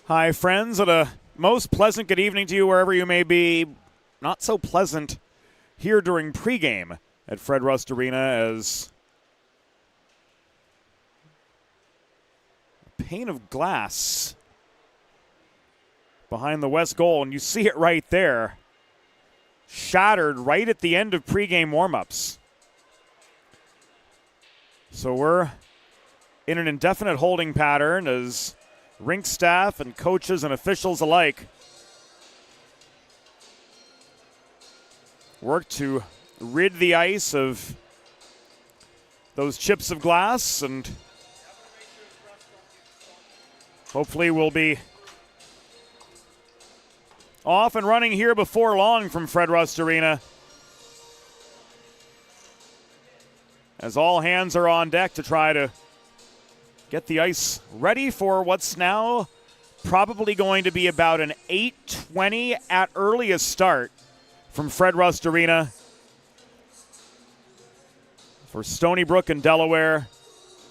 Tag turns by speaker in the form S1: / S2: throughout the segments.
S1: Hi, friends, and a most pleasant good evening to you wherever you may be. Not so pleasant here during pregame at Fred Rust Arena as a pane of glass behind the west goal, and you see it right there, shattered right at the end of pregame warmups. So we're in an indefinite holding pattern as rink staff and coaches and officials alike work to rid the ice of those chips of glass, and hopefully we'll be off and running here before long from Fred Rust Arena, as all hands are on deck to try to get the ice ready for what's now probably going to be about an 8:20 at earliest start from Fred Rust Arena for Stony, Brook, and Delaware.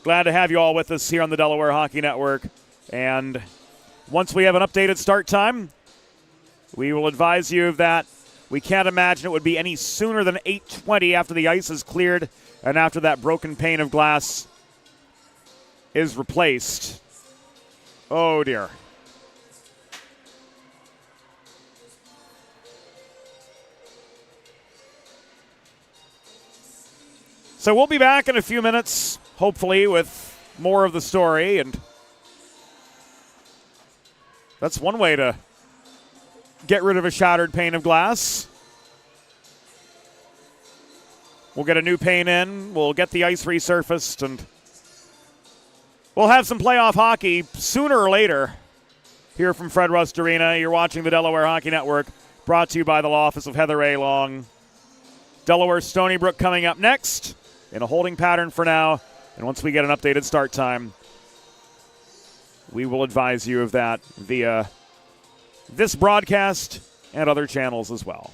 S1: Glad to have you all with us here on the Delaware Hockey Network. And once we have an updated start time, we will advise you of that. We can't imagine it would be any sooner than 8:20 after the ice is cleared and after that broken pane of glass is replaced. Oh, dear. So we'll be back in a few minutes, hopefully, with more of the story. And that's one way to get rid of a shattered pane of glass. We'll get a new pane in. We'll get the ice resurfaced, and we'll have some playoff hockey sooner or later here from Fred Rust Arena. You're watching the Delaware Hockey Network, brought to you by the law office of Heather A. Long. Delaware Stony Brook coming up next in a holding pattern for now. And once we get an updated start time, we will advise you of that via this broadcast and other channels as well.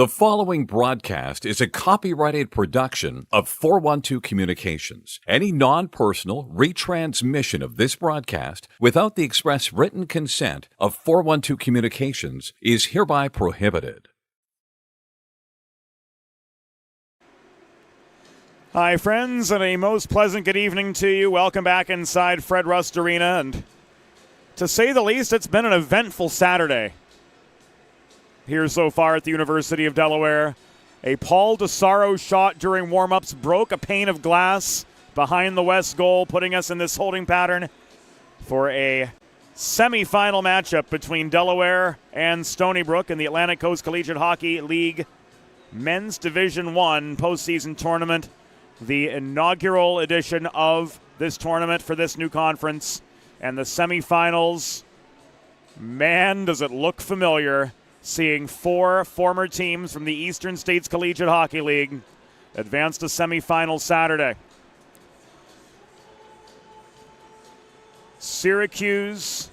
S2: The following broadcast is a copyrighted production of 412 Communications. Any non-personal retransmission of this broadcast without the express written consent of 412 Communications is hereby prohibited.
S1: Hi, friends, and a most pleasant good evening to you. Welcome back inside Fred Rust Arena, and to say the least, it's been an eventful Saturday here so far at the University of Delaware. A Paul DeSaro shot during warm-ups broke a pane of glass behind the West goal, putting us in this holding pattern for a semifinal matchup between Delaware and Stony Brook in the Atlantic Coast Collegiate Hockey League Men's Division I postseason tournament, the inaugural edition of this tournament for this new conference. And the semifinals, man, does it look familiar, seeing 4 former teams from the Eastern States Collegiate Hockey League advance to semifinals Saturday. Syracuse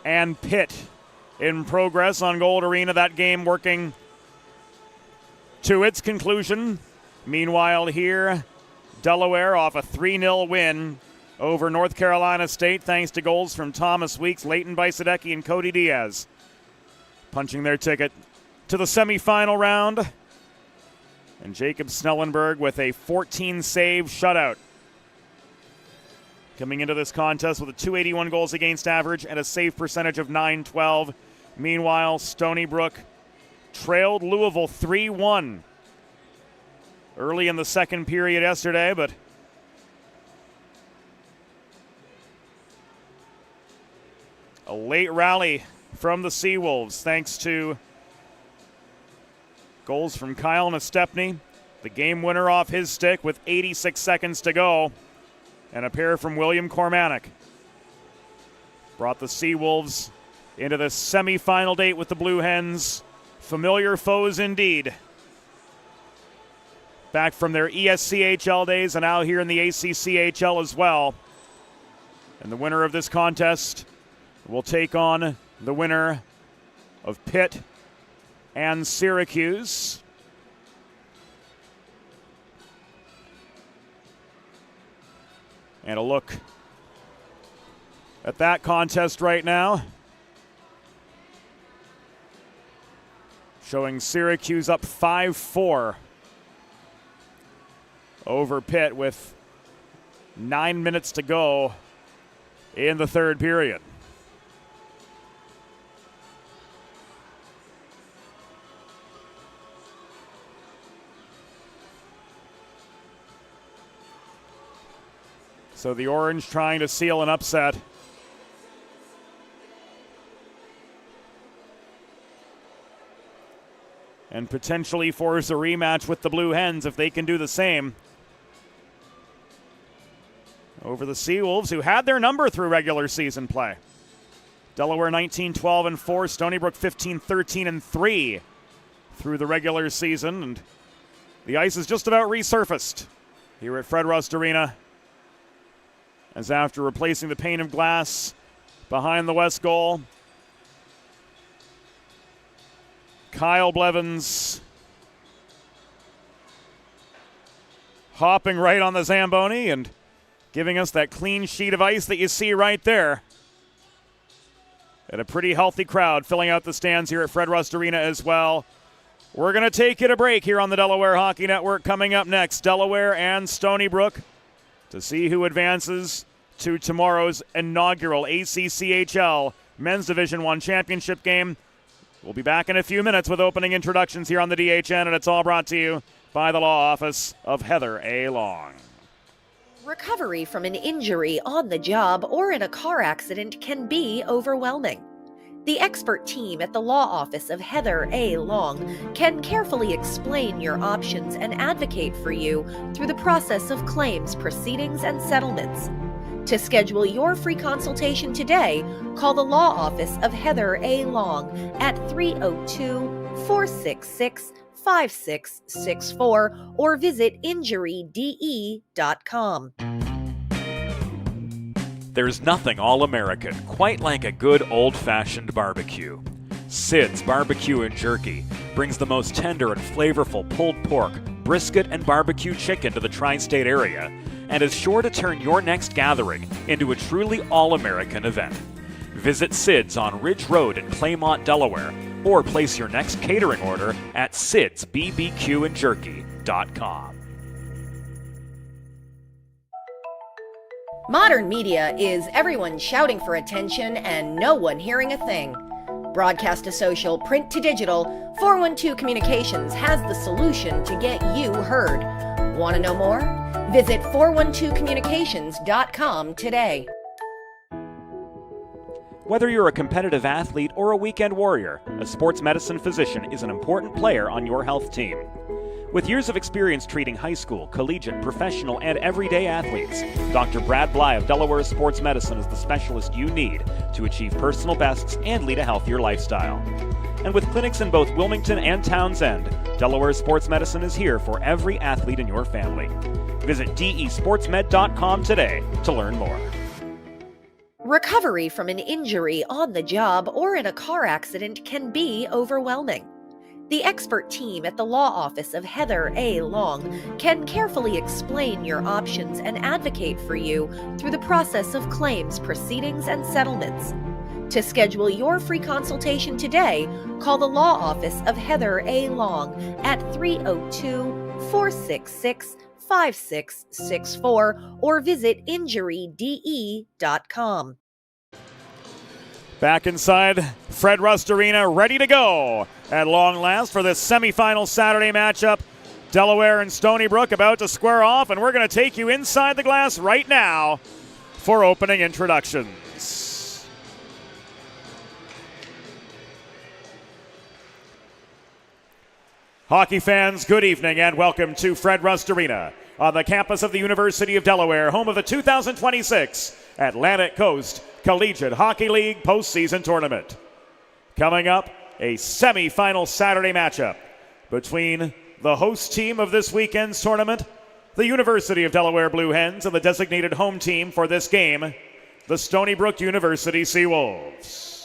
S1: and Pitt in progress on Gold Arena, that game working to its conclusion. Meanwhile here, Delaware off a 3-0 win over North Carolina State thanks to goals from Thomas Weeks, Leighton Bajsadecki, and Cody Diaz, punching their ticket to the semifinal round. And Jacob Snellenberg with a 14-save shutout, coming into this contest with a .281 goals against average and a save percentage of .912. Meanwhile, Stony Brook trailed Louisville 3-1 early in the second period yesterday, but a late rally from the Seawolves thanks to goals from Kyle Nastepny, the game winner off his stick with 86 seconds to go, and a pair from William Cormanic brought the Seawolves into the semifinal date with the Blue Hens. Familiar foes indeed. Back from their ESCHL days and now here in the ACCHL as well. And the winner of this contest will take on the winner of Pitt and Syracuse. And a look at that contest right now, showing Syracuse up 5-4 over Pitt with 9 minutes to go in the third period. So the Orange trying to seal an upset. And potentially force a rematch with the Blue Hens if they can do the same over the Seawolves, who had their number through regular season play. Delaware 19-12-4, Stony Brook 15-13-3 through the regular season, and the ice is just about resurfaced here at Fred Rust Arena, as after replacing the pane of glass behind the West goal, Kyle Blevins hopping right on the Zamboni and giving us that clean sheet of ice that you see right there. And a pretty healthy crowd filling out the stands here at Fred Rust Arena as well. We're going to take it a break here on the Delaware Hockey Network. Coming up next, Delaware and Stony Brook to see who advances to tomorrow's inaugural ACCHL Men's Division I Championship game. We'll be back in a few minutes with opening introductions here on the DHN, and it's all brought to you by the law office of Heather A. Long.
S3: Recovery from an injury on the job or in a car accident can be overwhelming. The expert team at the law office of Heather A. Long can carefully explain your options and advocate for you through the process of claims, proceedings, and settlements. To schedule your free consultation today, call the law office of Heather A. Long at 302-466-5664 or visit injuryde.com.
S4: There's nothing all-American quite like a good old-fashioned barbecue. Sid's Barbecue and Jerky brings the most tender and flavorful pulled pork, brisket, and barbecue chicken to the tri-state area and is sure to turn your next gathering into a truly all-American event. Visit Sid's on Ridge Road in Claymont, Delaware, or place your next catering order at sidsbbqandjerky.com.
S3: Modern media is everyone shouting for attention and no one hearing a thing. Broadcast to social, print to digital, 412 Communications has the solution to get you heard. Want to know more? Visit 412communications.com today.
S4: Whether you're a competitive athlete or a weekend warrior, a sports medicine physician is an important player on your health team. With years of experience treating high school, collegiate, professional, and everyday athletes, Dr. Brad Bly of Delaware Sports Medicine is the specialist you need to achieve personal bests and lead a healthier lifestyle. And with clinics in both Wilmington and Townsend, Delaware Sports Medicine is here for every athlete in your family. Visit desportsmed.com today to learn more.
S3: Recovery from an injury on the job or in a car accident can be overwhelming. The expert team at the law office of Heather A. Long can carefully explain your options and advocate for you through the process of claims, proceedings, and settlements. To schedule your free consultation today, call the law office of Heather A. Long at 302-466-5664 or visit injuryde.com.
S1: Back inside Fred Rust Arena, ready to go at long last for this semifinal Saturday matchup. Delaware and Stony Brook about to square off, and we're going to take you inside the glass right now for opening introductions. Hockey fans, good evening and welcome to Fred Rust Arena on the campus of the University of Delaware, home of the 2026 Atlantic Coast Collegiate Hockey League postseason tournament. Coming up, a semifinal Saturday matchup between the host team of this weekend's tournament, the University of Delaware Blue Hens, and the designated home team for this game, the Stony Brook University Seawolves.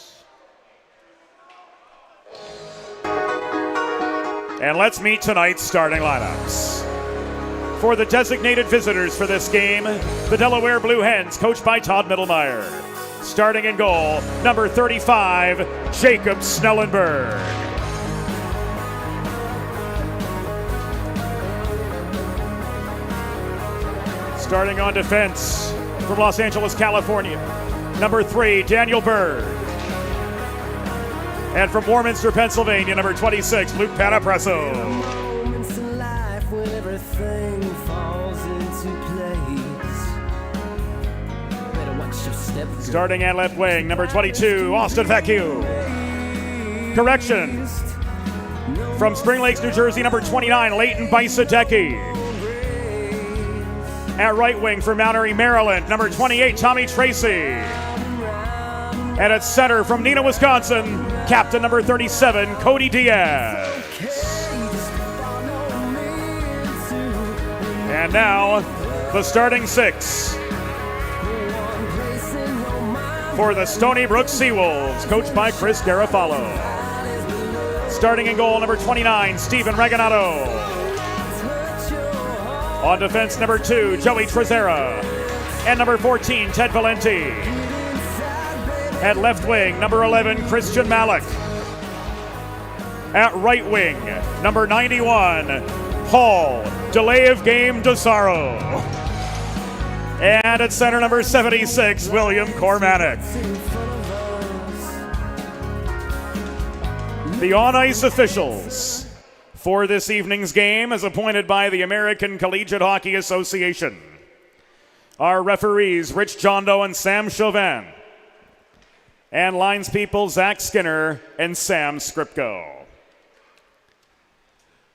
S1: And let's meet tonight's starting lineups. For the designated visitors for this game, the Delaware Blue Hens, coached by Todd Mittelmeyer. Starting in goal, number 35, Jacob Snellenberg. Starting on defense from Los Angeles, California, number 3, Daniel Bird. And from Warminster, Pennsylvania, number 26, Luke Panapresso. Starting at left wing, number 22, Austin Vecchio. Correction. From Spring Lakes, New Jersey, number 29, Leighton Bisadecki. At right wing for Mount Airy, Maryland, number 28, Tommy Tracy. And at center from Neenah, Wisconsin, captain number 37, Cody Diaz. And now, the starting six for the Stony Brook Seawolves, coached by Chris Garofalo. Starting in goal, number 29, Steven Reganato. On defense, number 2, Joey Trezera. And number 14, Ted Valenti. At left wing, number 11, Christian Malik. At right wing, number 91, Paul Delay of Game Desaro. And at center, number 76, William Cormanick. The on-ice officials for this evening's game, as appointed by the American Collegiate Hockey Association, are referees Rich Jondo and Sam Chauvin, and linespeople Zach Skinner and Sam Skripko.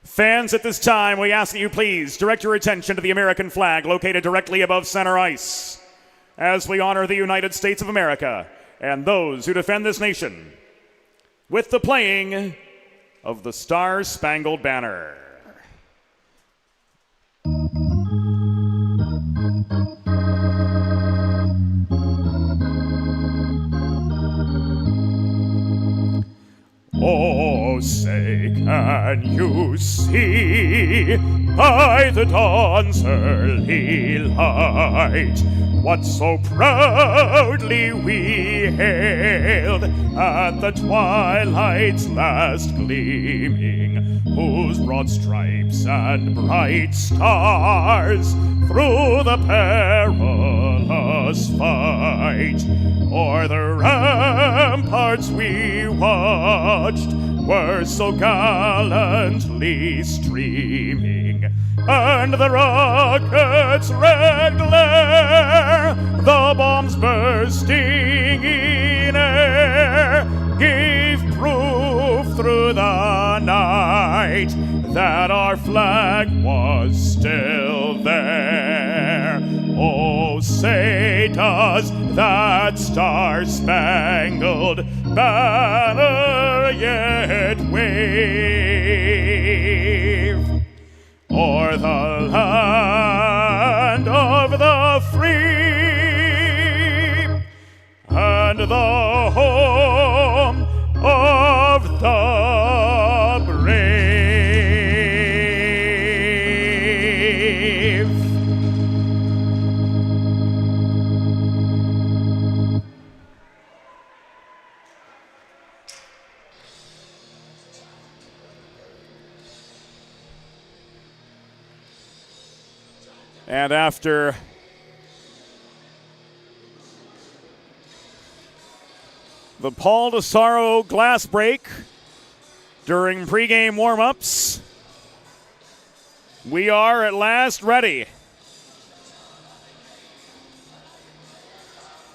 S1: Fans, at this time, we ask that you please direct your attention to the American flag located directly above center ice as we honor the United States of America and those who defend this nation with the playing of the Star-Spangled Banner. Oh, say, can you see by the dawn's early light what so proudly we hailed at the twilight's last gleaming, whose broad stripes and bright stars through the perilous fight o'er the ramparts we watched were so gallantly streaming, and the rockets' red glare, the bombs bursting in air, gave proof through the night that our flag was still there. Oh, say does that star-spangled banner yet wave o'er the land of the free and the home of the brave. And after the Paul DeSaro glass break during pregame warm-ups, we are at last ready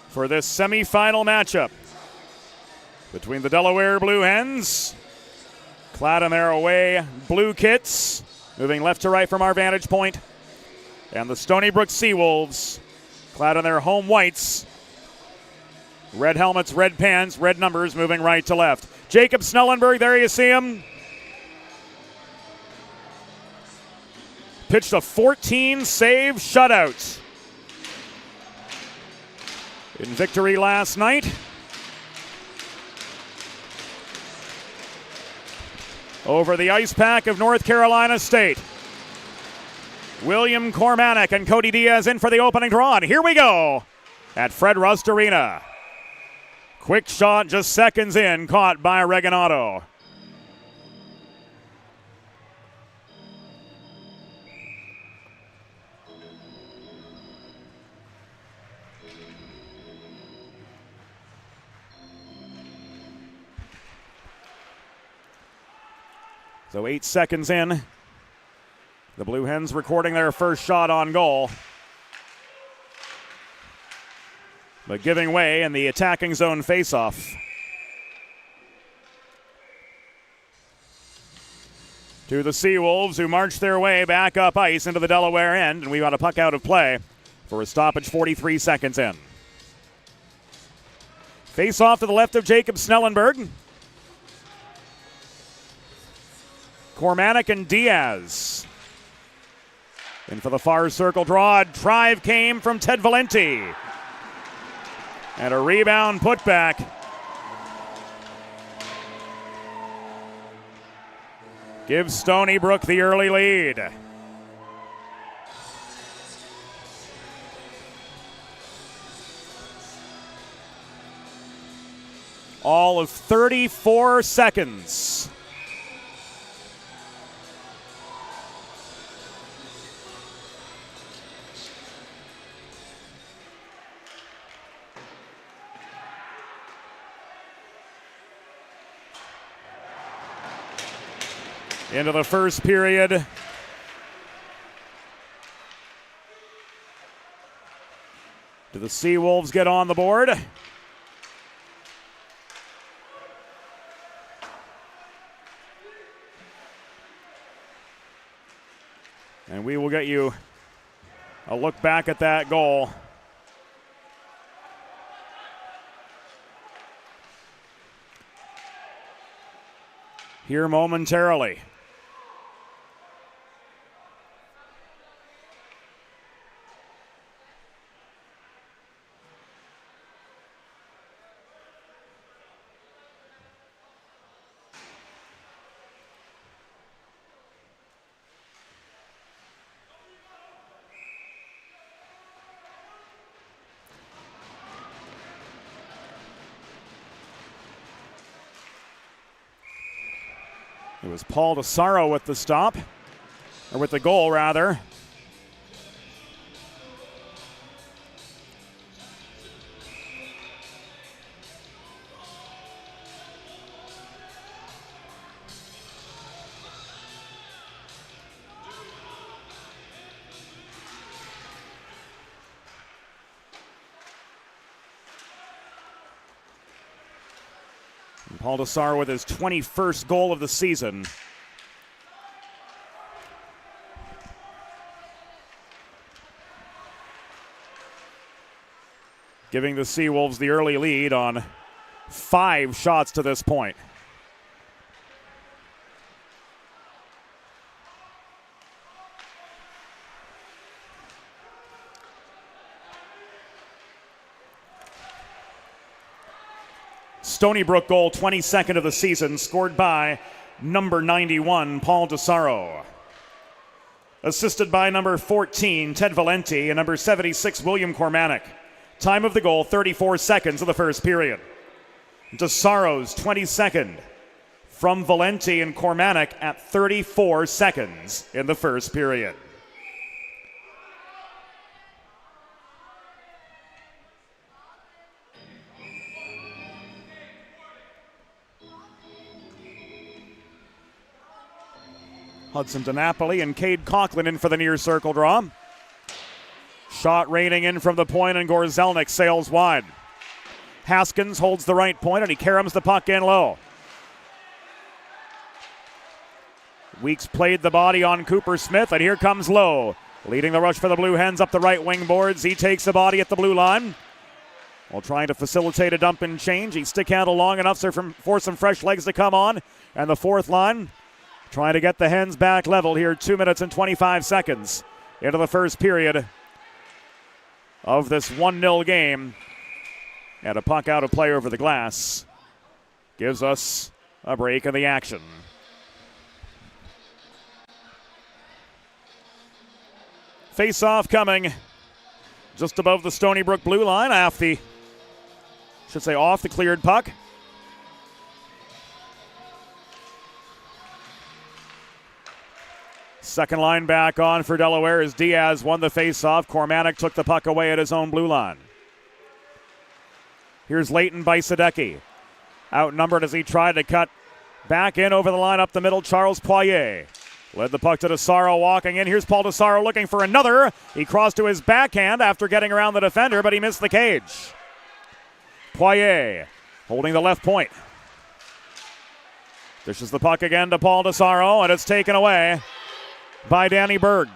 S1: for this semifinal matchup between the Delaware Blue Hens, clad in their away blue kits, moving left to right from our vantage point, and the Stony Brook Seawolves, clad in their home whites, red helmets, red pants, red numbers, moving right to left. Jacob Snellenberg, there you see him. Pitched a 14-save shutout in victory last night over the Ice Pack of North Carolina State. William Cormanick and Cody Diaz in for the opening draw. And here we go at Fred Rust Arena. Quick shot just seconds in, caught by Reganado. So 8 seconds in. The Blue Hens recording their first shot on goal, but giving way in the attacking zone faceoff. To the Seawolves, who marched their way back up ice into the Delaware end, and we got a puck out of play for a stoppage 43 seconds in. Face-off to the left of Jacob Snellenberg. Cormanick and Diaz. In for the far circle draw. Drive came from Ted Valenti. And a rebound putback. Gives Stony Brook the early lead. All of 34 seconds. Into the first period. Do the Seawolves get on the board? And we will get you a look back at that goal. Here momentarily. It was Paul DeSaro with the stop, or with the goal, rather. Paul DeSaro with his 21st goal of the season. Giving the Seawolves the early lead on 5 shots to this point. Stony Brook goal, 22nd of the season, scored by number 91, Paul DeSaro. Assisted by number 14, Ted Valenti, and number 76, William Cormanick. Time of the goal, 34 seconds of the first period. DeSaro's 22nd from Valenti and Cormanick at 34 seconds in the first period. Hudson DiNapoli and Cade Coughlin in for the near circle draw. Shot raining in from the point, and Gorzelnik sails wide. Haskins holds the right point, and he caroms the puck in low. Weeks played the body on Cooper Smith, and here comes Lowe. Leading the rush for the Blue Hens up the right wing boards. He takes the body at the blue line. While trying to facilitate a dump and change, he stick handle long enough for some fresh legs to come on. And the fourth line trying to get the Hens back level here, 2 minutes and 25 seconds into the first period of this 1-0 game. And a puck out of play over the glass gives us a break in the action. Face-off coming just above the Stony Brook blue line, off the cleared puck. Second line back on for Delaware as Diaz won the face-off. Cormanick took the puck away at his own blue line. Here's Leighton Bajsadecki. Outnumbered as he tried to cut back in over the line up the middle. Charles Poirier led the puck to DeSaro walking in. Here's Paul DeSaro looking for another. He crossed to his backhand after getting around the defender, but he missed the cage. Poirier holding the left point. Dishes the puck again to Paul DeSaro, and it's taken away by Danny Berg.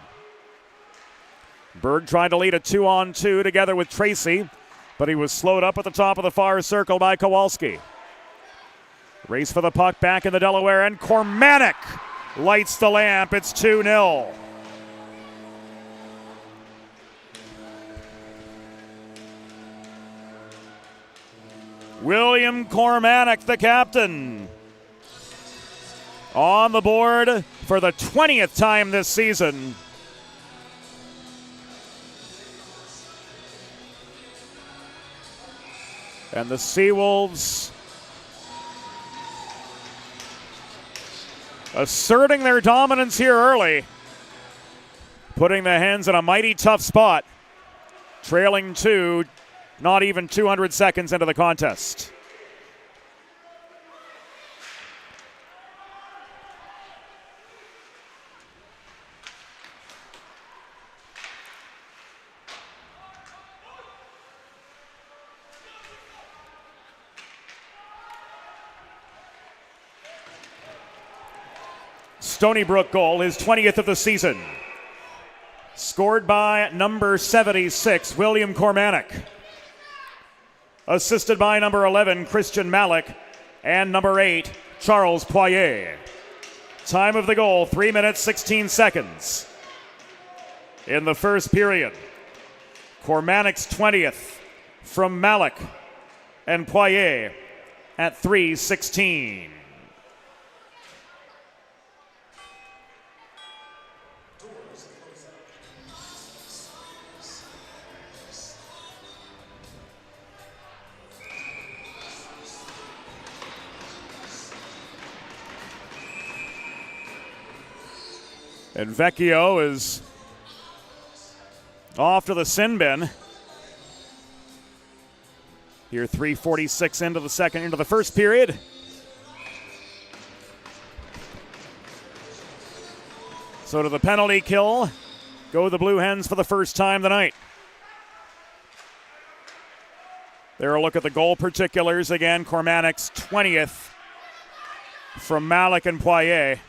S1: Berg tried to lead a 2-on-2 together with Tracy, but he was slowed up at the top of the far circle by Kowalski. Race for the puck back in the Delaware, and Cormanick lights the lamp. It's 2-0. William Cormanick, the captain, on the board for the 20th time this season. And the Seawolves asserting their dominance here early, putting the Hens in a mighty tough spot, trailing 2, not even 200 seconds into the contest. Stony Brook goal, his 20th of the season. Scored by number 76, William Cormanick. Assisted by number 11, Christian Malik, and number 8, Charles Poirier. Time of the goal, 3 minutes, 16 seconds. In the first period, Cormanick's 20th from Malik and Poirier at 3:16. And Vecchio is off to the sin bin. Here, 3:46 into the first period. So to the penalty kill go the Blue Hens for the first time tonight. There a look at the goal particulars again. Cormanac's 20th from Malik and Poirier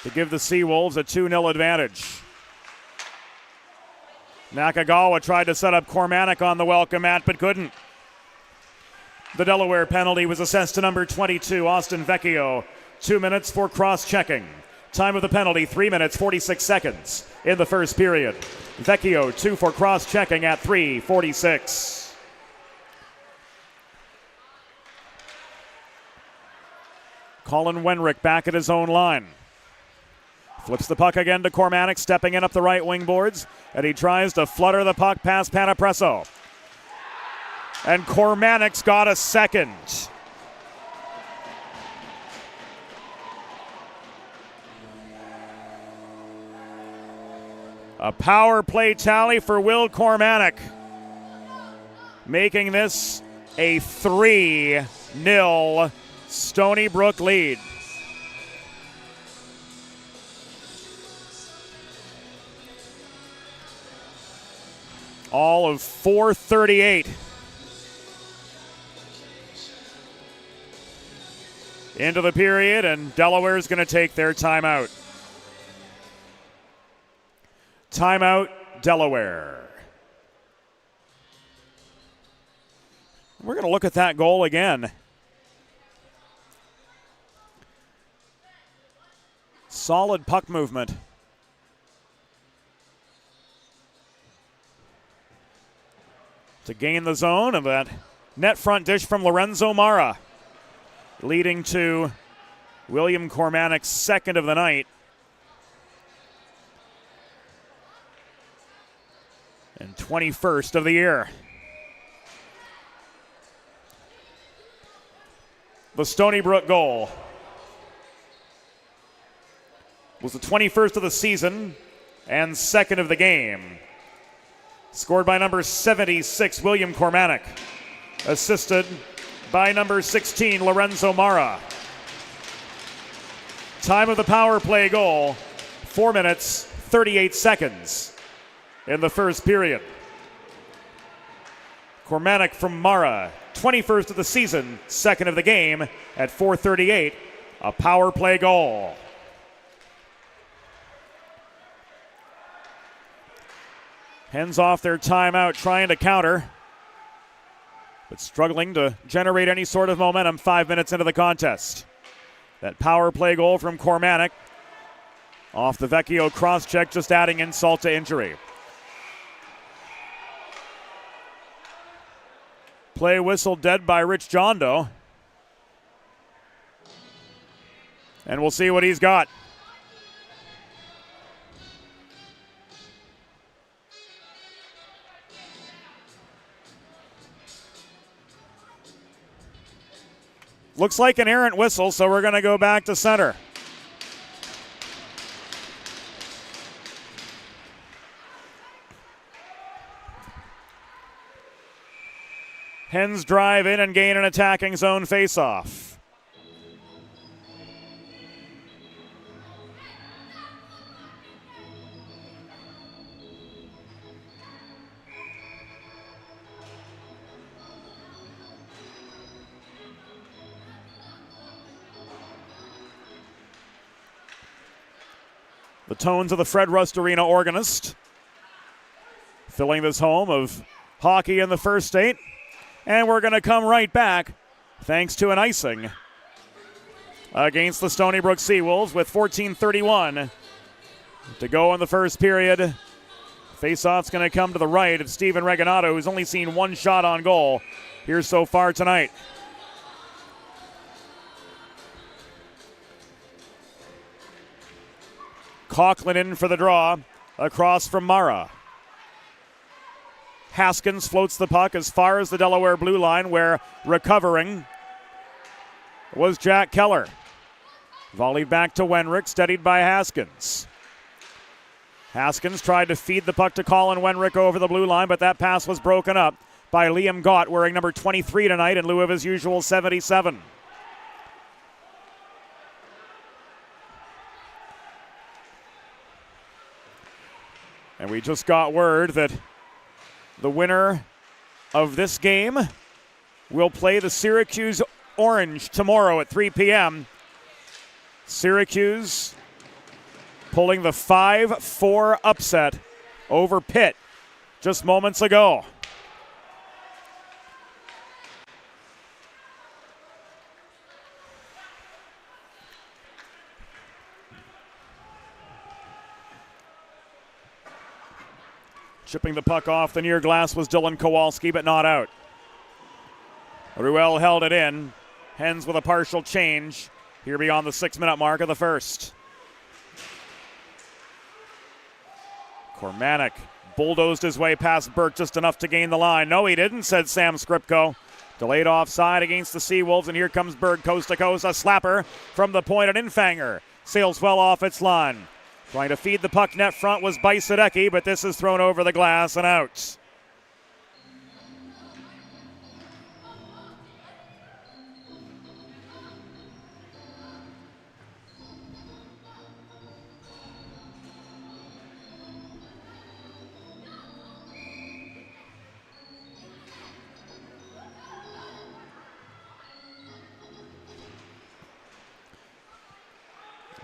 S1: to give the Seawolves a 2-0 advantage. Nakagawa tried to set up Cormanac on the welcome mat, but couldn't. The Delaware penalty was assessed to number 22, Austin Vecchio. 2 minutes for cross-checking. Time of the penalty, 3 minutes, 46 seconds in the first period. Vecchio, 2 for cross-checking at 3:46. Colin Wenrick back at his own line. Flips the puck again to Cormanac, stepping in up the right wing boards, and he tries to flutter the puck past Panapresso. And Cormanac's got a second. A power play tally for Will Cormanac, making this a 3-0 Stony Brook lead. All of 4:38 into the period, and Delaware's going to take their timeout. Timeout, Delaware. We're going to look at that goal again. Solid puck movement. To gain the zone of that net front dish from Lorenzo Mara, leading to William Cormanac's second of the night. And 21st of the year. The Stony Brook goal was the 21st of the season and second of the game. Scored by number 76, William Cormanac. Assisted by number 16, Lorenzo Mara. Time of the power play goal, 4 minutes, 38 seconds in the first period. Cormanac from Mara, 21st of the season, second of the game at 4:38, a power play goal. Hens off their timeout trying to counter, but struggling to generate any sort of momentum 5 minutes into the contest. That power play goal from Cormanac off the Vecchio cross-check, just adding insult to injury. Play whistle dead by Rich Jondo. And we'll see what he's got. Looks like an errant whistle, so we're going to go back to center. Hens drive in and gain an attacking zone faceoff. The tones of the Fred Rust Arena organist filling this home of hockey in the first state. And we're going to come right back thanks to an icing against the Stony Brook Seawolves with 14:31 to go in the first period. Faceoff's going to come to the right of Steven Reganato, who's only seen one shot on goal here so far tonight. Coughlin in for the draw, across from Mara. Haskins floats the puck as far as the Delaware blue line, where recovering was Jack Keller. Volleyed back to Wenrick, steadied by Haskins. Haskins tried to feed the puck to Colin Wenrick over the blue line, but that pass was broken up by Liam Gott, wearing number 23 tonight in lieu of his usual 77. And we just got word that the winner of this game will play the Syracuse Orange tomorrow at 3 p.m. Syracuse pulling the 5-4 upset over Pitt just moments ago. Chipping the puck off the near glass was Dylan Kowalski, but not out. Ruel held it in. Hens with a partial change here beyond the 6-minute mark of the first. Kormanek bulldozed his way past Burke just enough to gain the line. No, he didn't, said Sam Skripko. Delayed offside against the Seawolves, and here comes Berg coast to coast. A slapper from the point at Infanger. Sails well off its line. Trying to feed the puck net front was Bajsadecki, but this is thrown over the glass and out.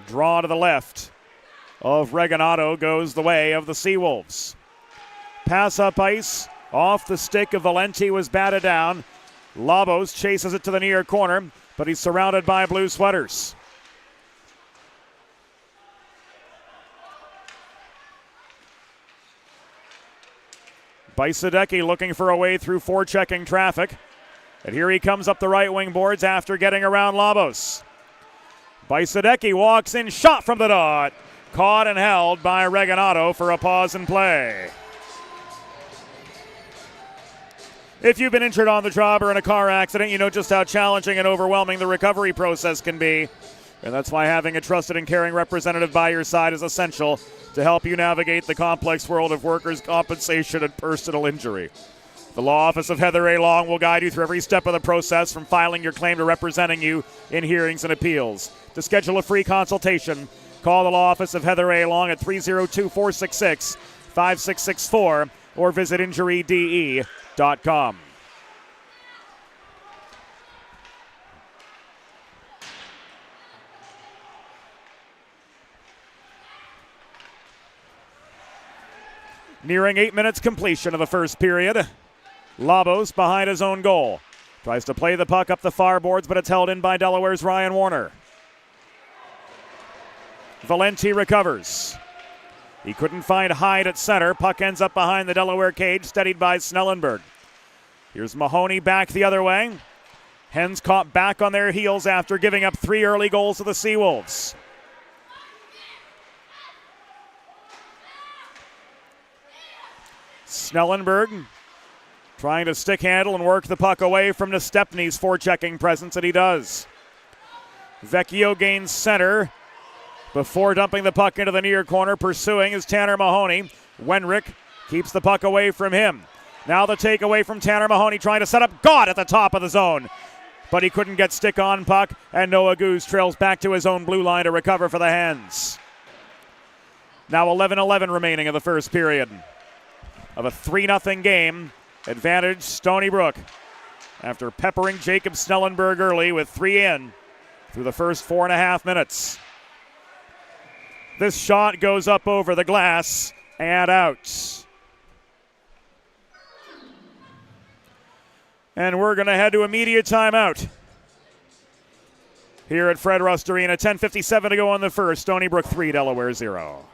S1: Draw to the left of Regalado goes the way of the Seawolves. Pass up ice, off the stick of Valenti was batted down. Labos chases it to the near corner, but he's surrounded by blue sweaters. Bajsadecki looking for a way through forechecking traffic. And here he comes up the right wing boards after getting around Labos. Bajsadecki walks in, shot from the dot. Caught and held by Regalado for a pause in play. If you've been injured on the job or in a car accident, you know just how challenging and overwhelming the recovery process can be. And that's why having a trusted and caring representative by your side is essential to help you navigate the complex world of workers' compensation and personal injury. The Law Office of Heather A. Long will guide you through every step of the process, from filing your claim to representing you in hearings and appeals. To schedule a free consultation, call the Law Office of Heather A. Long at 302-466-5664 or visit injuryde.com. Nearing 8 minutes completion of the first period. Labos behind his own goal. Tries to play the puck up the far boards, but it's held in by Delaware's Ryan Warner. Valenti recovers. He couldn't find Hyde at center. Puck ends up behind the Delaware cage, steadied by Snellenberg. Here's Mahoney back the other way. Hens caught back on their heels after giving up 3 early goals to the Seawolves. Snellenberg trying to stick handle and work the puck away from Nestepny's forechecking presence, and he does. Vecchio gains center before dumping the puck into the near corner. Pursuing is Tanner Mahoney. Wenrick keeps the puck away from him. Now the takeaway from Tanner Mahoney, trying to set up God at the top of the zone. But he couldn't get stick on puck, and Noah Goose trails back to his own blue line to recover for the Hens. Now 11-11 remaining in the first period of a 3-0 game. Advantage Stony Brook after peppering Jacob Snellenberg early with 3 in through the first 4.5 minutes. This shot goes up over the glass and out. And we're going to head to immediate timeout here at Fred Rust Arena. 10:57 to go in the first. Stony Brook 3, Delaware 0.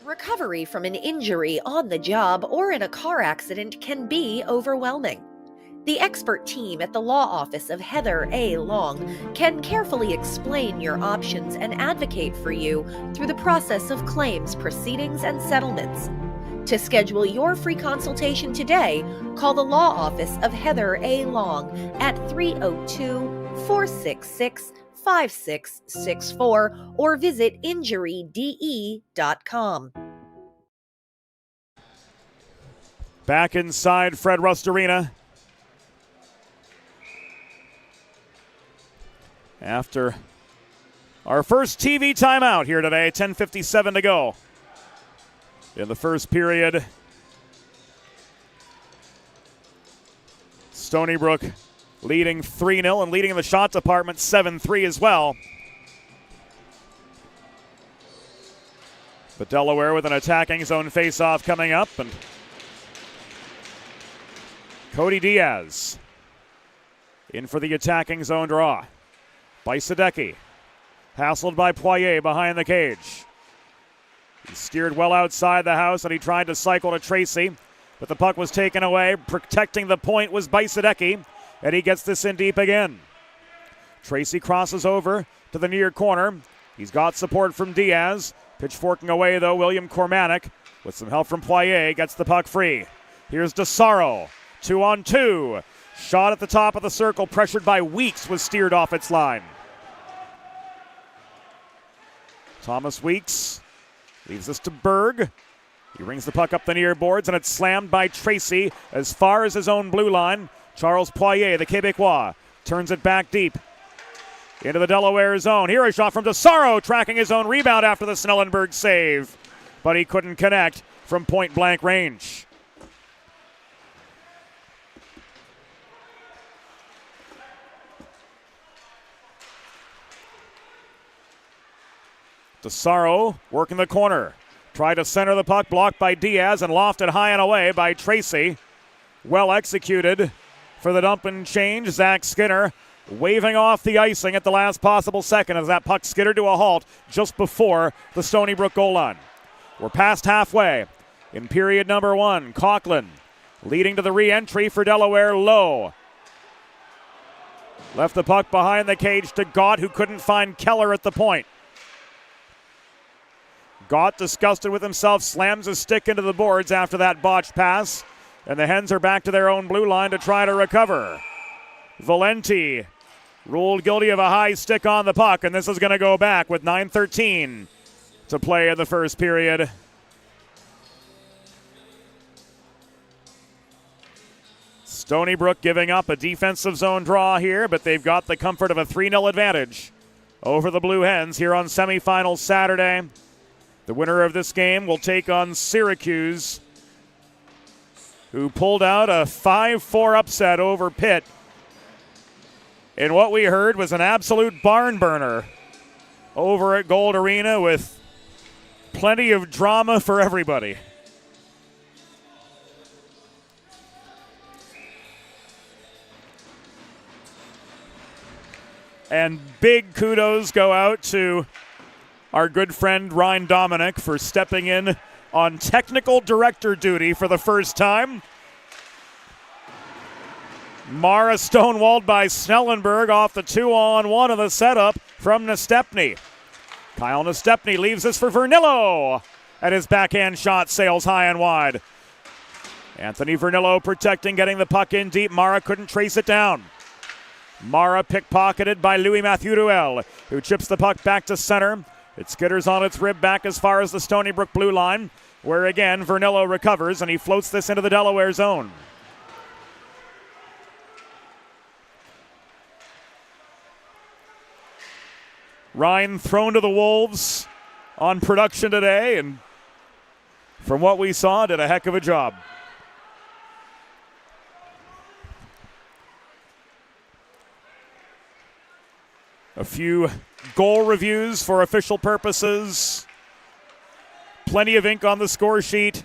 S3: Recovery from an injury on the job or in a car accident can be overwhelming. The expert team at the law office of Heather A. Long can carefully explain your options and advocate for you through the process of claims, proceedings, and settlements. To schedule your free consultation today, call the law office of Heather A. Long at 302-466-5664. 5664 or visit injuryde.com.
S1: Back inside Fred Rust Arena. After our first TV timeout here today, 10:57 to go in the first period. Stony Brook leading 3-0 and leading in the shot department 7-3 as well. But Delaware with an attacking zone faceoff coming up, and Cody Diaz in for the attacking zone draw. Bajsadecki hassled by Poirier behind the cage. He steered well outside the house and he tried to cycle to Tracy, but the puck was taken away. Protecting the point was Bajsadecki, and he gets this in deep again. Tracy crosses over to the near corner. He's got support from Diaz. Pitchforking away, though, William Cormanic, with some help from Poirier, gets the puck free. Here's DeSaro, 2-on-2. Shot at the top of the circle, pressured by Weeks, was steered off its line. Thomas Weeks leaves this to Berg. He rings the puck up the near boards, and it's slammed by Tracy as far as his own blue line. Charles Poirier, the Québécois, turns it back deep into the Delaware zone. Here a shot from DeSaro, tracking his own rebound after the Snellenberg save, but he couldn't connect from point-blank range. DeSaro working the corner. Tried to center the puck, blocked by Diaz and lofted high and away by Tracy. Well executed for the dump and change. Zach Skinner waving off the icing at the last possible second as that puck skittered to a halt just before the Stony Brook goal line. We're past halfway in period number one. Coughlin leading to the re-entry for Delaware. Low left the puck behind the cage to Gott, who couldn't find Keller at the point. Gott, disgusted with himself, slams his stick into the boards after that botched pass, and the Hens are back to their own blue line to try to recover. Valenti ruled guilty of a high stick on the puck, and this is going to go back with 9:13 to play in the first period. Stony Brook giving up a defensive zone draw here, but they've got the comfort of a 3-0 advantage over the Blue Hens here on Semifinal Saturday. The winner of this game will take on Syracuse, who pulled out a 5-4 upset over Pitt in what we heard was an absolute barn burner over at Gold Arena, with plenty of drama for everybody. And big kudos go out to our good friend Ryan Dominic for stepping in on technical director duty for the first time. Mara stonewalled by Snellenberg off the 2-on-1 of the setup from Nestepny. Kyle Nestepny leaves this for Vernillo, and his backhand shot sails high and wide. Anthony Vernillo protecting, getting the puck in deep. Mara couldn't trace it down. Mara pickpocketed by Louis Mathieu-Ruel, who chips the puck back to center. It skitters on its rib back as far as the Stony Brook blue line, where again Vernillo recovers and he floats this into the Delaware zone. Ryan thrown to the Wolves on production today, and from what we saw, did a heck of a job. A few goal reviews for official purposes. Plenty of ink on the score sheet.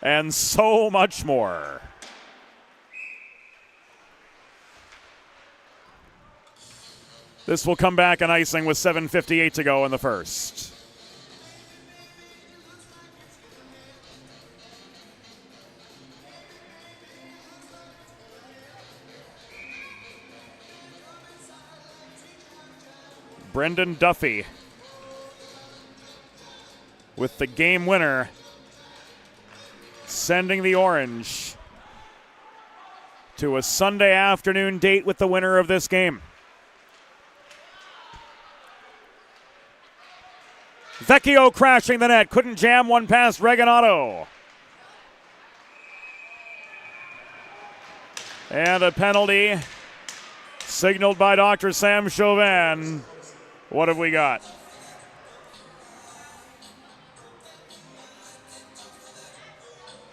S1: And so much more. This will come back on icing with 7:58 to go in the first. Brendan Duffy with the game winner, sending the Orange to a Sunday afternoon date with the winner of this game. Vecchio crashing the net, couldn't jam one past Regalado. And a penalty signaled by Dr. Sam Chauvin. What have we got?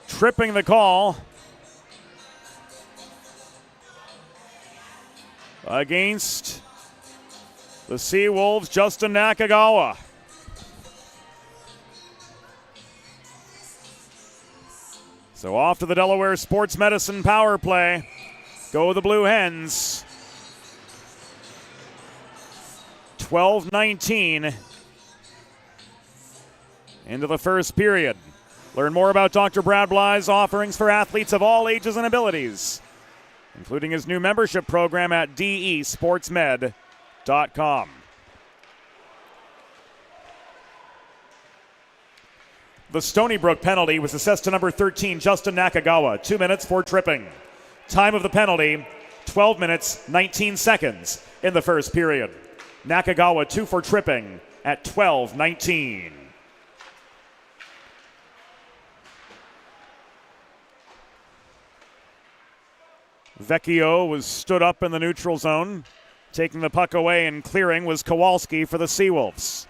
S1: Tripping the call against the Seawolves, Justin Nakagawa. So off to the Delaware Sports Medicine power play. Go the Blue Hens. 12-19 into the first period. Learn more about Dr. Brad Bly's offerings for athletes of all ages and abilities, including his new membership program at desportsmed.com. The Stony Brook penalty was assessed to number 13, Justin Nakagawa. 2 minutes for tripping. Time of the penalty, 12 minutes, 19 seconds in the first period. Nakagawa 2 for tripping at 12-19. Vecchio was stood up in the neutral zone. Taking the puck away and clearing was Kowalski for the Seawolves.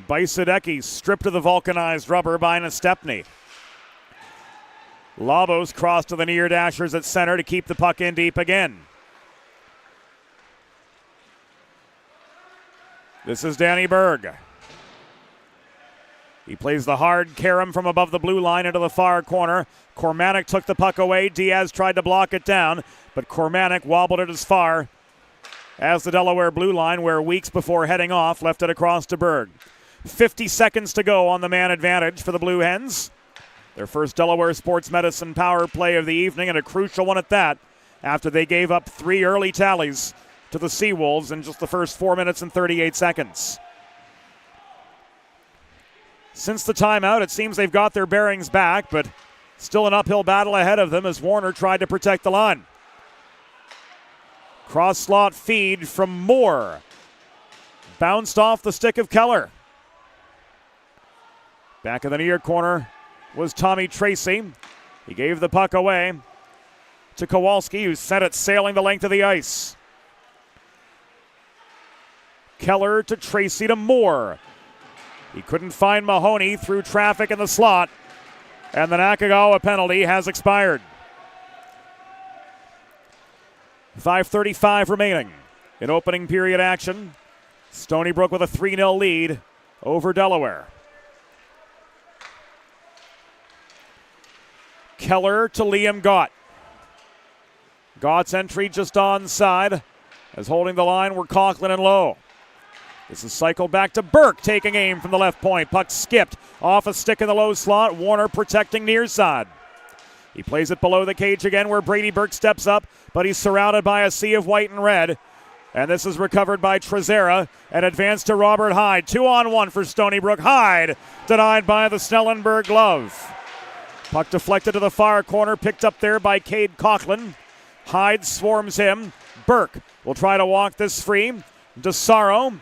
S1: Bajsadecki stripped of the vulcanized rubber by Nastepny. Labos crossed to the near dashers at center to keep the puck in deep again. This is Danny Berg. He plays the hard carom from above the blue line into the far corner. Cormanic took the puck away. Diaz tried to block it down, but Cormanic wobbled it as far as the Delaware blue line, where weeks before heading off, left it across to Berg. 50 seconds to go on the man advantage for the Blue Hens. Their first Delaware Sports Medicine power play of the evening, and a crucial one at that, after they gave up 3 early tallies to the Seawolves in just the first 4 minutes and 38 seconds. Since the timeout, it seems they've got their bearings back, but still an uphill battle ahead of them as Warner tried to protect the line. Cross slot feed from Moore. Bounced off the stick of Keller. Back in the near corner was Tommy Tracy. He gave the puck away to Kowalski, who sent it sailing the length of the ice. Keller to Tracy to Moore. He couldn't find Mahoney through traffic in the slot, and the Nakagawa penalty has expired. 5:35 remaining in opening period action. Stony Brook with a 3-0 lead over Delaware. Keller to Liam Gott. Gott's entry just onside, as holding the line were Conklin and Lowe. This is cycled back to Burke, taking aim from the left point. Puck skipped off a stick in the low slot. Warner protecting near side. He plays it below the cage again, where Brady Burke steps up, but he's surrounded by a sea of white and red. And this is recovered by Trezera and advanced to Robert Hyde. 2-on-1 for Stony Brook. Hyde denied by the Snellenberg glove. Puck deflected to the far corner, picked up there by Cade Conklin. Hyde swarms him. Burke will try to walk this free. DeSaro,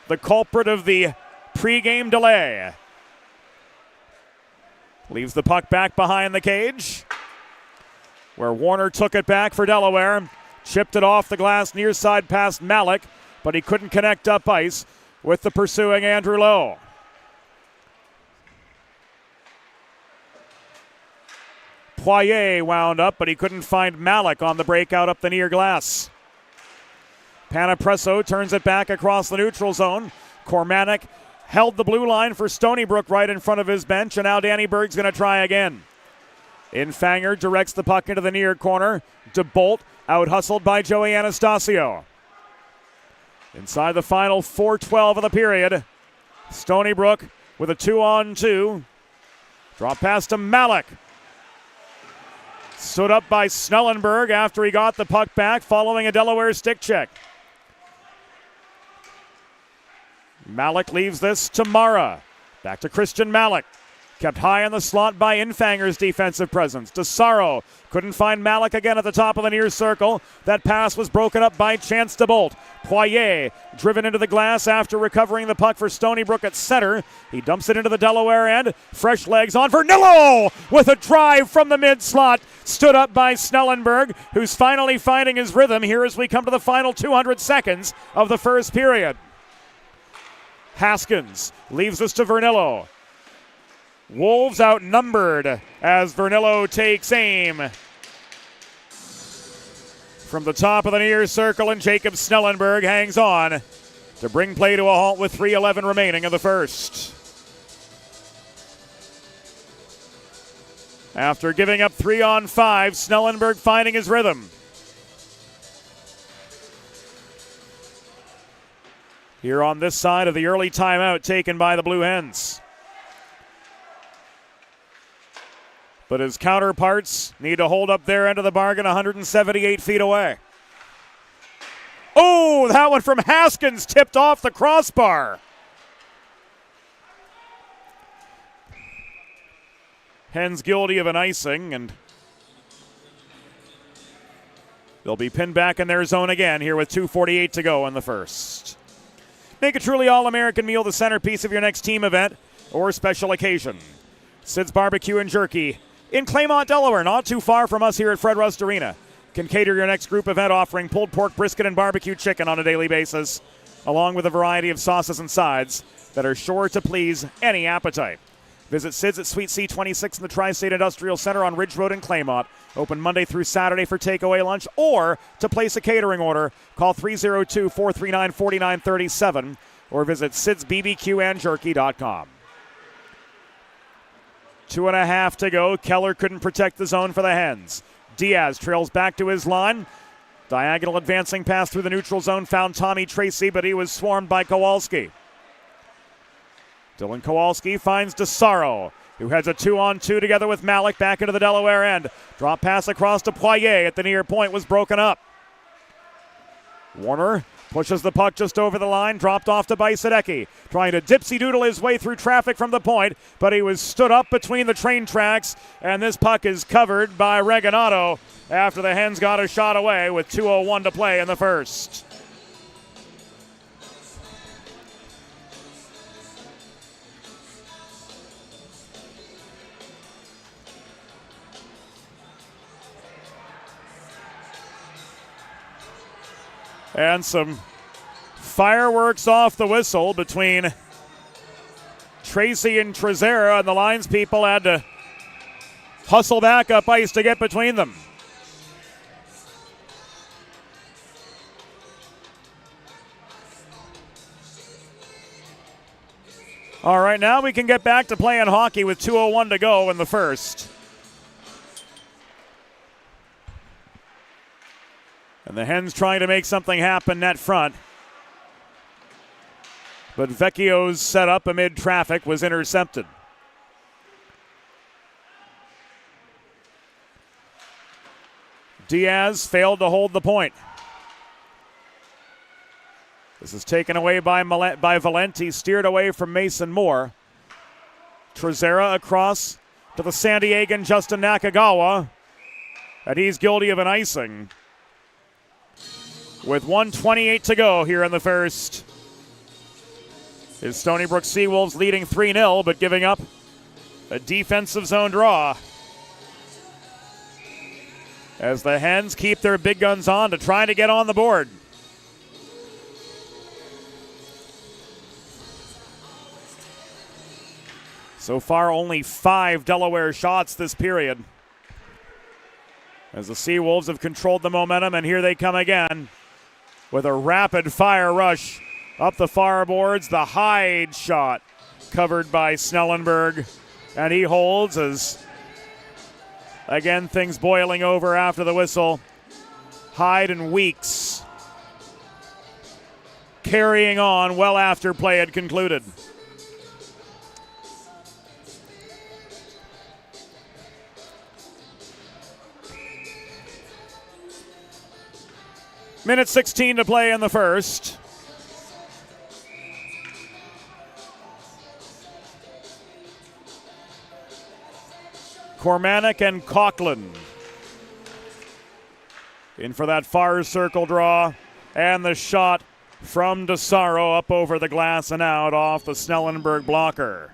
S1: the culprit of the pregame delay, leaves the puck back behind the cage, where Warner took it back for Delaware. Chipped it off the glass near side past Malik, but he couldn't connect up ice with the pursuing Andrew Lowe. Poirier wound up, but he couldn't find Malik on the breakout up the near glass. Panapresso turns it back across the neutral zone. Cormanic held the blue line for Stony Brook right in front of his bench, and now Danny Berg's going to try again. Infanger directs the puck into the near corner. DeBolt out-hustled by Joey Anastasio. Inside the final 4:12 of the period, Stony Brook with a 2-on-2. Drop pass to Malik. Stood up by Snellenberg after he got the puck back following a Delaware stick check. Malik leaves this to Mara. Back to Christian Malik. Kept high in the slot by Infanger's defensive presence. DeSaro couldn't find Malik again at the top of the near circle. That pass was broken up by Chance DeBolt. Poirier driven into the glass after recovering the puck for Stony Brook at center. He dumps it into the Delaware end. Fresh legs on Vernillo with a drive from the mid slot. Stood up by Snellenberg, who's finally finding his rhythm here as we come to the final 200 seconds of the first period. Haskins leaves us to Vernillo. Wolves outnumbered as Vernillo takes aim from the top of the near circle, and Jacob Snellenberg hangs on to bring play to a halt with 3:11 remaining in the first. After giving up 3 on 5, Snellenberg finding his rhythm. Here on this side of the early timeout taken by the Blue Hens. But his counterparts need to hold up their end of the bargain 178 feet away. Oh, that one from Haskins tipped off the crossbar. Hens guilty of an icing, and they'll be pinned back in their zone again here with 2:48 to go in the first. Make a truly all-American meal the centerpiece of your next team event or special occasion. Sid's Barbecue and Jerky in Claymont, Delaware, not too far from us here at Fred Rust Arena. Can cater your next group event offering pulled pork, brisket, and barbecue chicken on a daily basis, along with a variety of sauces and sides that are sure to please any appetite. Visit Sid's at Suite C26 in the Tri-State Industrial Center on Ridge Road in Claymont. Open Monday through Saturday for takeaway lunch, or to place a catering order, call 302-439-4937 or visit sidsbbqandjerky.com. 2.5 to go. Keller couldn't protect the zone for the Hens. Diaz trails back to his line. Diagonal advancing pass through the neutral zone found Tommy Tracy, but he was swarmed by Kowalski. Dylan Kowalski finds DeSaro, who heads a 2-on-2 together with Malik back into the Delaware end. Drop pass across to Poirier at the near point was broken up. Warner pushes the puck just over the line, dropped off to Bajsadecki, trying to dipsy-doodle his way through traffic from the point, but he was stood up between the train tracks, and this puck is covered by Regalado after the Hens got a shot away with 2:01 to play in the first. And some fireworks off the whistle between Tracy and Trezera, and the lines people had to hustle back up ice to get between them. All right, now we can get back to playing hockey with 2:01 to go in the first. And the Hens trying to make something happen net front. But Vecchio's setup amid traffic was intercepted. Diaz failed to hold the point. This is taken away by Valenti, steered away from Mason Moore. Trezera across to the San Diegan Justin Nakagawa, and he's guilty of an icing. With 1:28 to go here in the first. Is Stony Brook Seawolves leading 3-0, but giving up a defensive zone draw. As the Hens keep their big guns on to try to get on the board. So far, only 5 Delaware shots this period. As the Seawolves have controlled the momentum, and here they come again. With a rapid fire rush up the far boards, the Hyde shot covered by Snellenberg, and he holds as again things boiling over after the whistle. Hyde and Weeks carrying on well after play had concluded. Minute 16 to play in the first. Cormanic and Coughlin. In for that far circle draw. And the shot from DeSaro up over the glass and out off the Snellenberg blocker.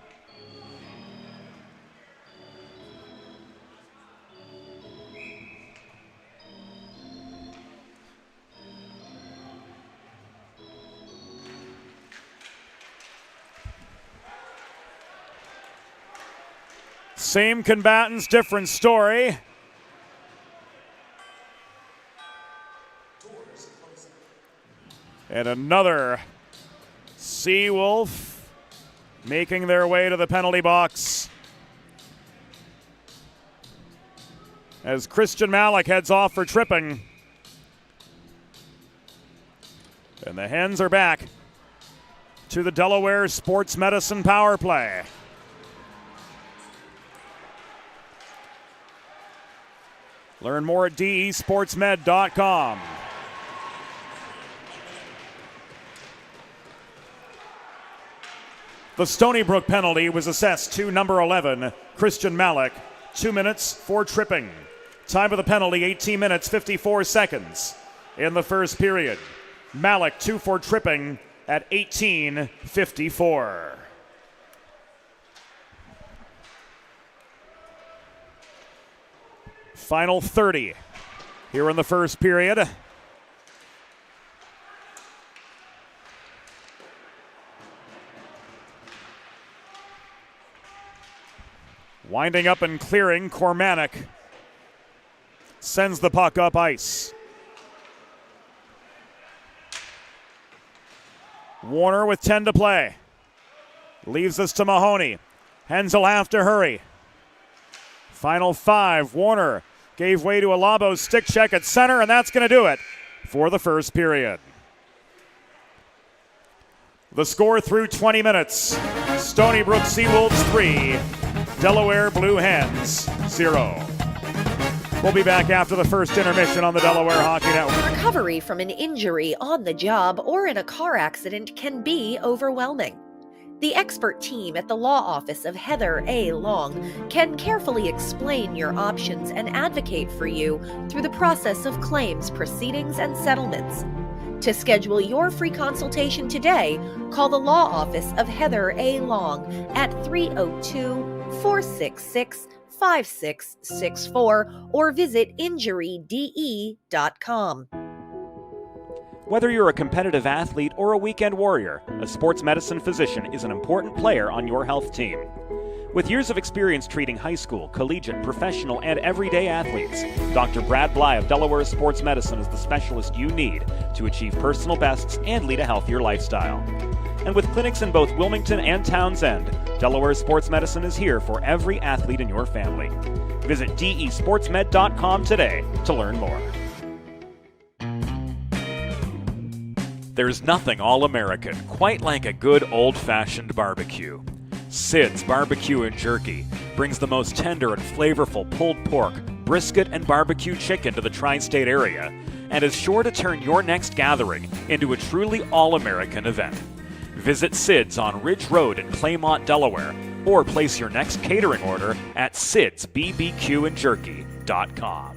S1: Same combatants, different story. And another Seawolf making their way to the penalty box as Christian Malik heads off for tripping. And the Hens are back to the Delaware Sports Medicine power play. Learn more at desportsmed.com. The Stony Brook penalty was assessed to number 11, Christian Malik. 2 minutes for tripping. Time of the penalty, 18 minutes, 54 seconds in the first period. Malik 2 for tripping at 18:54. Final 30 here in the first period. Winding up and clearing, Cormanic sends the puck up ice. Warner with 10 to play. Leaves us to Mahoney. Hens will have to hurry. Final 5. Warner gave way to Alabo's stick check at center, and that's going to do it for the first period. The score through 20 minutes. Stony Brook Seawolves 3, Delaware Blue Hens 0. We'll be back after the first intermission on the Delaware Hockey Network.
S3: Recovery from an injury on the job or in a car accident can be overwhelming. The expert team at the law office of Heather A. Long can carefully explain your options and advocate for you through the process of claims, proceedings, and settlements. To schedule your free consultation today, call the law office of Heather A. Long at 302-466-5664 or visit injuryde.com.
S4: Whether you're a competitive athlete or a weekend warrior, a sports medicine physician is an important player on your health team. With years of experience treating high school, collegiate, professional, and everyday athletes, Dr. Brad Bly of Delaware Sports Medicine is the specialist you need to achieve personal bests and lead a healthier lifestyle. And with clinics in both Wilmington and Townsend, Delaware Sports Medicine is here for every athlete in your family. Visit desportsmed.com today to learn more. There's nothing all-American quite like a good old-fashioned barbecue. Sid's Barbecue and Jerky brings the most tender and flavorful pulled pork, brisket, and barbecue chicken to the tri-state area and is sure to turn your next gathering into a truly all-American event. Visit Sid's on Ridge Road in Claymont, Delaware, or place your next catering order at sidsbbqandjerky.com.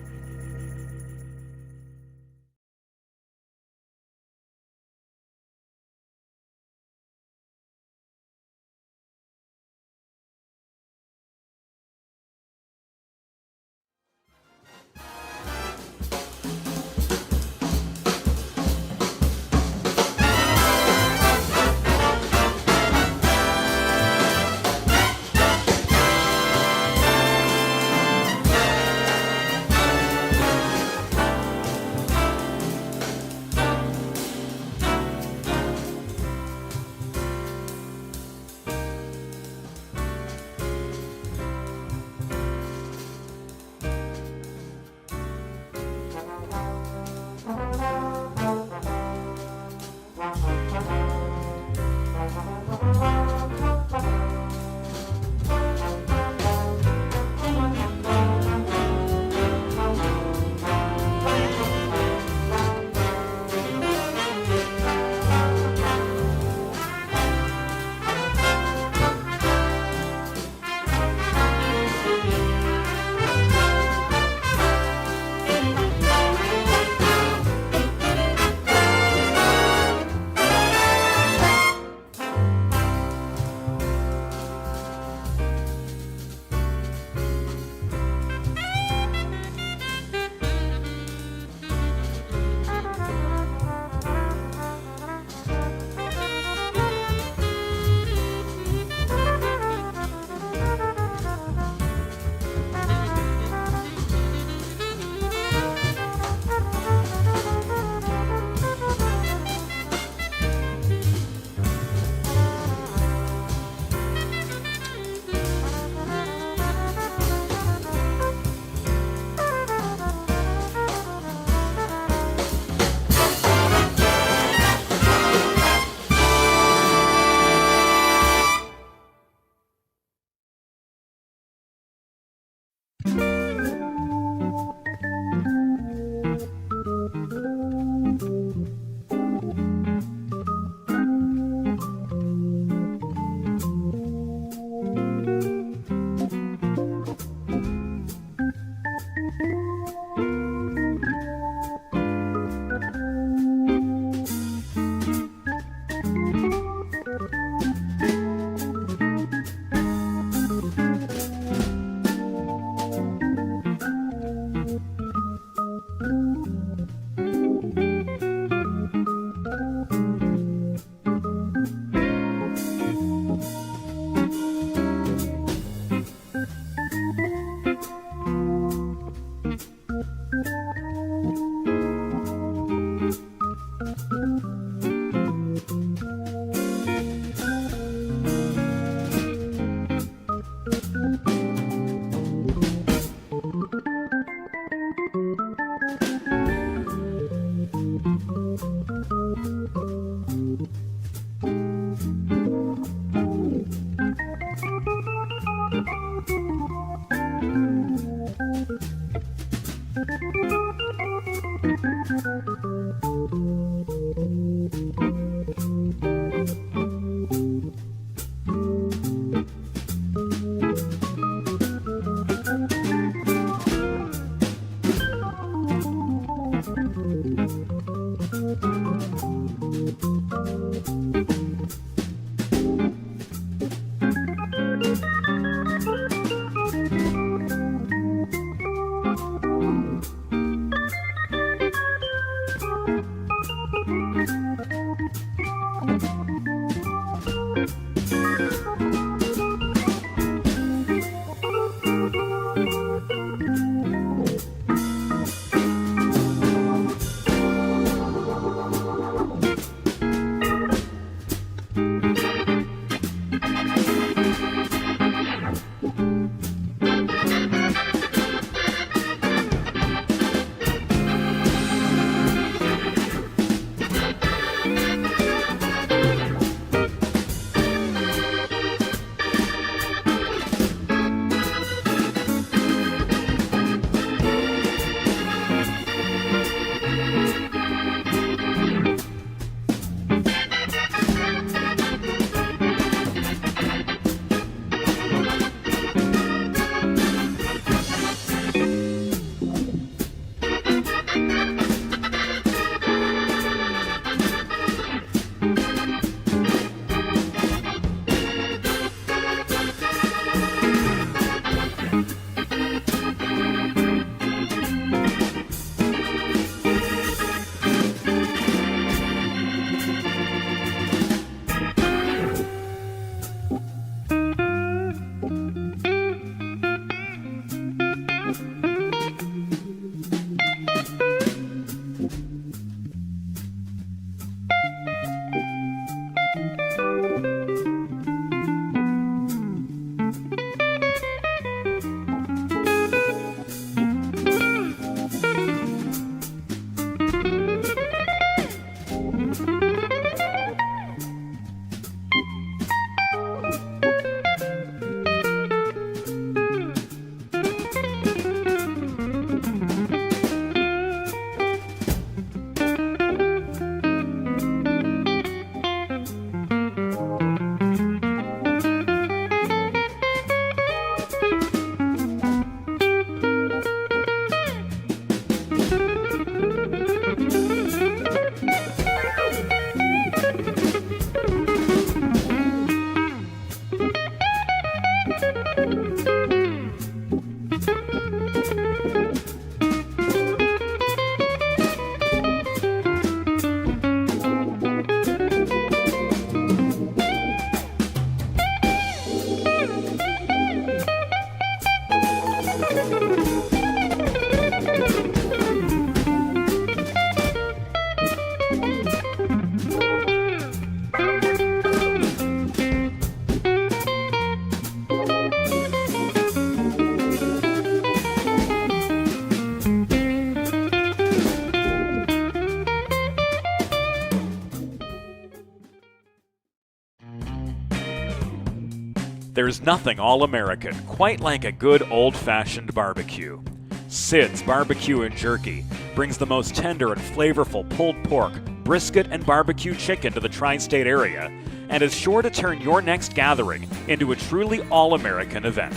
S4: There's nothing all-American quite like a good old-fashioned barbecue. Sid's Barbecue and Jerky brings the most tender and flavorful pulled pork, brisket, and barbecue chicken to the tri-state area and is sure to turn your next gathering into a truly all-American event.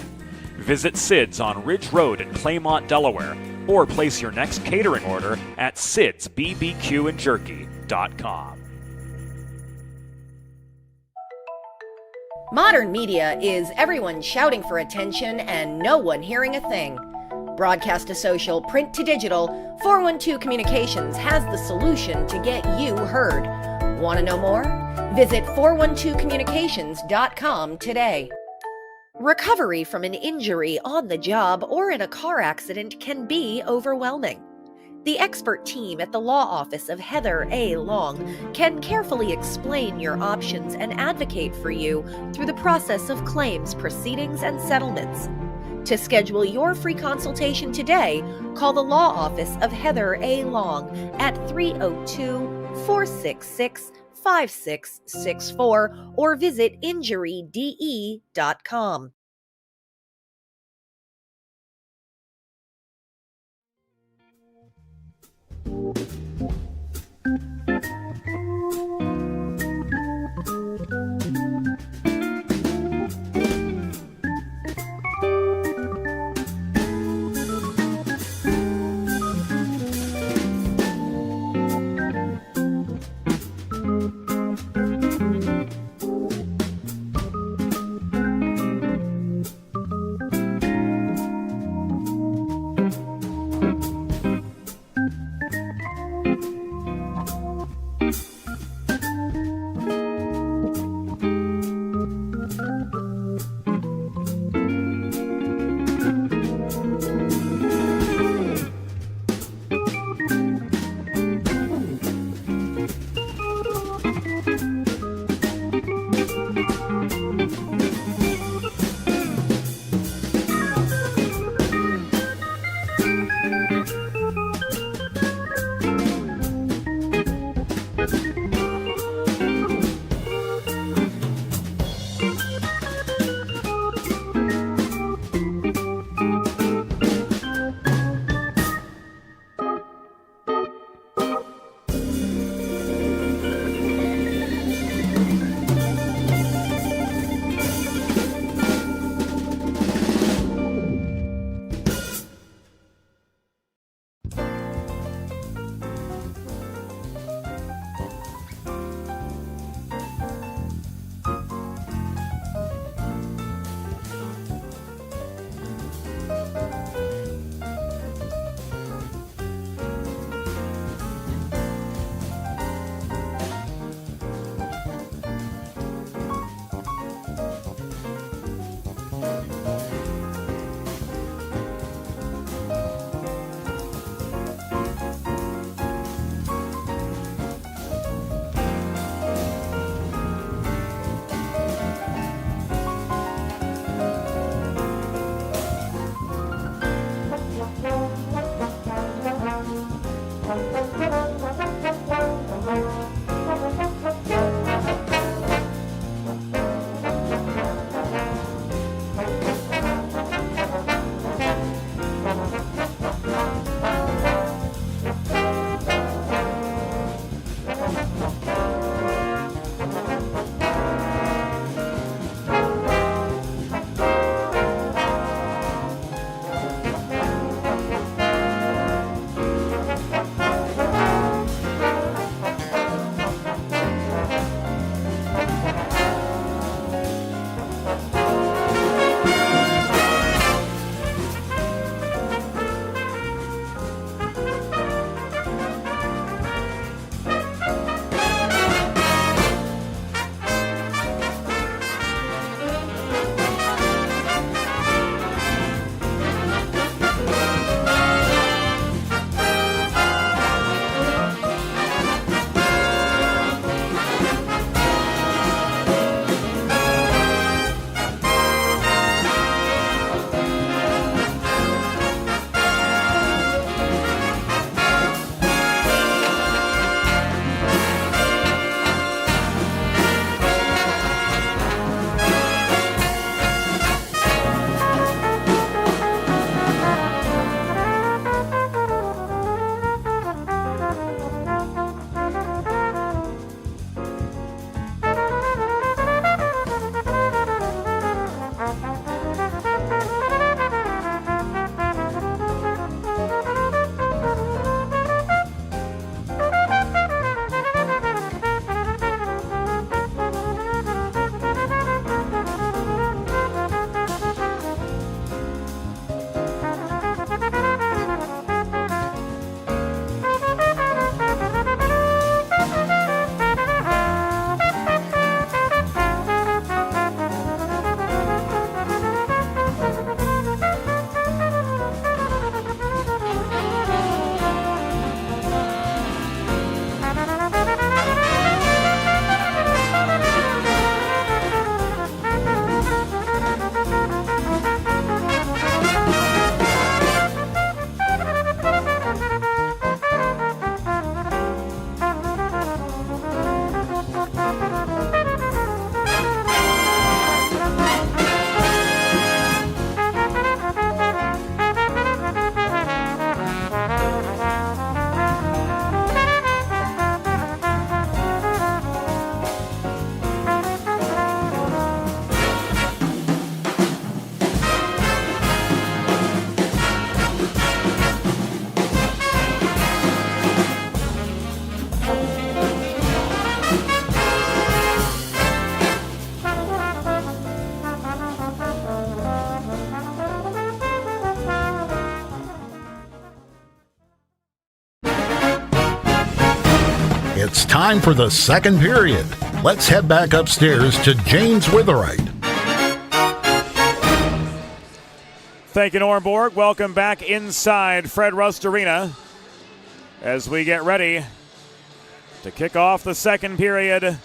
S4: Visit Sid's on Ridge Road in Claymont, Delaware, or place your next catering order at sidsbbqandjerky.com.
S3: Modern media is everyone shouting for attention and no one hearing a thing. Broadcast to social, print to digital, 412 Communications has the solution to get you heard. Want to know more? Visit 412communications.com today. Recovery from an injury on the job or in a car accident can be overwhelming. The expert team at the law office of Heather A. Long can carefully explain your options and advocate for you through the process of claims, proceedings, and settlements. To schedule your free consultation today, call the law office of Heather A. Long at 302-466-5664 or visit injuryde.com.
S5: time for the second period. Let's head back upstairs to James Witherite.
S1: Thank you, Norm Borg. Welcome back inside Fred Rust Arena as we get ready to kick off the second period.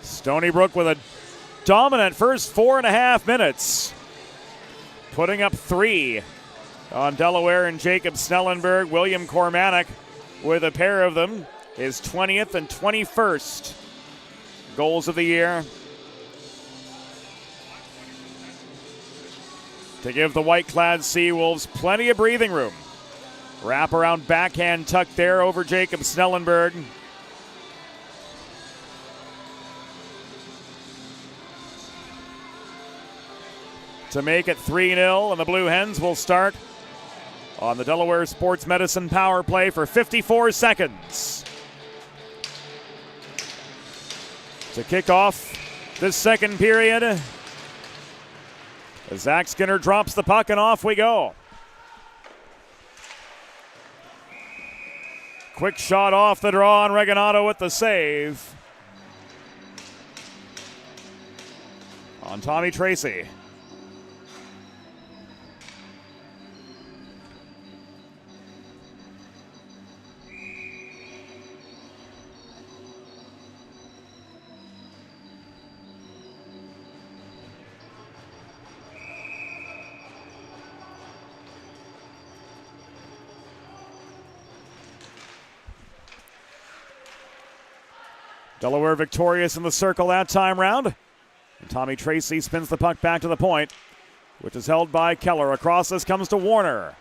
S1: Stony Brook with a dominant first 4.5 minutes, putting up 3 on Delaware and Jacob Snellenberg. William Cormanick with a pair of them, his 20th and 21st goals of the year, to give the white-clad Seawolves plenty of breathing room. Wraparound backhand tuck there over Jacob Snellenberg. To make it 3-0, and the Blue Hens will start on the Delaware Sports Medicine power play for 54 seconds. To kick off this second period, Zach Skinner drops the puck and off we go. Quick shot off the draw, and Regalado with the save on Tommy Tracy. Delaware victorious in the circle that time round. And Tommy Tracy spins the puck back to the point, which is held by Keller. Across this comes to Warner.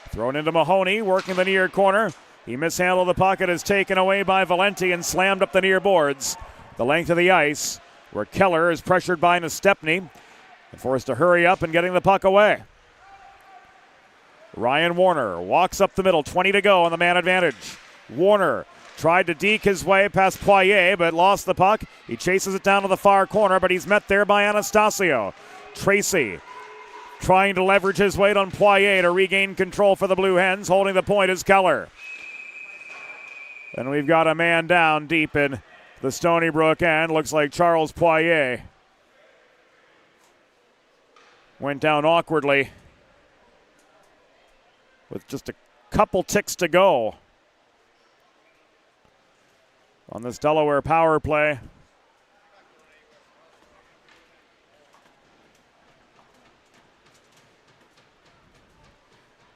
S1: Thrown into Mahoney, working the near corner. He mishandled the puck. It is taken away by Valenti and slammed up the near boards. The length of the ice, where Keller is pressured by Nestepny and forced to hurry up and getting the puck away. Ryan Warner walks up the middle, 20 to go on the man advantage. Warner tried to deke his way past Poirier, but lost the puck. He chases it down to the far corner, but he's met there by Anastasio. Tracy trying to leverage his weight on Poirier to regain control for the Blue Hens. Holding the point is Keller. And we've got a man down deep in the Stony Brook end. Looks like Charles Poirier went down awkwardly with just a couple ticks to go on this Delaware power play.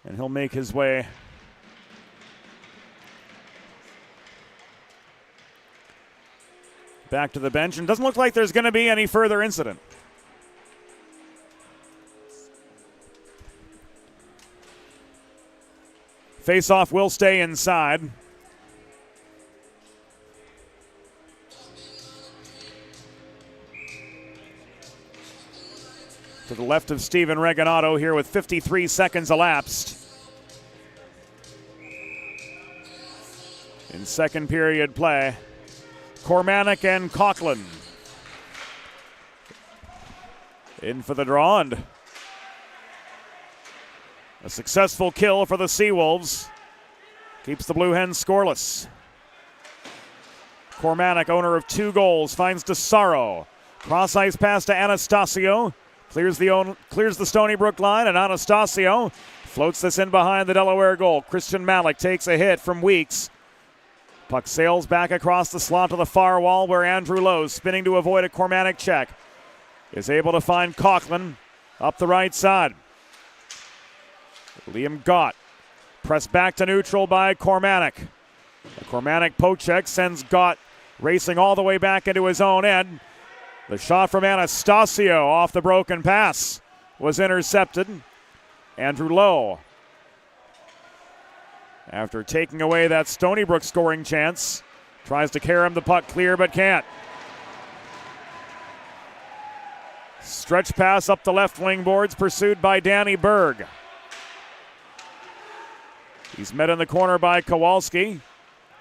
S1: And he'll make his way back to the bench. And doesn't look like there's going to be any further incident. Face-off will stay inside. To the left of Steven Regalado here with 53 seconds elapsed in second period play. Cormanick and Coughlin in for the draw, and a successful kill for the Seawolves keeps the Blue Hens scoreless. Cormanick, owner of 2 goals, finds DeSaro. Cross-ice pass to Anastasio. Clears the Stony Brook line, and Anastasio floats this in behind the Delaware goal. Christian Malik takes a hit from Weeks. Puck sails back across the slot to the far wall, where Andrew Lowe, spinning to avoid a Cormanick check, is able to find Coughlin up the right side. Liam Gott pressed back to neutral by Cormanick. A Cormanick poke check sends Gott racing all the way back into his own end. The shot from Anastasio off the broken pass was intercepted. Andrew Lowe, after taking away that Stony Brook scoring chance, tries to carry him the puck clear but can't. Stretch pass up the left wing boards, pursued by Danny Berg. He's met in the corner by Kowalski,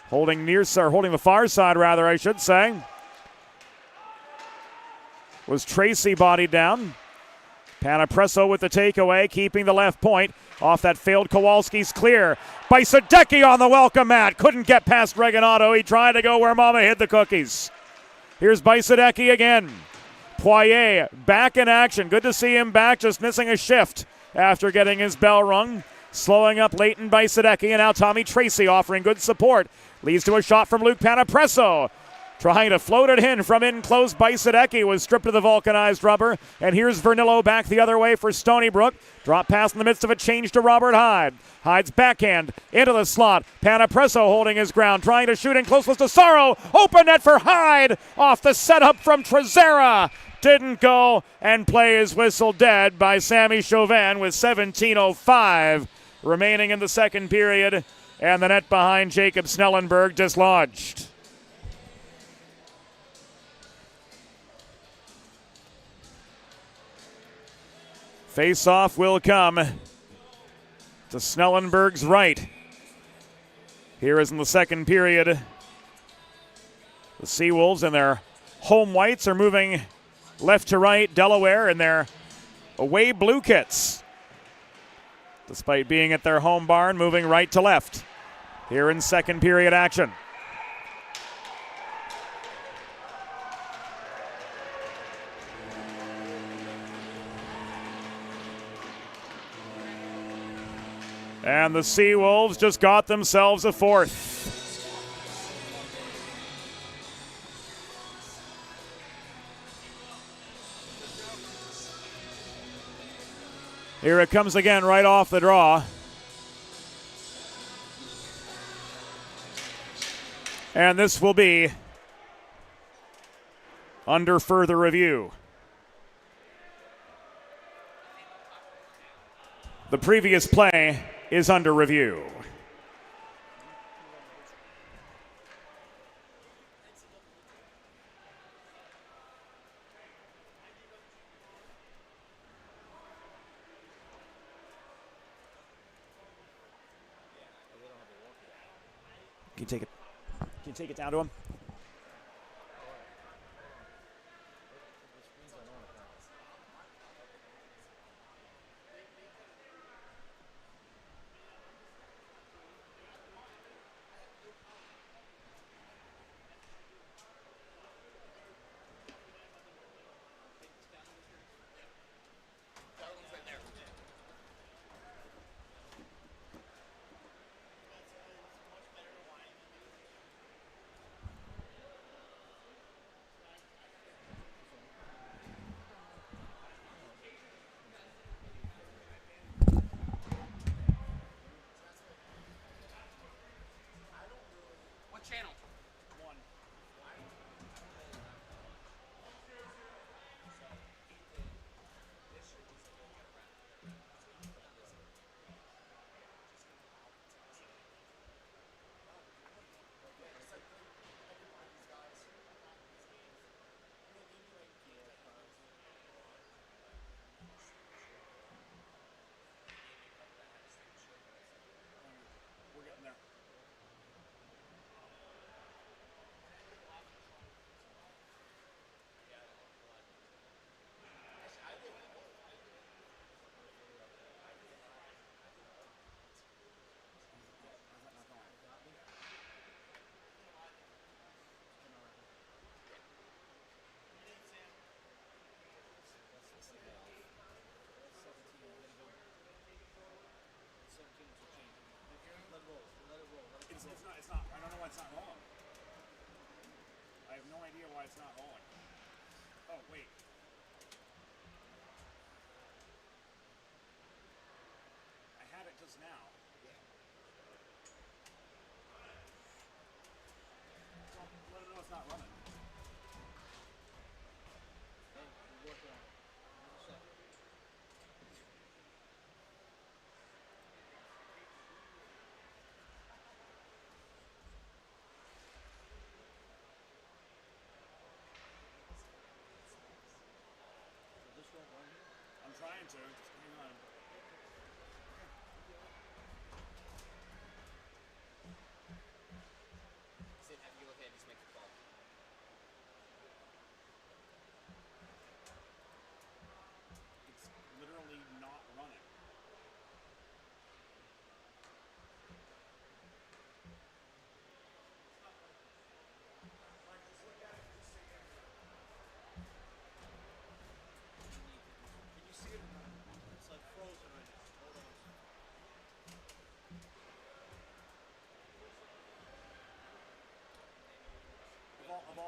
S1: holding the far side rather, I should say. Was Tracy bodied down. Panapresso with the takeaway, keeping the left point. Off that failed Kowalski's clear. Bajsadecki on the welcome mat. Couldn't get past Regalado. He tried to go where Mama hid the cookies. Here's Bajsadecki again. Poirier back in action. Good to see him back, just missing a shift after getting his bell rung. Slowing up Leighton Bajsadecki, and now Tommy Tracy offering good support. Leads to a shot from Luke Panapresso. Trying to float it in from in close. Bajsadecki was stripped of the vulcanized rubber. And here's Vernillo back the other way for Stony Brook. Drop pass in the midst of a change to Robert Hyde. Hyde's backhand into the slot. Panapresso holding his ground, trying to shoot in close was Tesaro. Open net for Hyde. Off the setup from Trezera. Didn't go, and play is whistled dead by Sammy Chauvin with 17:05 remaining in the second period. And the net behind Jacob Snellenberg dislodged. Face-off will come to Snellenberg's right. Here is in the second period. The Seawolves in their home whites are moving left to right. Delaware in their away blue kits, despite being at their home barn, moving right to left. Here in second period action. And the Seawolves just got themselves a fourth. Here it comes again right off the draw. And this will be under further review. The previous play is under review. Can you take it down to him? It's not. I don't know why it's not rolling. I have no idea why it's not rolling. Oh, wait. I had it just now. So let it know it's not running.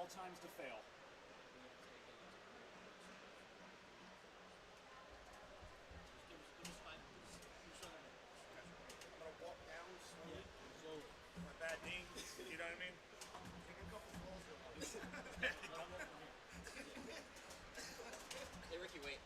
S1: all times to fail.
S6: I'm gonna walk down slowly. My bad knees, you know what I mean? Take a couple falls real quick.
S7: Hey, Ricky, wait.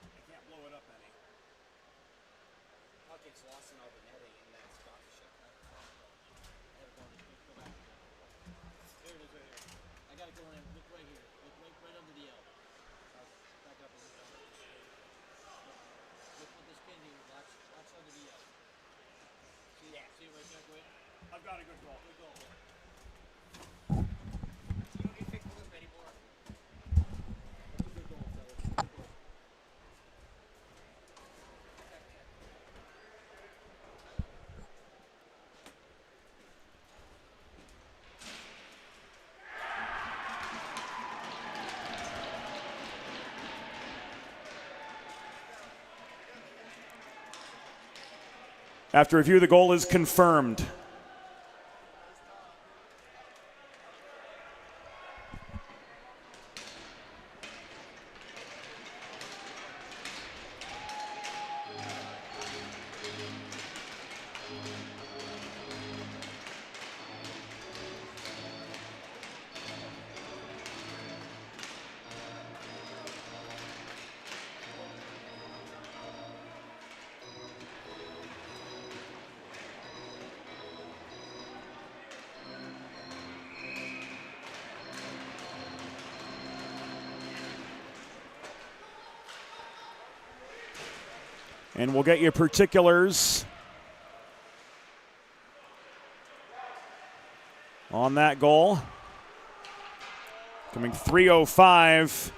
S1: I can't blow it up any.
S7: Puck gets lost in all the netting in that sponsorship. There it is right here. I gotta go in. Look right here. Look right under the L. Back up a little bit. Look with this pin here. Watch under the L. See it right there, Gwen?
S1: I've got a good goal.
S7: Good goal. You don't need to pick the loop anymore. That's a good goal, fellas. Good goal.
S1: After review, the goal is confirmed. And we'll get you particulars on that goal. Coming 3:05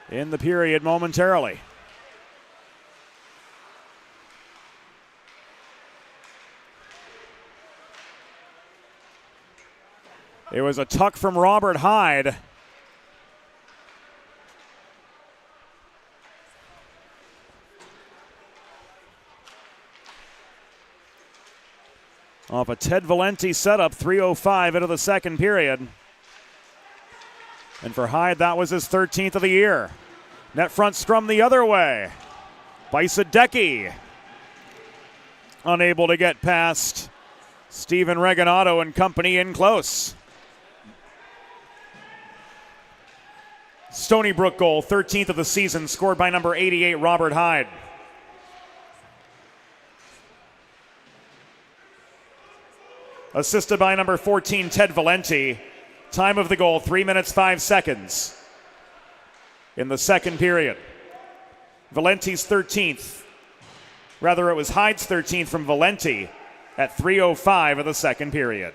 S1: in the period momentarily. It was a tuck from Robert Hyde. Off a Ted Valenti setup, 3:05 into the second period. And for Hyde, that was his 13th of the year. Net front scrum the other way. Bisadecki unable to get past Steven Reganato and company in close. Stony Brook goal, 13th of the season, scored by number 88, Robert Hyde. Assisted by number 14, Ted Valenti. Time of the goal, 3 minutes, 5 seconds in the second period. Valenti's 13th. Rather, it was Hyde's 13th from Valenti at 3:05 of the second period.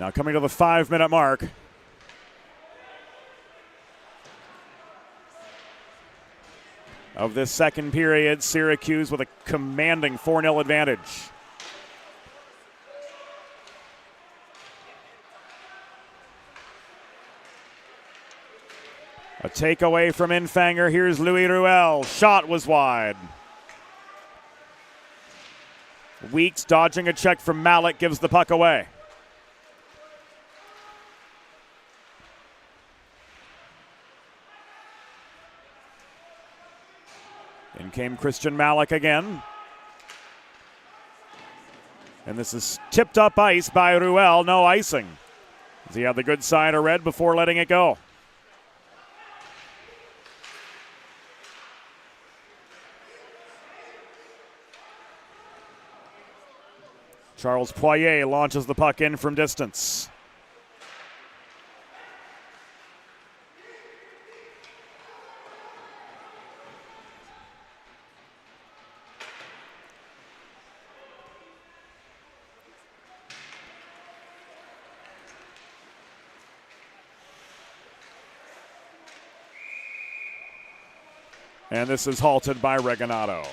S1: Now coming to the 5-minute mark. Of this second period, Syracuse with a commanding 4-0 advantage. A takeaway from Infanger. Here's Louis Ruel. Shot was wide. Weeks dodging a check from Malik gives the puck away. In came Christian Malik again. And this is tipped up ice by Ruel. No icing. He had the good side of red before letting it go. Charles Poirier launches the puck in from distance. And this is halted by Regalado.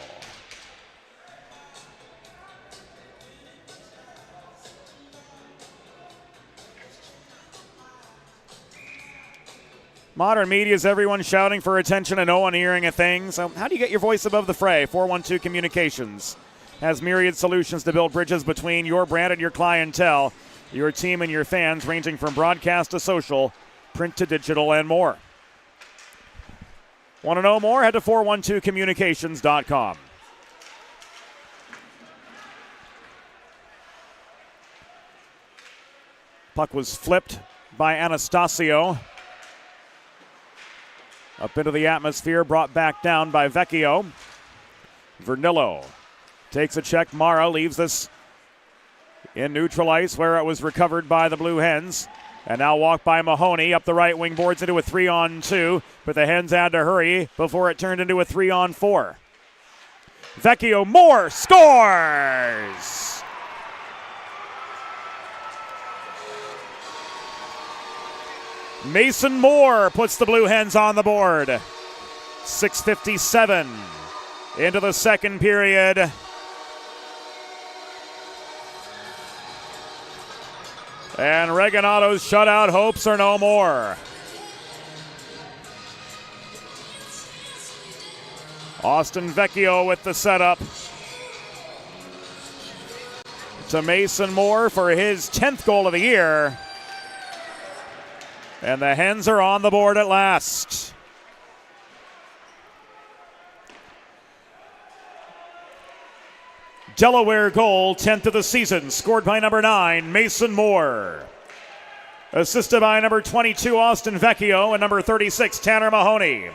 S1: Modern media is everyone shouting for attention and no one hearing a thing. So how do you get your voice above the fray? 412 Communications has myriad solutions to build bridges between your brand and your clientele, your team and your fans, ranging from broadcast to social, print to digital, and more. Want to know more? Head to 412communications.com. Puck was flipped by Anastasio. Up into the atmosphere, brought back down by Vecchio. Vernillo takes a check. Mara leaves this in neutral ice where it was recovered by the Blue Hens. And now walked by Mahoney up the right wing boards into a 3-on-2. But the Hens had to hurry before it turned into a 3-on-4. Vecchio Moore scores! Mason Moore puts the Blue Hens on the board. 6:57 into the second period. And Reganado's shutout hopes are no more. Austin Vecchio with the setup to Mason Moore for his 10th goal of the year. And the Hens are on the board at last. Delaware goal, 10th of the season, scored by number 9, Mason Moore. Assisted by number 22, Austin Vecchio, and number 36, Tanner Mahoney.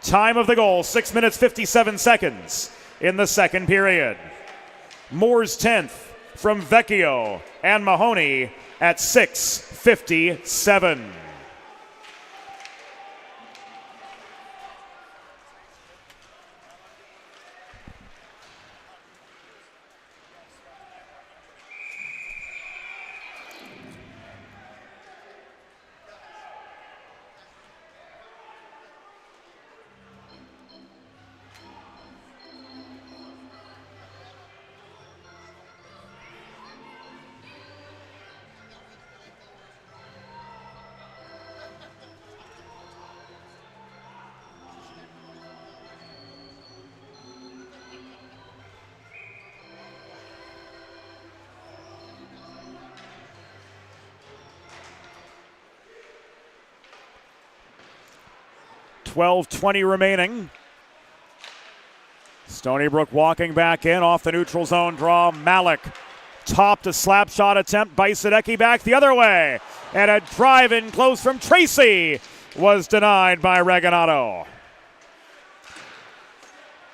S1: Time of the goal, 6 minutes 57 seconds in the second period. Moore's 10th from Vecchio and Mahoney at 6:57. .20 remaining. Stony Brook walking back in off the neutral zone draw. Malik topped a slap shot attempt by Sadecki back the other way. And a drive in close from Tracy was denied by Regalado.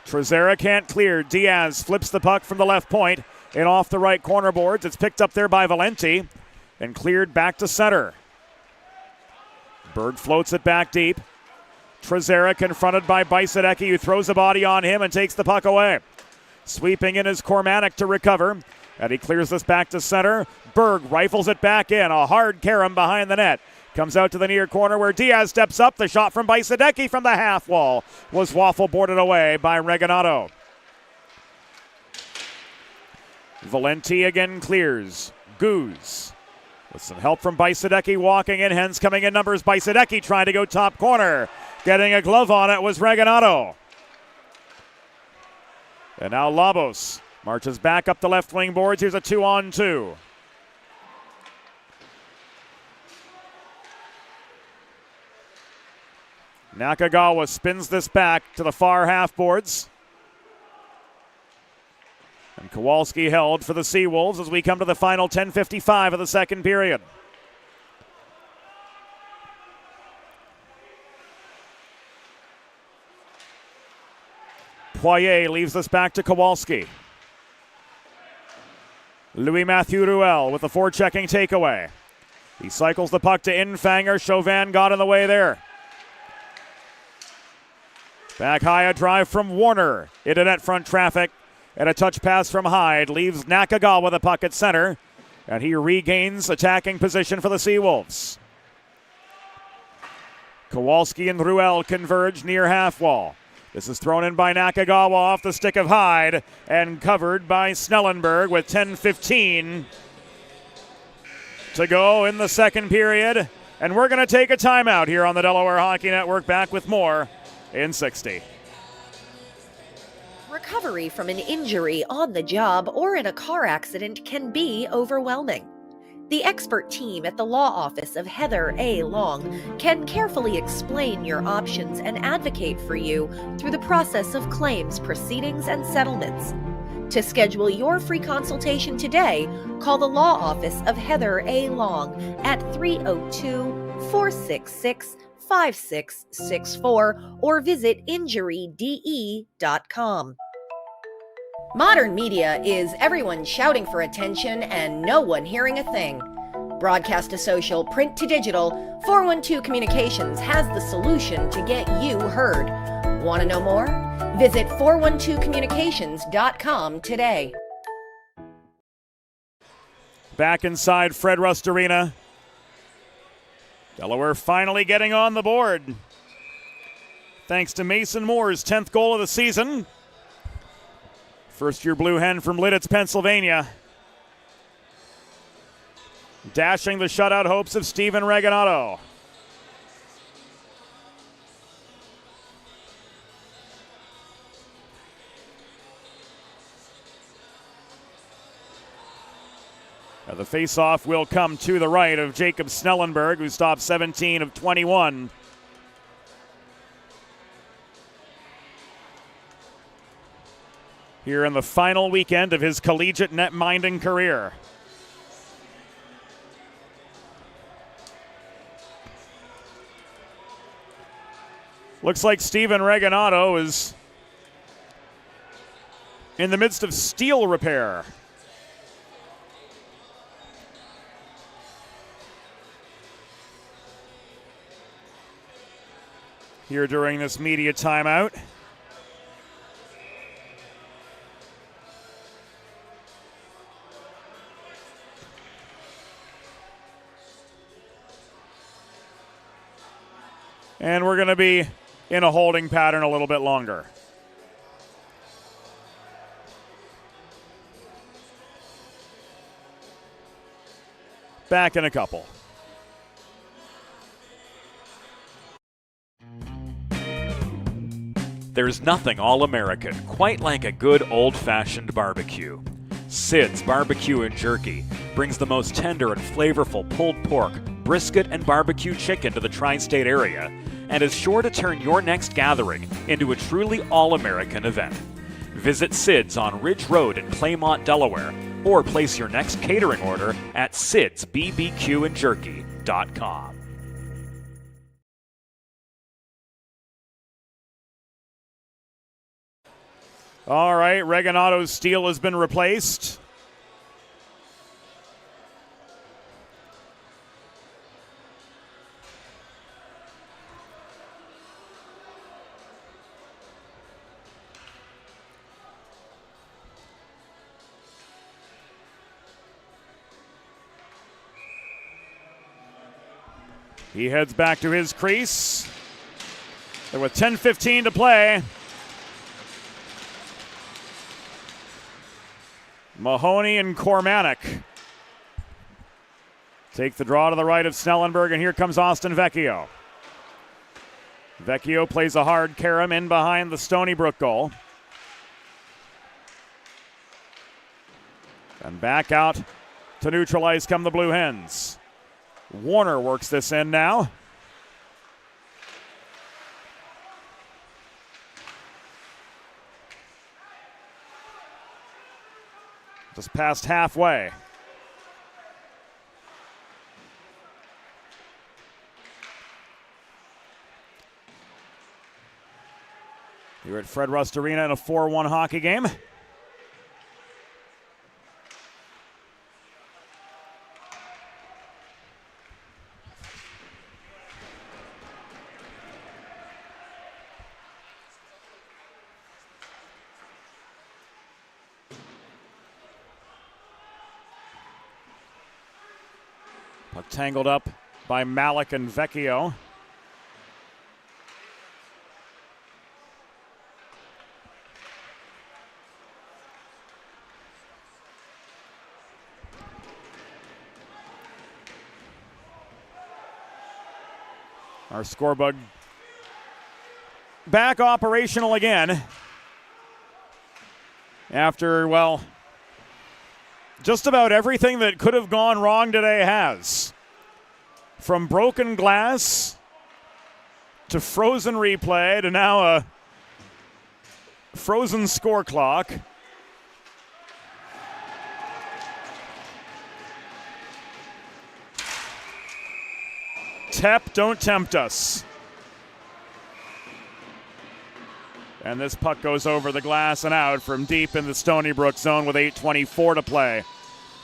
S1: Trezera can't clear. Diaz flips the puck from the left point and off the right corner boards. It's picked up there by Valenti and cleared back to center. Berg floats it back deep. Trezera confronted by Bajsadecki, who throws a body on him and takes the puck away. Sweeping in is Cormanic to recover, and he clears this back to center. Berg rifles it back in. A hard carom behind the net. Comes out to the near corner where Diaz steps up. The shot from Bajsadecki from the half wall was waffle boarded away by Regalado. Valenti again clears. Goose with some help from Bajsadecki walking in. Hens coming in numbers. Bajsadecki trying to go top corner. Getting a glove on it was Regalado. And now Labos marches back up the left wing boards. Here's a 2-on-2. Nakagawa spins this back to the far half boards. And Kowalski held for the Seawolves as we come to the final 10:55 of the second period. Poirier leaves this back to Kowalski. Louis-Mathieu Ruel with the forechecking takeaway. He cycles the puck to Infanger. Chauvin got in the way there. Back high, a drive from Warner into net front traffic. And a touch pass from Hyde leaves Nakagawa the puck at center. And he regains attacking position for the Seawolves. Kowalski and Ruel converge near half wall. This is thrown in by Nakagawa off the stick of Hyde and covered by Snellenberg with 10:15 to go in the second period. And we're going to take a timeout here on the Delaware Hockey Network. Back with more in 60.
S3: Recovery from an injury on the job or in a car accident can be overwhelming. The expert team at the law office of Heather A. Long can carefully explain your options and advocate for you through the process of claims, proceedings, and settlements. To schedule your free consultation today, call the law office of Heather A. Long at 302-466-5664 or visit injuryde.com. Modern media is everyone shouting for attention and no one hearing a thing. Broadcast to social, print to digital, 412 Communications has the solution to get you heard. Want to know more? Visit 412communications.com today.
S1: Back inside Fred Rust Arena. Delaware finally getting on the board. Thanks to Mason Moore's 10th goal of the season. First-year Blue Hen from Lidditz, Pennsylvania. Dashing the shutout hopes of Steven Reginato. Now the face-off will come to the right of Jacob Snellenberg, who stopped 17 of 21. Here in the final weekend of his collegiate net-minding career. Looks like Steven Reginato is in the midst of steel repair. Here during this media timeout. And we're going to be in a holding pattern a little bit longer. Back in a couple.
S4: There's nothing all-American quite like a good old-fashioned barbecue. Sid's Barbecue and Jerky brings the most tender and flavorful pulled pork, brisket, and barbecue chicken to the tri-state area and is sure to turn your next gathering into a truly all-American event. Visit Sid's on Ridge Road in Claymont, Delaware, or place your next catering order at sidsbbqandjerky.com.
S1: All right, Reginato's steel has been replaced. He heads back to his crease. And with 10:15 to play, Mahoney and Kormanek take the draw to the right of Snellenberg, and here comes Austin Vecchio. Vecchio plays a hard carom in behind the Stony Brook goal. And back out to neutralize come the Blue Hens. Warner works this in now. Just past halfway. Here at Fred Rust Arena in a 4-1 hockey game. Puck tangled up by Malik and Vecchio. Our scorebook back operational again after, well, just about everything that could have gone wrong today has. From broken glass to frozen replay to now a frozen score clock. Tep, don't tempt us. And this puck goes over the glass and out from deep in the Stony Brook zone with 8:24 to play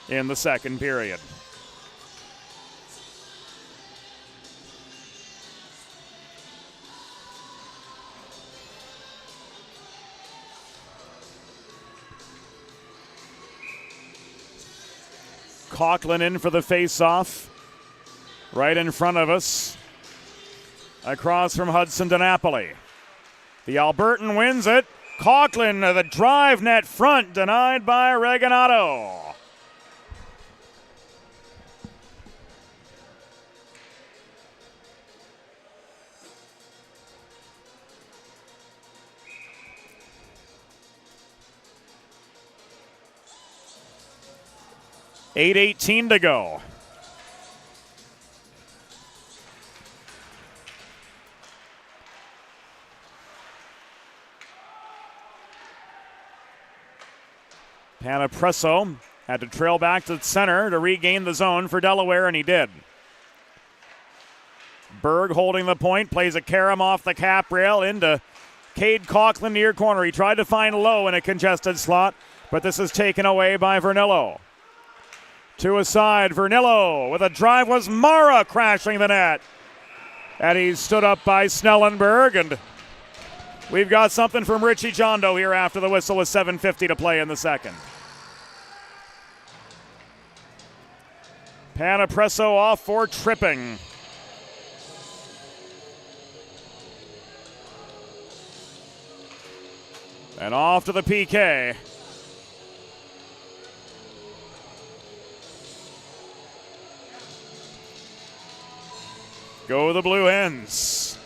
S1: in the second period. Coughlin in for the face-off. Right in front of us. Across from Hudson to Napoli. The Albertan wins it. Coughlin to the drive net front, denied by Reganado. .8:18 to go. Panapresso had to trail back to the center to regain the zone for Delaware, and he did. Berg holding the point, plays a carom off the cap rail into Cade Coughlin near corner. He tried to find Lowe in a congested slot, but this is taken away by Vernillo. To a side, Vernillo with a drive was Mara crashing the net. And he's stood up by Snellenberg, and we've got something from Richie Jondo here after the whistle with 7:50 to play in the second. Panapresso off for tripping. And off to the PK. Go the Blue Hens.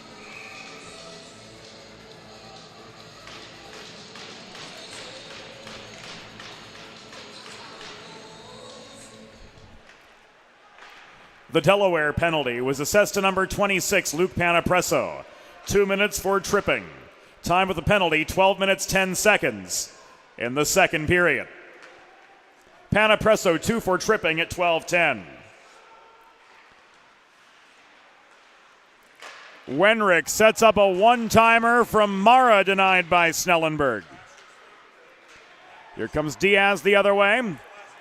S1: The Delaware penalty was assessed to number 26, Luke Panapresso. 2 minutes for tripping. Time of the penalty, 12 minutes, 10 seconds in the second period. Panapresso 2 for tripping at 12:10. Wenrick sets up a one-timer from Mara, denied by Snellenberg. Here comes Diaz the other way.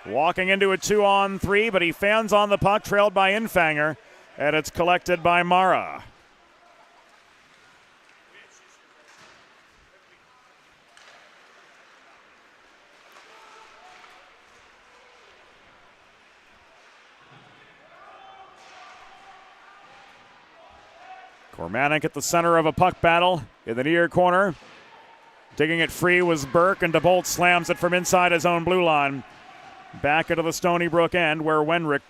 S1: Walking into a 2-on-3, but he fans on the puck, trailed by Infanger, and it's collected by Mara. Cormanek at the center of a puck battle in the near corner. Digging it free was Burke, and DeBolt slams it from inside his own blue line. Back into the Stony Brook end, where Wenrick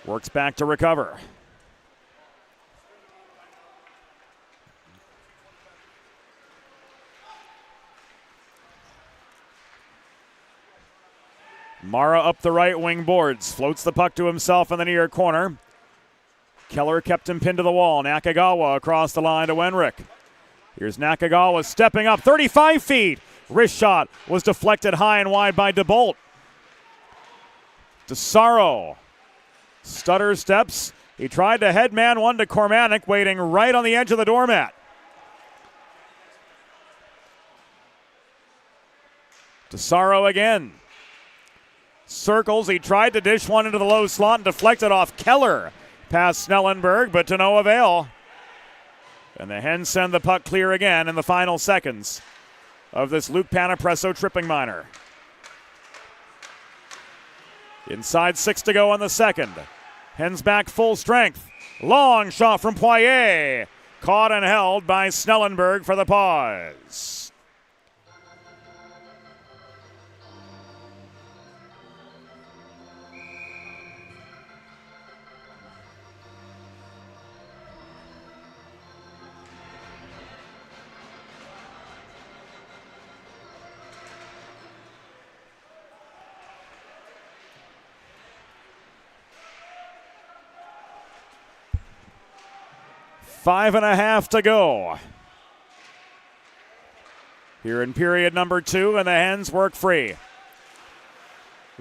S1: works back to recover. Mara up the right wing boards, floats the puck to himself in the near corner. Keller kept him pinned to the wall. Nakagawa across the line to Wenrick. Here's Nakagawa stepping up, 35 feet. Wrist shot was deflected high and wide by DeBolt. DeSaro stutter steps. He tried to headman one to Cormanek, waiting right on the edge of the doormat. DeSaro again. Circles. He tried to dish one into the low slot and deflected off Keller past Snellenberg, but to no avail. And the Hens send the puck clear again in the final seconds of this Luke Panapresso tripping minor. Inside 6 to go on the second. Hens back full strength. Long shot from Poirier. Caught and held by Snellenberg for the pause. 5.5 to go. Here in period number 2, and the Hens work free.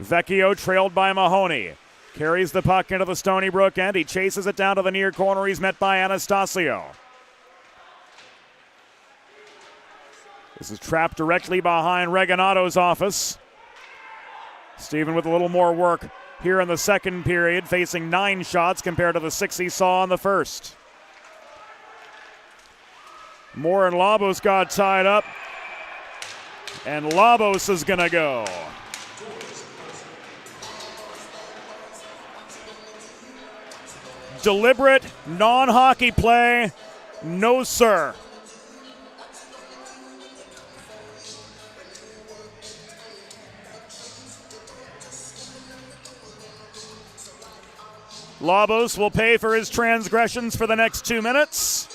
S1: Vecchio trailed by Mahoney. Carries the puck into the Stony Brook end. He chases it down to the near corner. He's met by Anastasio. This is trapped directly behind Reganato's office. Steven with a little more work here in the second period, facing 9 shots compared to the 6 he saw in the first. Moore and Labos got tied up, and Labos is going to go. Deliberate non-hockey play, no sir. Labos will pay for his transgressions for the next 2 minutes.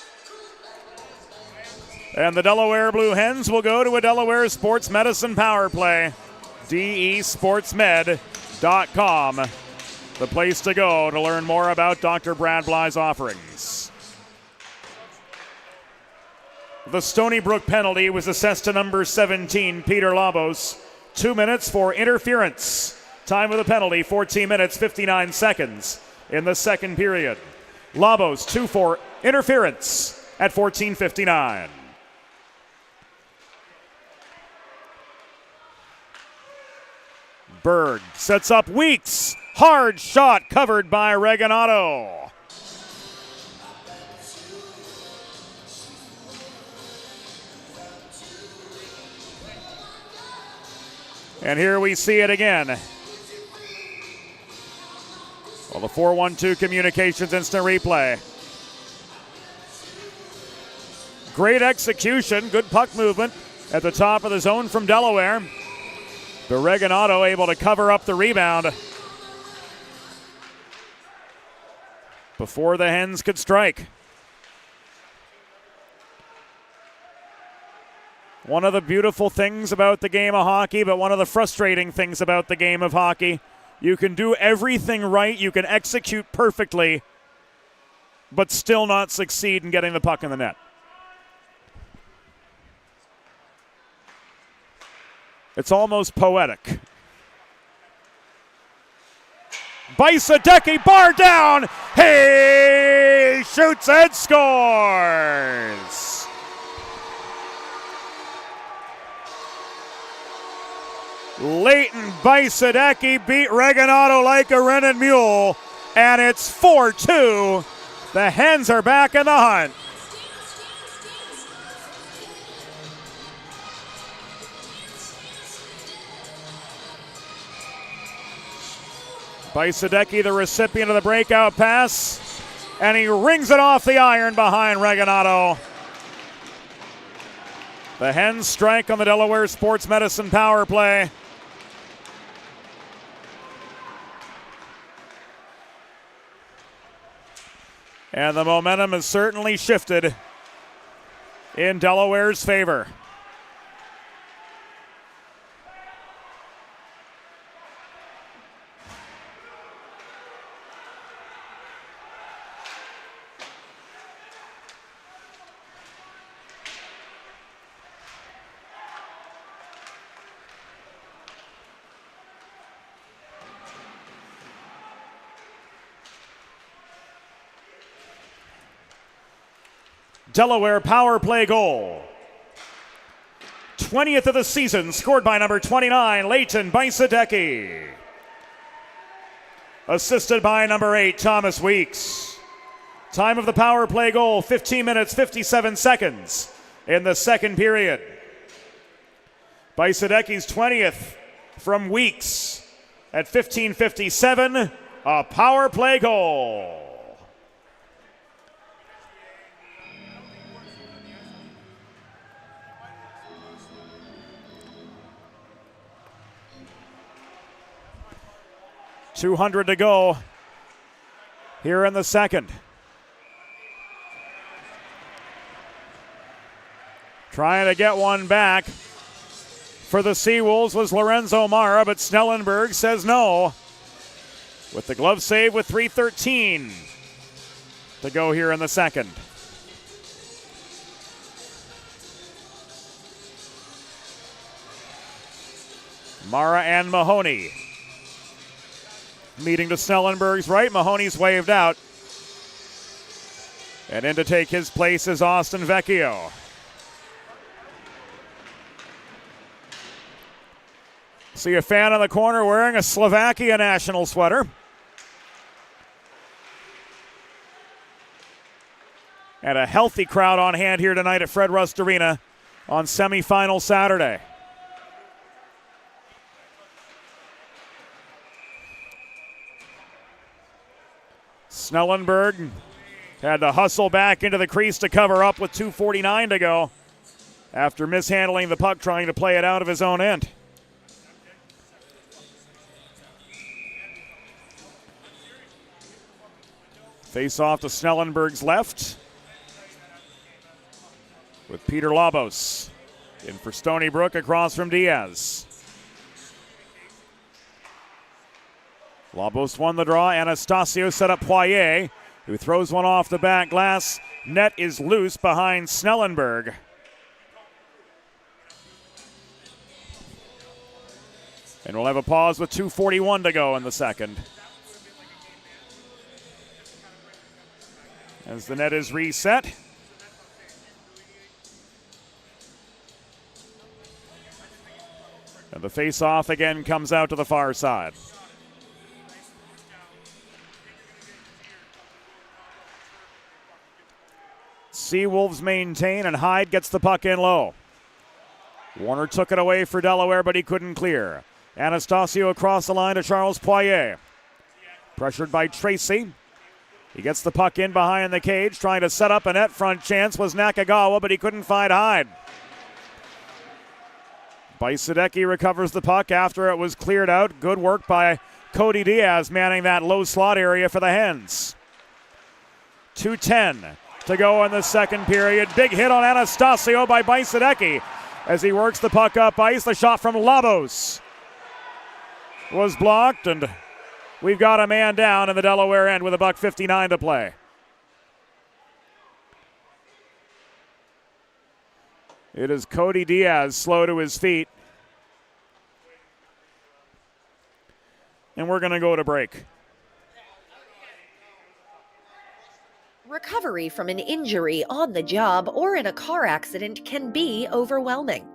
S1: And the Delaware Blue Hens will go to a Delaware Sports Medicine power play. DESportsmed.com, the place to go to learn more about Dr. Brad Bly's offerings. The Stony Brook penalty was assessed to number 17, Peter Labos. 2 minutes for interference. Time of the penalty, 14 minutes, 59 seconds in the second period. Labos, 2 for interference at 14:59. Berg sets up Weeks. Hard shot covered by Reganato. And here we see it again. Well, the 412 Communications instant replay. Great execution, good puck movement at the top of the zone from Delaware. But Reganato able to cover up the rebound before the Hens could strike. One of the beautiful things about the game of hockey, but one of the frustrating things about the game of hockey, you can do everything right, you can execute perfectly, but still not succeed in getting the puck in the net. It's almost poetic. Bajsadecki, bar down. He shoots and scores. Leighton Bajsadecki beat Reganato like a rented mule, and it's 4-2. The Hens are back in the hunt. Bajsadecki, the recipient of the breakout pass, and he rings it off the iron behind Reganato. The Hens strike on the Delaware Sports Medicine power play. And the momentum has certainly shifted in Delaware's favor. Delaware power play goal. 20th of the season, scored by number 29, Leighton Bajsadecki. Assisted by number 8, Thomas Weeks. Time of the power play goal, 15 minutes, 57 seconds in the second period. Bajsadecki's 20th from Weeks at 15:57, a power play goal. .200 to go here in the second. Trying to get one back for the Seawolves was Lorenzo Mara, but Snellenberg says no. With the glove save with 3:13 to go here in the second. Mara and Mahoney. Meeting to Snellenberg's right. Mahoney's waved out. And in to take his place is Austin Vecchio. See a fan in the corner wearing a Slovakia national sweater. And a healthy crowd on hand here tonight at Fred Rust Arena on semifinal Saturday. Snellenberg had to hustle back into the crease to cover up with 2:49 to go after mishandling the puck, trying to play it out of his own end. Face off to Snellenberg's left with Peter Labos in for Stony Brook across from Diaz. Labos won the draw. Anastasio set up Poirier, who throws one off the back glass. Net is loose behind Snellenberg. And we'll have a pause with 2:41 to go in the second. As the net is reset. And the face-off again comes out to the far side. Seawolves maintain, and Hyde gets the puck in low. Warner took it away for Delaware, but he couldn't clear. Anastasio across the line to Charles Poirier. Pressured by Tracy. He gets the puck in behind the cage, trying to set up a net front chance was Nakagawa, but he couldn't find Hyde. Bajsadecki recovers the puck after it was cleared out. Good work by Cody Diaz manning that low slot area for the Hens. 2:10 to go in the second period. Big hit on Anastasio by Bajsadecki as he works the puck up ice. The shot from Labos was blocked, and we've got a man down in the Delaware end with $1:59 to play. It is Cody Diaz slow to his feet. And we're going to go to break.
S3: Recovery from an injury on the job or in a car accident can be overwhelming.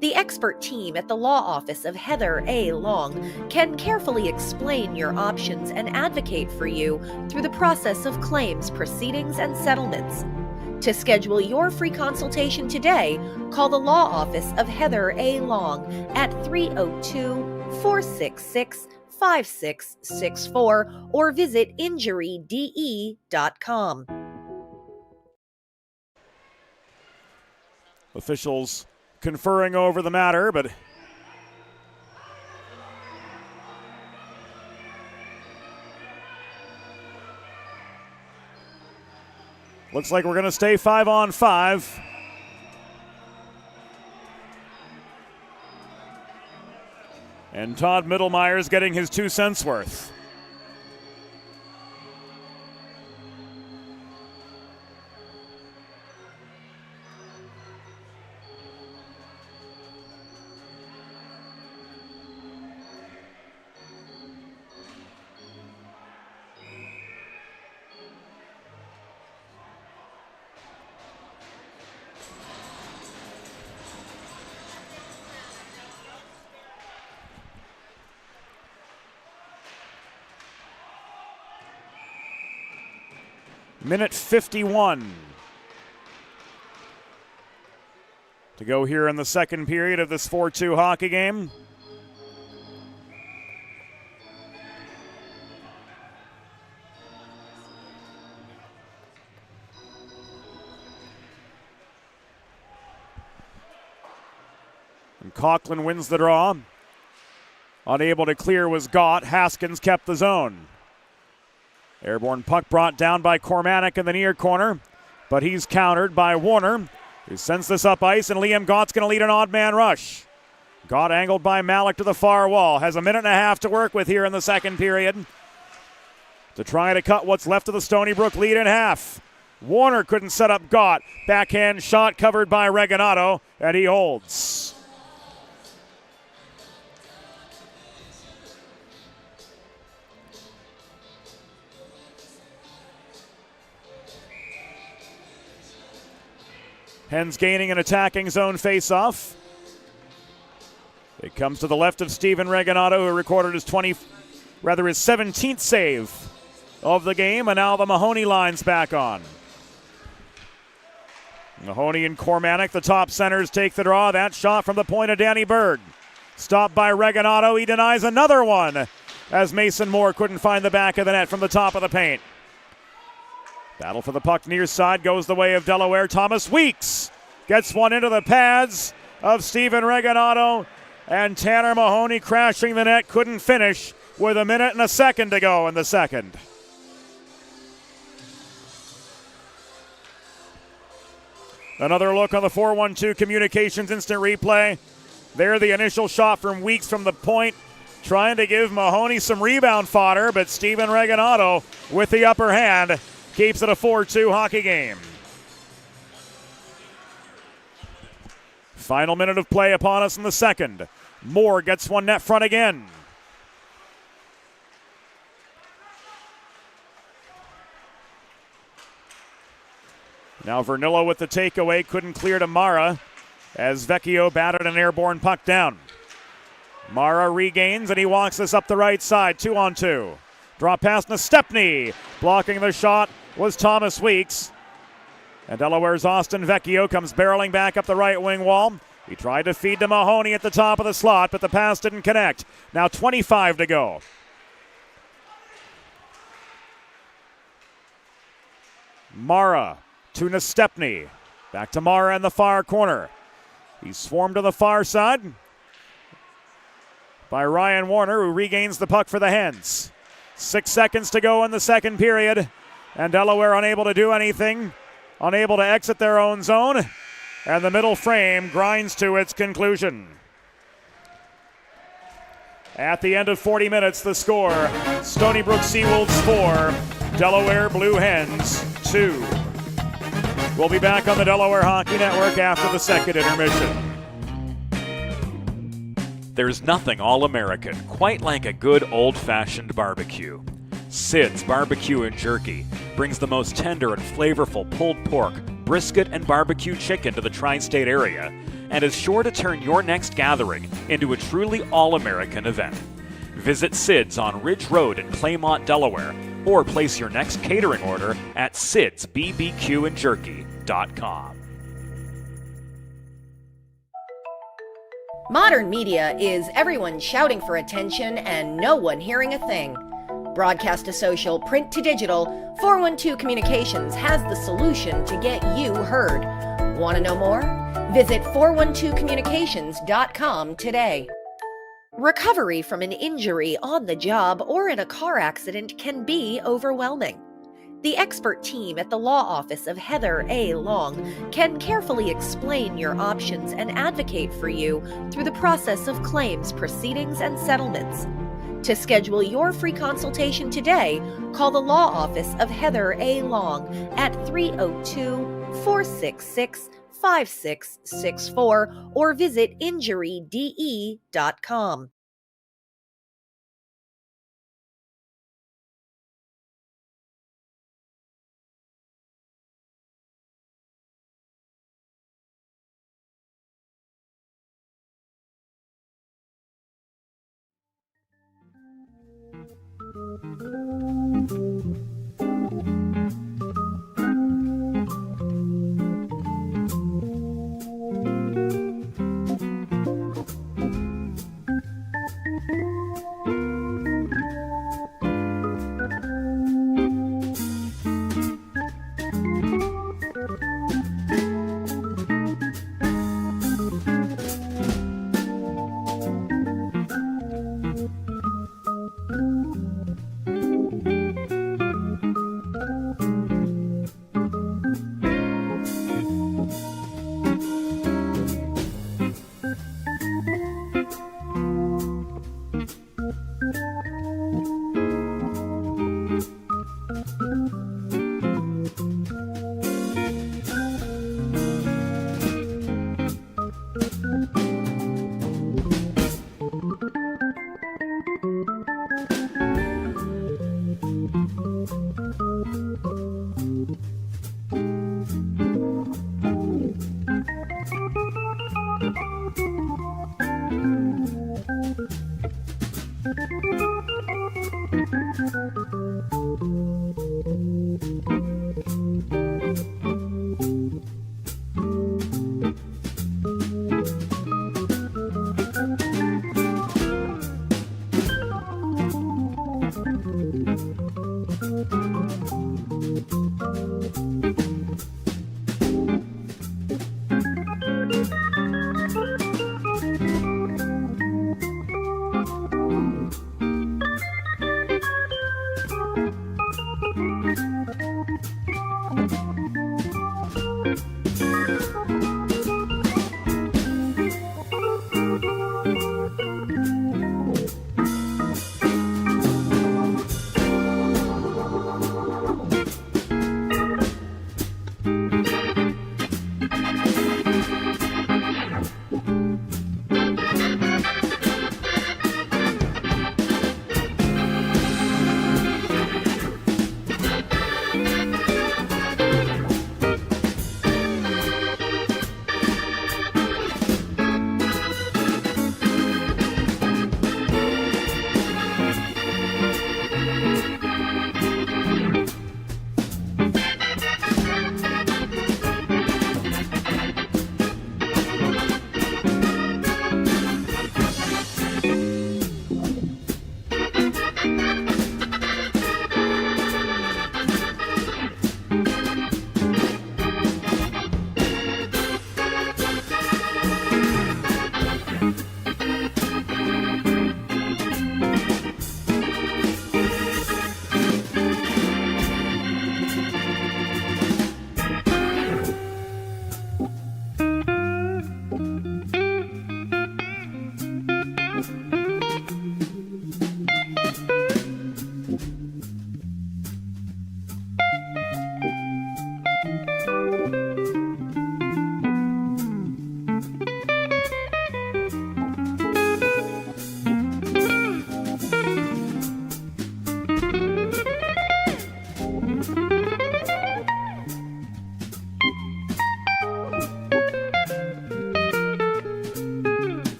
S3: The expert team at the law office of Heather A. Long can carefully explain your options and advocate for you through the process of claims, proceedings, and settlements. To schedule your free consultation today, call the law office of Heather A. Long at 302-466-5664 or visit injuryde.com.
S1: Officials conferring over the matter, but looks like we're going to stay 5-on-5. And Todd Mittelmeyer's getting his 2 cents worth. Minute 51 to go here in the second period of this 4-2 hockey game. And Coughlin wins the draw. Unable to clear was Gott. Haskins kept the zone. Airborne puck brought down by Cormanek in the near corner, but he's countered by Warner, who sends this up ice, and Liam Gott's going to lead an odd man rush. Gott angled by Malik to the far wall. Has a minute and a half to work with here in the second period to try to cut what's left of the Stony Brook lead in half. Warner couldn't set up Gott. Backhand shot covered by Regalado, and he holds. Hens gaining an attacking zone faceoff. It comes to the left of Steven Reganato, who recorded his 17th save of the game, and now the Mahoney line's back on. Mahoney and Cormanic, the top centers, take the draw. That shot from the point of Danny Berg. Stopped by Reganato. He denies another one as Mason Moore couldn't find the back of the net from the top of the paint. Battle for the puck near side goes the way of Delaware. Thomas Weeks gets one into the pads of Steven Reganato, and Tanner Mahoney crashing the net, couldn't finish with a minute and a second to go in the second. Another look on the 412 Communications instant replay. There, the initial shot from Weeks from the point, trying to give Mahoney some rebound fodder, but Steven Reganato with the upper hand keeps it a 4-2 hockey game. Final minute of play upon us in the second. Moore gets one net front again. Now Vernillo with the takeaway, couldn't clear to Mara as Vecchio batted an airborne puck down. Mara regains and he walks this up the right side, 2-on-2. Draw pass to Stepney. Blocking the shot was Thomas Weeks. And Delaware's Austin Vecchio comes barreling back up the right wing wall. He tried to feed to Mahoney at the top of the slot, but the pass didn't connect. Now 25 to go. Mara to Stepney. Back to Mara in the far corner. He's swarmed to the far side by Ryan Warner, who regains the puck for the Hens. 6 seconds to go in the second period, and Delaware unable to do anything, unable to exit their own zone, and the middle frame grinds to its conclusion. At the end of 40 minutes, the score, Stony Brook Seawolves 4, Delaware Blue Hens 2. We'll be back on the Delaware Hockey Network after the second intermission.
S4: There's nothing all-American quite like a good old-fashioned barbecue. Sid's Barbecue and Jerky brings the most tender and flavorful pulled pork, brisket, and barbecue chicken to the tri-state area and is sure to turn your next gathering into a truly all-American event. Visit Sid's on Ridge Road in Claymont, Delaware, or place your next catering order at sidsbbqandjerky.com.
S3: Modern media is everyone shouting for attention and no one hearing a thing. Broadcast to social, print to digital, 412 Communications has the solution to get you heard. Want to know more? Visit 412communications.com today. Recovery from an injury on the job or in a car accident can be overwhelming. The expert team at the law office of Heather A. Long can carefully explain your options and advocate for you through the process of claims, proceedings, and settlements. To schedule your free consultation today, call the law office of Heather A. Long at 302-466-5664 or visit injuryde.com.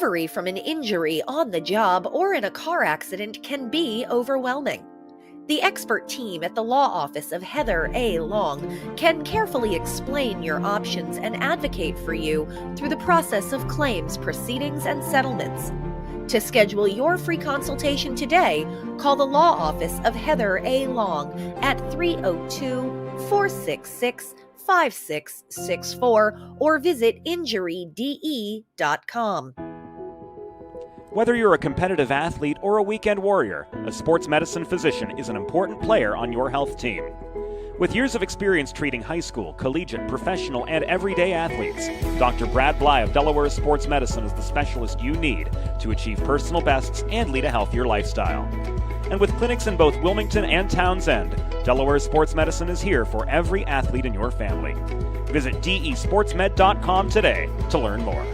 S3: Recovery from an injury on the job or in a car accident can be overwhelming. The expert team at the law office of Heather A. Long can carefully explain your options and advocate for you through the process of claims, proceedings, and settlements. To schedule your free consultation today, call the law office of Heather A. Long at 302-466-5664 or visit injuryde.com.
S4: Whether you're a competitive athlete or a weekend warrior, a sports medicine physician is an important player on your health team. With years of experience treating high school, collegiate, professional, and everyday athletes, Dr. Brad Bly of Delaware Sports Medicine is the specialist you need to achieve personal bests and lead a healthier lifestyle. And with clinics in both Wilmington and Townsend, Delaware Sports Medicine is here for every athlete in your family. Visit desportsmed.com today to learn more.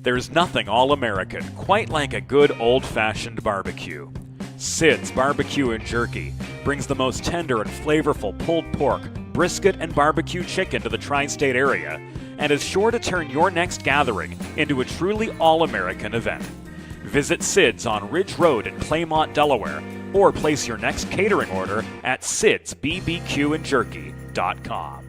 S4: There's nothing all-American quite like a good old-fashioned barbecue. Sid's Barbecue and Jerky brings the most tender and flavorful pulled pork, brisket, and barbecue chicken to the tri-state area and is sure to turn your next gathering into a truly all-American event. Visit Sid's on Ridge Road in Claymont, Delaware, or place your next catering order at sidsbbqandjerky.com.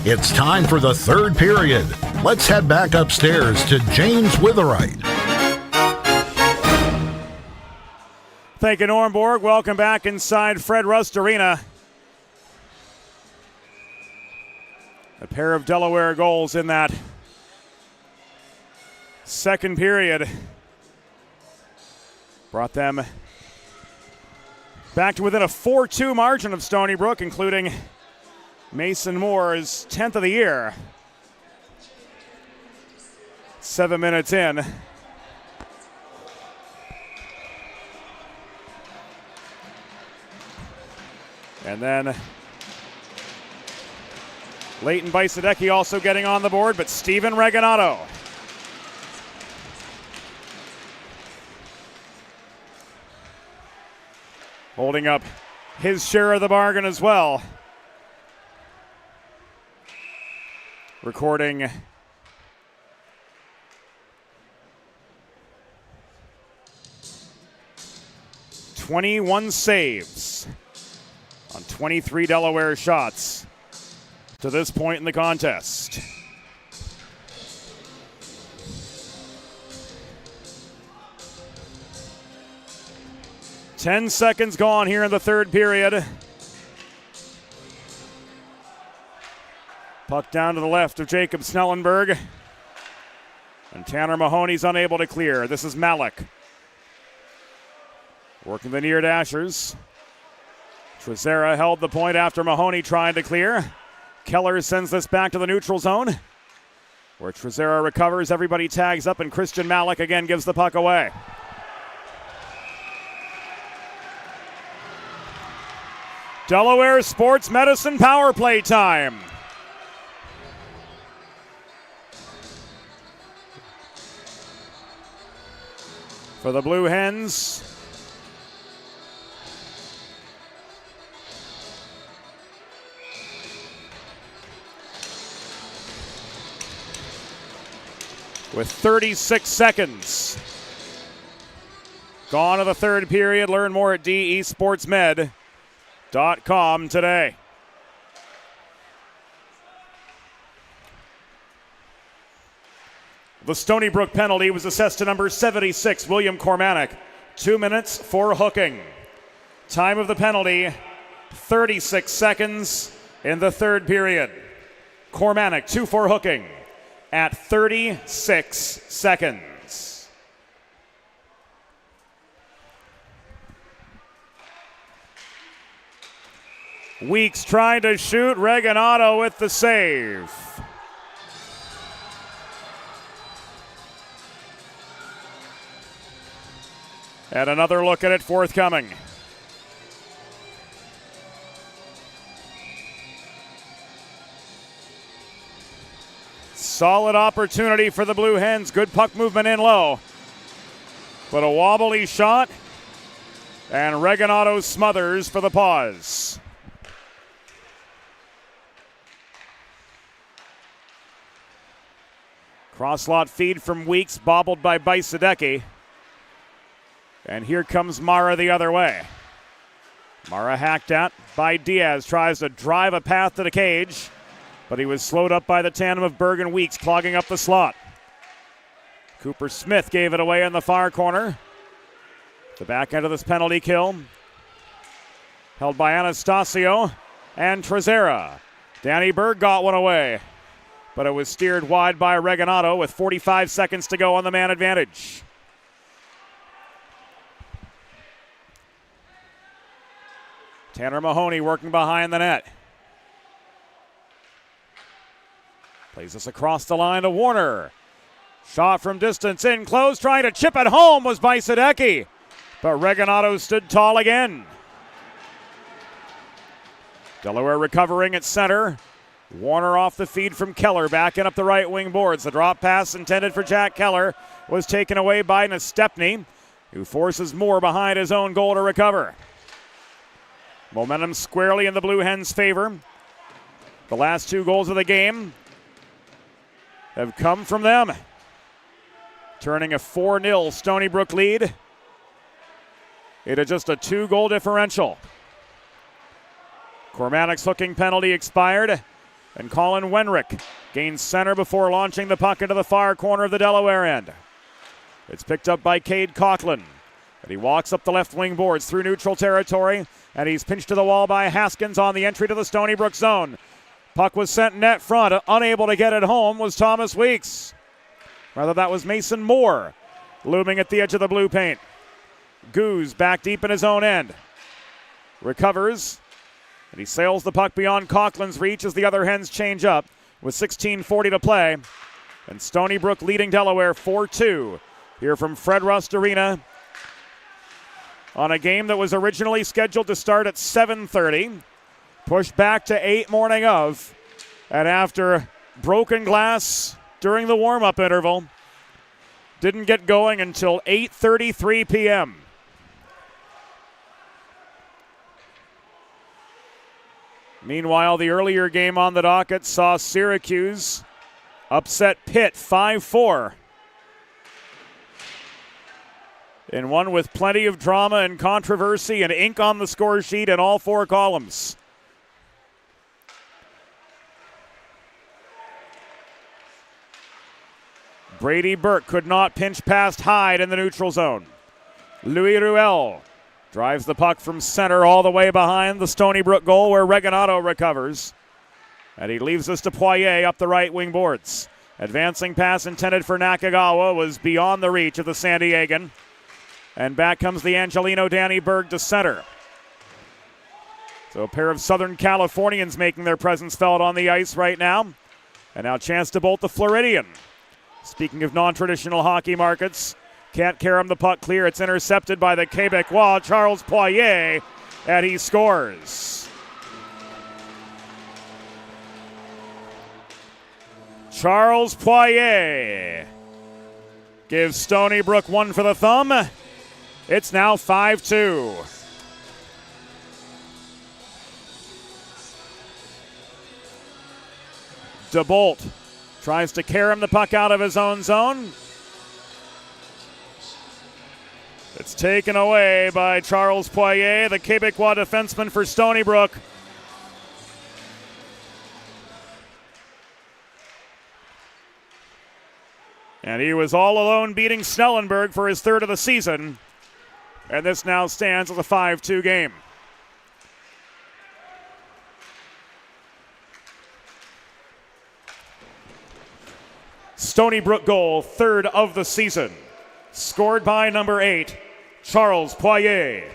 S5: It's time for the third period. Let's head back upstairs to James Witherite.
S1: Thank you, Norm Borg. Welcome back inside Fred Rust Arena. A pair of Delaware goals in that second period brought them back to within a 4-2 margin of Stony Brook, including Mason Moore's 10th of the year. 7 minutes in. And then Leighton Bajsadecki also getting on the board, but Steven Reganado holding up his share of the bargain as well. Recording 21 saves on 23 Delaware shots to this point in the contest. Ten seconds gone here in the third period. Puck down to the left of Jacob Snellenberg. And Tanner Mahoney's unable to clear. This is Malik. Working the near dashers. Trezera held the point after Mahoney tried to clear. Keller sends this back to the neutral zone, where Trezera recovers. Everybody tags up, and Christian Malik again gives the puck away. Delaware Sports Medicine power play time. For the Blue Hens, with 36 seconds gone to the third period. Learn more at desportsmed.com today. The Stony Brook penalty was assessed to number 76, William Cormanick. 2 minutes for hooking. Time of the penalty, 36 seconds in the third period. Cormanick, 2 for hooking at 36 seconds. Weeks trying to shoot. Reganado with the save. And another look at it forthcoming. Solid opportunity for the Blue Hens. Good puck movement in low. But a wobbly shot. And Reganado smothers for the pause. Cross-lot feed from Weeks, bobbled by Bajsadecki. And here comes Mara the other way. Mara hacked at by Diaz, tries to drive a path to the cage, but he was slowed up by the tandem of Berg and Weeks, clogging up the slot. Cooper Smith gave it away in the far corner. The back end of this penalty kill, held by Anastasio and Trezera. Danny Berg got one away, but it was steered wide by Reganado with 45 seconds to go on the man advantage. Tanner Mahoney working behind the net. Plays this across the line to Warner. Shot from distance in close, trying to chip it home was by Sadecki. But Regalado stood tall again. Delaware recovering at center. Warner off the feed from Keller, backing up the right wing boards. The drop pass intended for Jack Keller was taken away by Nestepny, who forces Moore behind his own goal to recover. Momentum squarely in the Blue Hens' favor. The last 2 goals of the game have come from them, turning a 4-0 Stony Brook lead into just a 2-goal differential. Cormanic's hooking penalty expired, and Colin Wenrick gains center before launching the puck into the far corner of the Delaware end. It's picked up by Cade Coughlin, and he walks up the left wing boards through neutral territory, and he's pinched to the wall by Haskins on the entry to the Stony Brook zone. Puck was sent net front. Unable to get it home was Thomas Weeks. Rather, that was Mason Moore looming at the edge of the blue paint. Goose back deep in his own end. Recovers, and he sails the puck beyond Coughlin's reach as the other Hens change up with 16:40 to play. And Stony Brook leading Delaware 4-2 here from Fred Rust Arena on a game that was originally scheduled to start at 7:30. Pushed back to 8 morning of, and after broken glass during the warm-up interval, didn't get going until 8:33 p.m. Meanwhile, the earlier game on the docket saw Syracuse upset Pitt 5-4. In one with plenty of drama and controversy and ink on the score sheet in all 4 columns. Brady Burke could not pinch past Hyde in the neutral zone. Louis Ruel drives the puck from center all the way behind the Stony Brook goal where Regalado recovers. And he leaves us to Poirier up the right wing boards. Advancing pass intended for Nakagawa was beyond the reach of the San Diegan. And back comes the Angelino Danny Berg to center. So a pair of Southern Californians making their presence felt on the ice right now. And now chance to bolt the Floridian. Speaking of non-traditional hockey markets, can't carom the puck clear. It's intercepted by the Quebecois, Charles Poirier, and he scores. Charles Poirier gives Stony Brook 1 for the thumb. It's now 5-2. DeBolt tries to carom the puck out of his own zone. It's taken away by Charles Poirier, the Quebecois defenseman for Stony Brook. And he was all alone beating Snellenberg for his 3rd of the season. And this now stands as a 5-2 game. Stony Brook goal, 3rd of the season. Scored by number 8, Charles Poirier.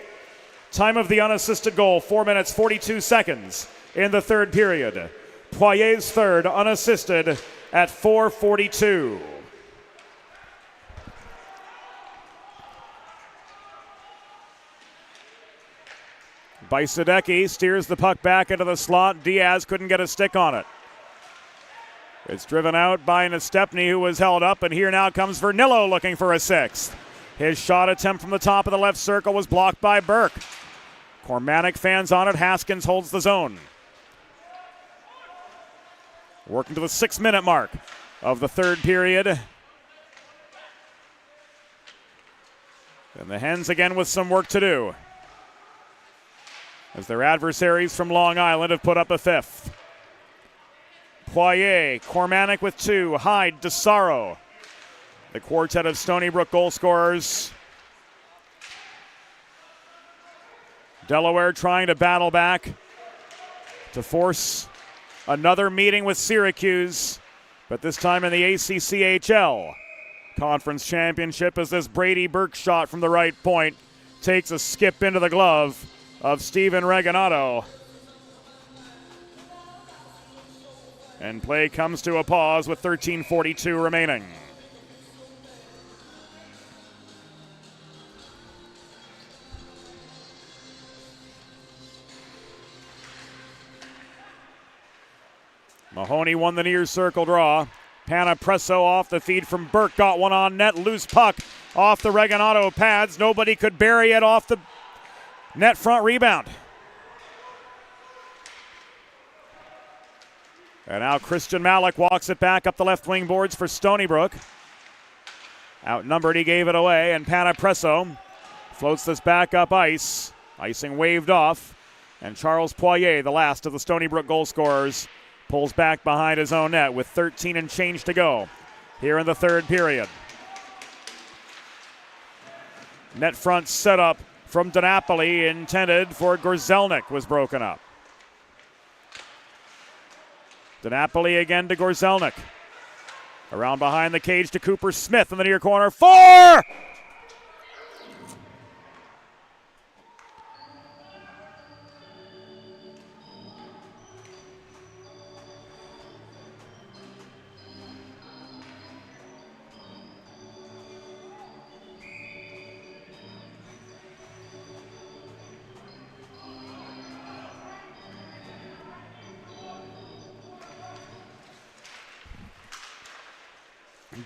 S1: Time of the unassisted goal, 4 minutes, 42 seconds in the 3rd period. Poirier's 3rd unassisted at 4:42. By Sadecki, steers the puck back into the slot. Diaz couldn't get a stick on it. It's driven out by Nestepny, who was held up, and here now comes Vernillo looking for a 6th. His shot attempt from the top of the left circle was blocked by Burke. Cormanic fans on it. Haskins holds the zone. Working to the 6-minute mark of the 3rd period. And the Hens again with some work to do, as their adversaries from Long Island have put up a 5th. Poirier, Cormanic with 2, Hyde, DeSaro. The quartet of Stony Brook goal scorers. Delaware trying to battle back to force another meeting with Syracuse, but this time in the ACCHL Conference Championship, as this Brady Burke shot from the right point takes a skip into the glove of Steven Reganato. And play comes to a pause with 13:42 remaining. Mahoney won the near circle draw. Panapresso off the feed from Burke. Got one on net. Loose puck off the Reganato pads. Nobody could bury it off the net front rebound. And now Christian Malik walks it back up the left wing boards for Stony Brook. Outnumbered, he gave it away, and Panapresso floats this back up ice. Icing waved off, and Charles Poirier, the last of the Stony Brook goal scorers, pulls back behind his own net with 13 and change to go here in the third period. Net front setup from DiNapoli intended for Gorzelnik was broken up. DiNapoli again to Gorzelnik. Around behind the cage to Cooper Smith in the near corner. 4!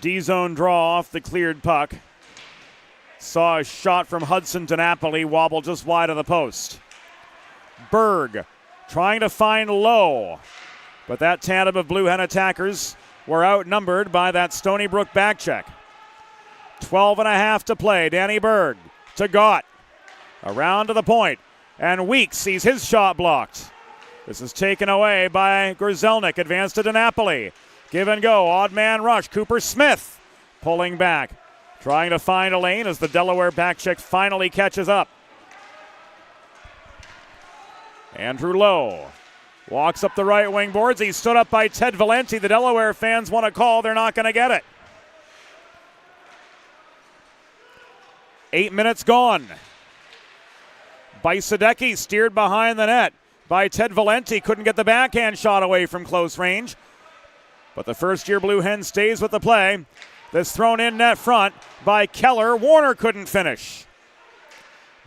S1: D-zone draw off the cleared puck. Saw a shot from Hudson DiNapoli wobble just wide of the post. Berg trying to find Lowe, but that tandem of Blue Hen attackers were outnumbered by that Stony Brook back check. 12.5 to play. Danny Berg to Gott. Around to the point, and Weeks sees his shot blocked. This is taken away by Gorzelnik. Advanced to DiNapoli. Give and go, odd man rush. Cooper Smith pulling back, trying to find a lane as the Delaware back check finally catches up. Andrew Lowe walks up the right wing boards. He's stood up by Ted Valenti. The Delaware fans want a call. They're not going to get it. 8 minutes gone. Bajsadecki steered behind the net by Ted Valenti. Couldn't get the backhand shot away from close range. But the first-year Blue Hen stays with the play. This thrown in net front by Keller. Warner couldn't finish.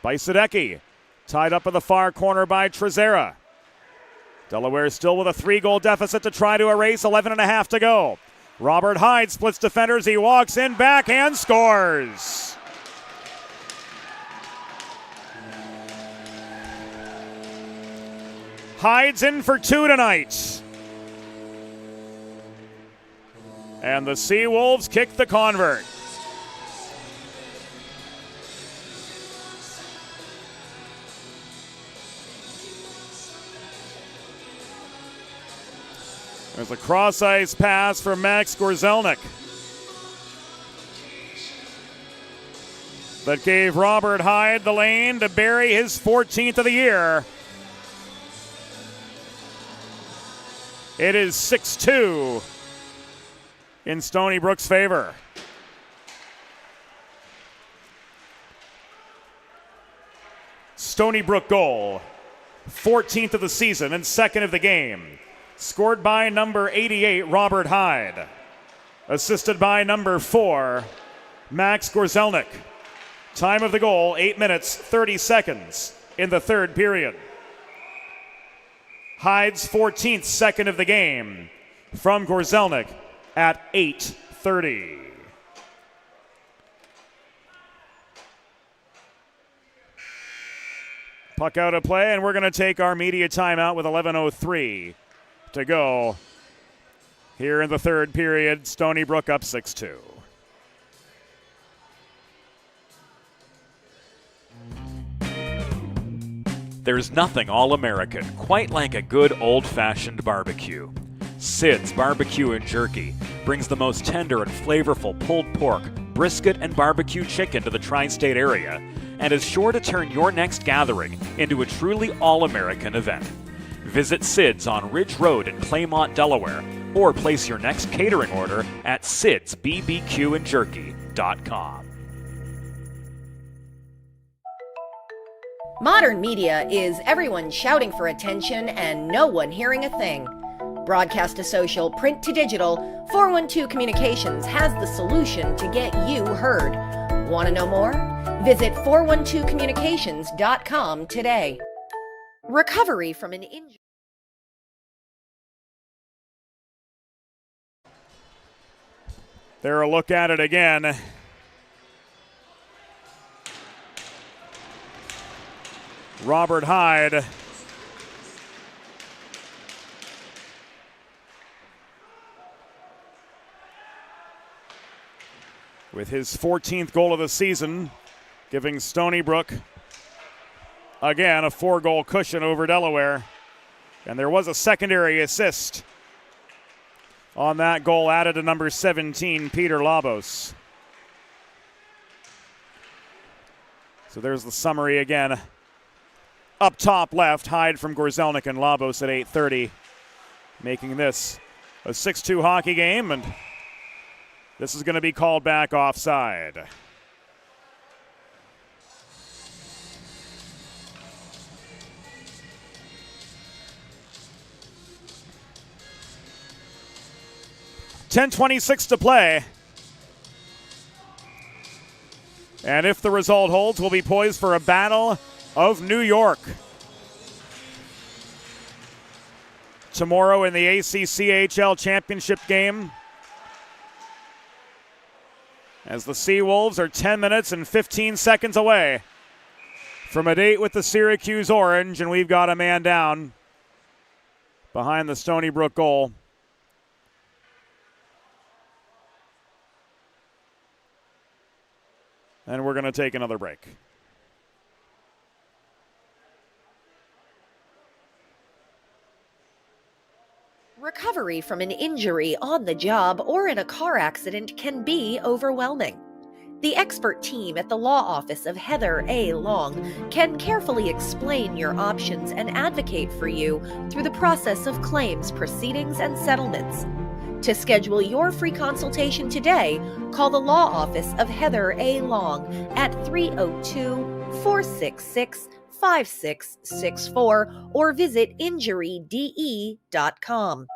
S1: Bajsadecki tied up in the far corner by Trezera. Delaware still with a 3-goal deficit to try to erase. 11.5 to go. Robert Hyde splits defenders. He walks in, backhand, scores. Hyde's in for 2 tonight. And the Seawolves kick the convert. There's a cross-ice pass for Max Gorzelnik that gave Robert Hyde the lane to bury his 14th of the year. It is 6-2 in Stony Brook's favor. Stony Brook goal, 14th of the season and 2nd of the game. Scored by number 88, Robert Hyde. Assisted by number 4, Max Gorzelnik. Time of the goal, 8 minutes, 30 seconds in the third period. Hyde's 14th, 2nd of the game from Gorzelnik at 8:30. Puck out of play, and we're going to take our media timeout with 11:03 to go here in the third period. Stony Brook up 6-2.
S4: There's nothing all-American quite like a good old-fashioned barbecue. Sid's Barbecue and Jerky brings the most tender and flavorful pulled pork, brisket, and barbecue chicken to the tri-state area and is sure to turn your next gathering into a truly all-American event. Visit Sid's on Ridge Road in Claymont, Delaware, or place your next catering order at sidsbbqandjerky.com.
S3: Modern media is everyone shouting for attention and no one hearing a thing. Broadcast to social, print to digital, 412 Communications has the solution to get you heard. Want to know more? Visit 412communications.com today. Recovery from an injury.
S1: There, a look at it again. Robert Hyde with his 14th goal of the season, giving Stony Brook, again, a 4-goal cushion over Delaware. And there was a secondary assist on that goal, added to number 17, Peter Labos. So there's the summary again. Up top left, Hyde from Gorzelnik and Labos at 8:30, making this a 6-2 hockey game, and this is going to be called back offside. .10:26 to play. And if the result holds, we'll be poised for a battle of New York tomorrow in the ACCHL championship game, as the Seawolves are 10 minutes and 15 seconds away from a date with the Syracuse Orange, and we've got a man down behind the Stony Brook goal. And we're going to take another break.
S3: Recovery from an injury on the job or in a car accident can be overwhelming. The expert team at the law office of Heather A. Long can carefully explain your options and advocate for you through the process of claims, proceedings, and settlements. To schedule your free consultation today, call the law office of Heather A. Long at 302-466-5664 or visit injuryde.com.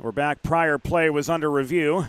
S1: We're back. Prior play was under review.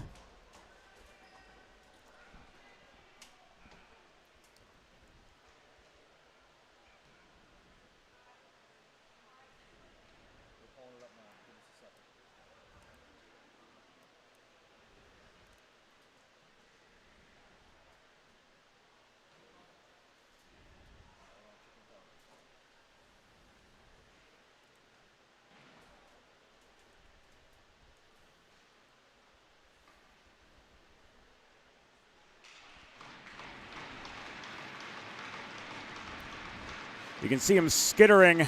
S1: You can see him skittering.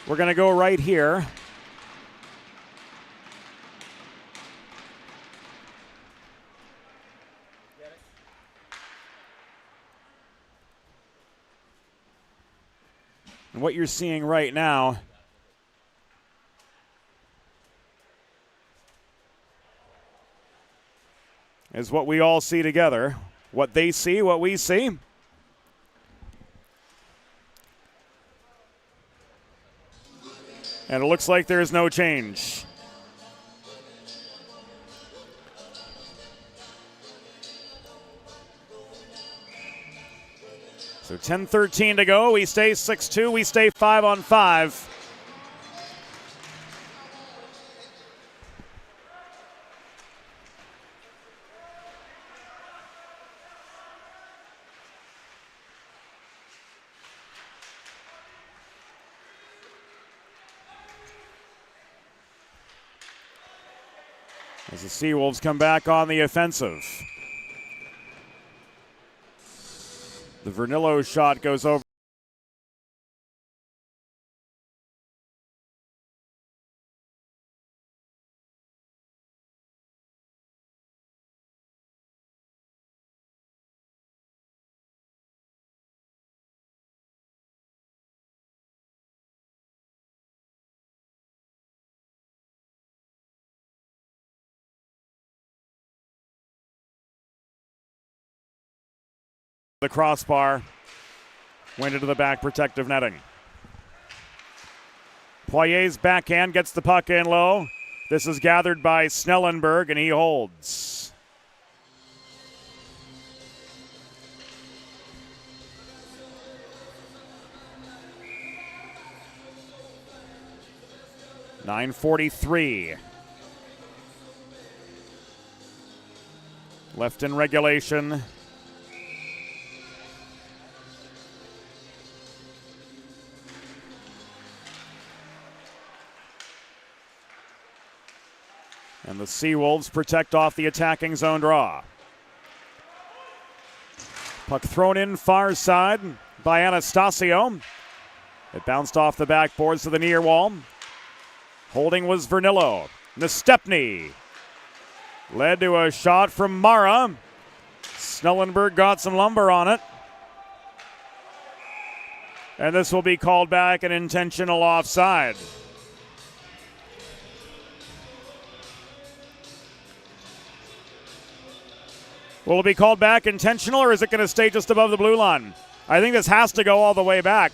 S1: We're going to go right here. And what you're seeing right now is what we all see together. What they see, what we see. And it looks like there's no change. So 10:13 to go. We stay 6-2. We stay 5-on-5. As the Seawolves come back on the offensive. The Vernillo shot goes over. The crossbar went into the back protective netting. Poirier's backhand gets the puck in low. This is gathered by Snellenberg, and he holds. .943 left in regulation. And the Seawolves protect off the attacking zone draw. Puck thrown in far side by Anastasio. It bounced off the backboards to the near wall. Holding was Vernillo. Nestepny led to a shot from Mara. Snellenberg got some lumber on it. And this will be called back an intentional offside. Will it be called back intentional, or is it going to stay just above the blue line? I think this has to go all the way back.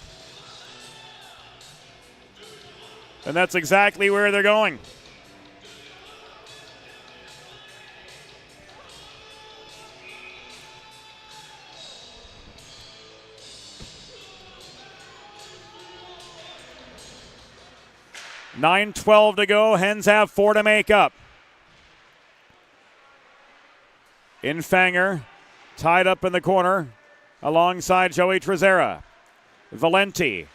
S1: And that's exactly where they're going. .9:12 to go. Hens have 4 to make up. Infanger tied up in the corner alongside Joey Trezera. Valenti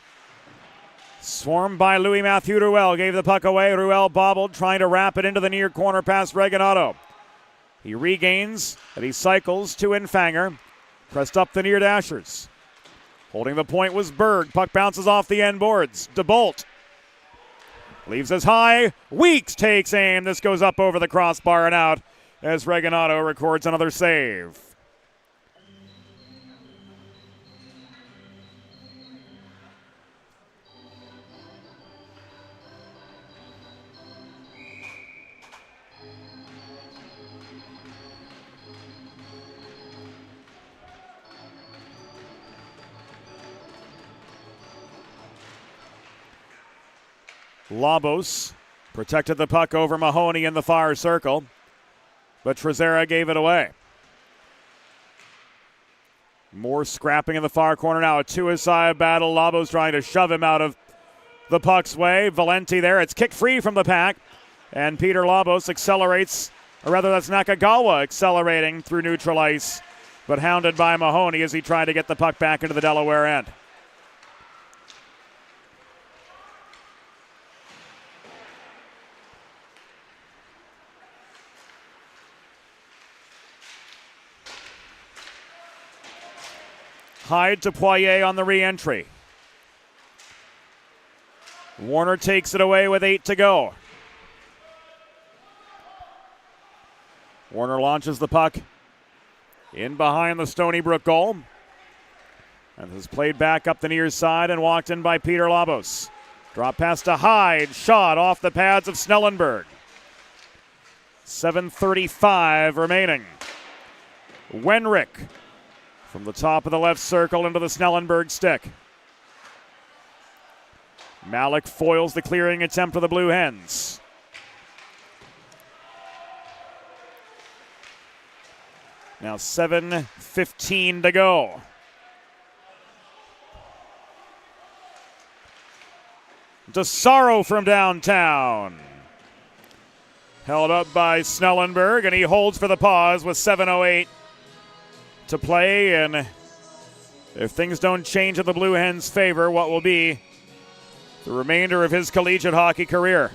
S1: swarmed by Louis Mathieu Ruel. Gave the puck away. Ruel bobbled, trying to wrap it into the near corner past Reganado. He regains, and he cycles to Infanger. Pressed up the near dashers. Holding the point was Berg. Puck bounces off the end boards. DeBolt leaves us high. Weeks takes aim. This goes up over the crossbar and out as Reganado records another save. Labos protected the puck over Mahoney in the far circle, but Trezera gave it away. More scrapping in the far corner now. A two-side battle. Labos trying to shove him out of the puck's way. Valenti there. It's kicked free from the pack. And Peter Labos accelerates, or rather that's Nakagawa accelerating through neutral ice, but hounded by Mahoney as he tried to get the puck back into the Delaware end. Hyde to Poirier on the re-entry. Warner takes it away with 8 to go. Warner launches the puck in behind the Stony Brook goal. And is played back up the near side and walked in by Peter Labos. Drop pass to Hyde. Shot off the pads of Snellenberg. 7:35 remaining. Wenrick from the top of the left circle into the Snellenberg stick. Malik foils the clearing attempt of the Blue Hens. Now 7:15 to go. DeSaro from downtown. Held up by Snellenberg, and he holds for the pause with 7:08 to play. And if things don't change in the Blue Hens' favor, what will be the remainder of his collegiate hockey career.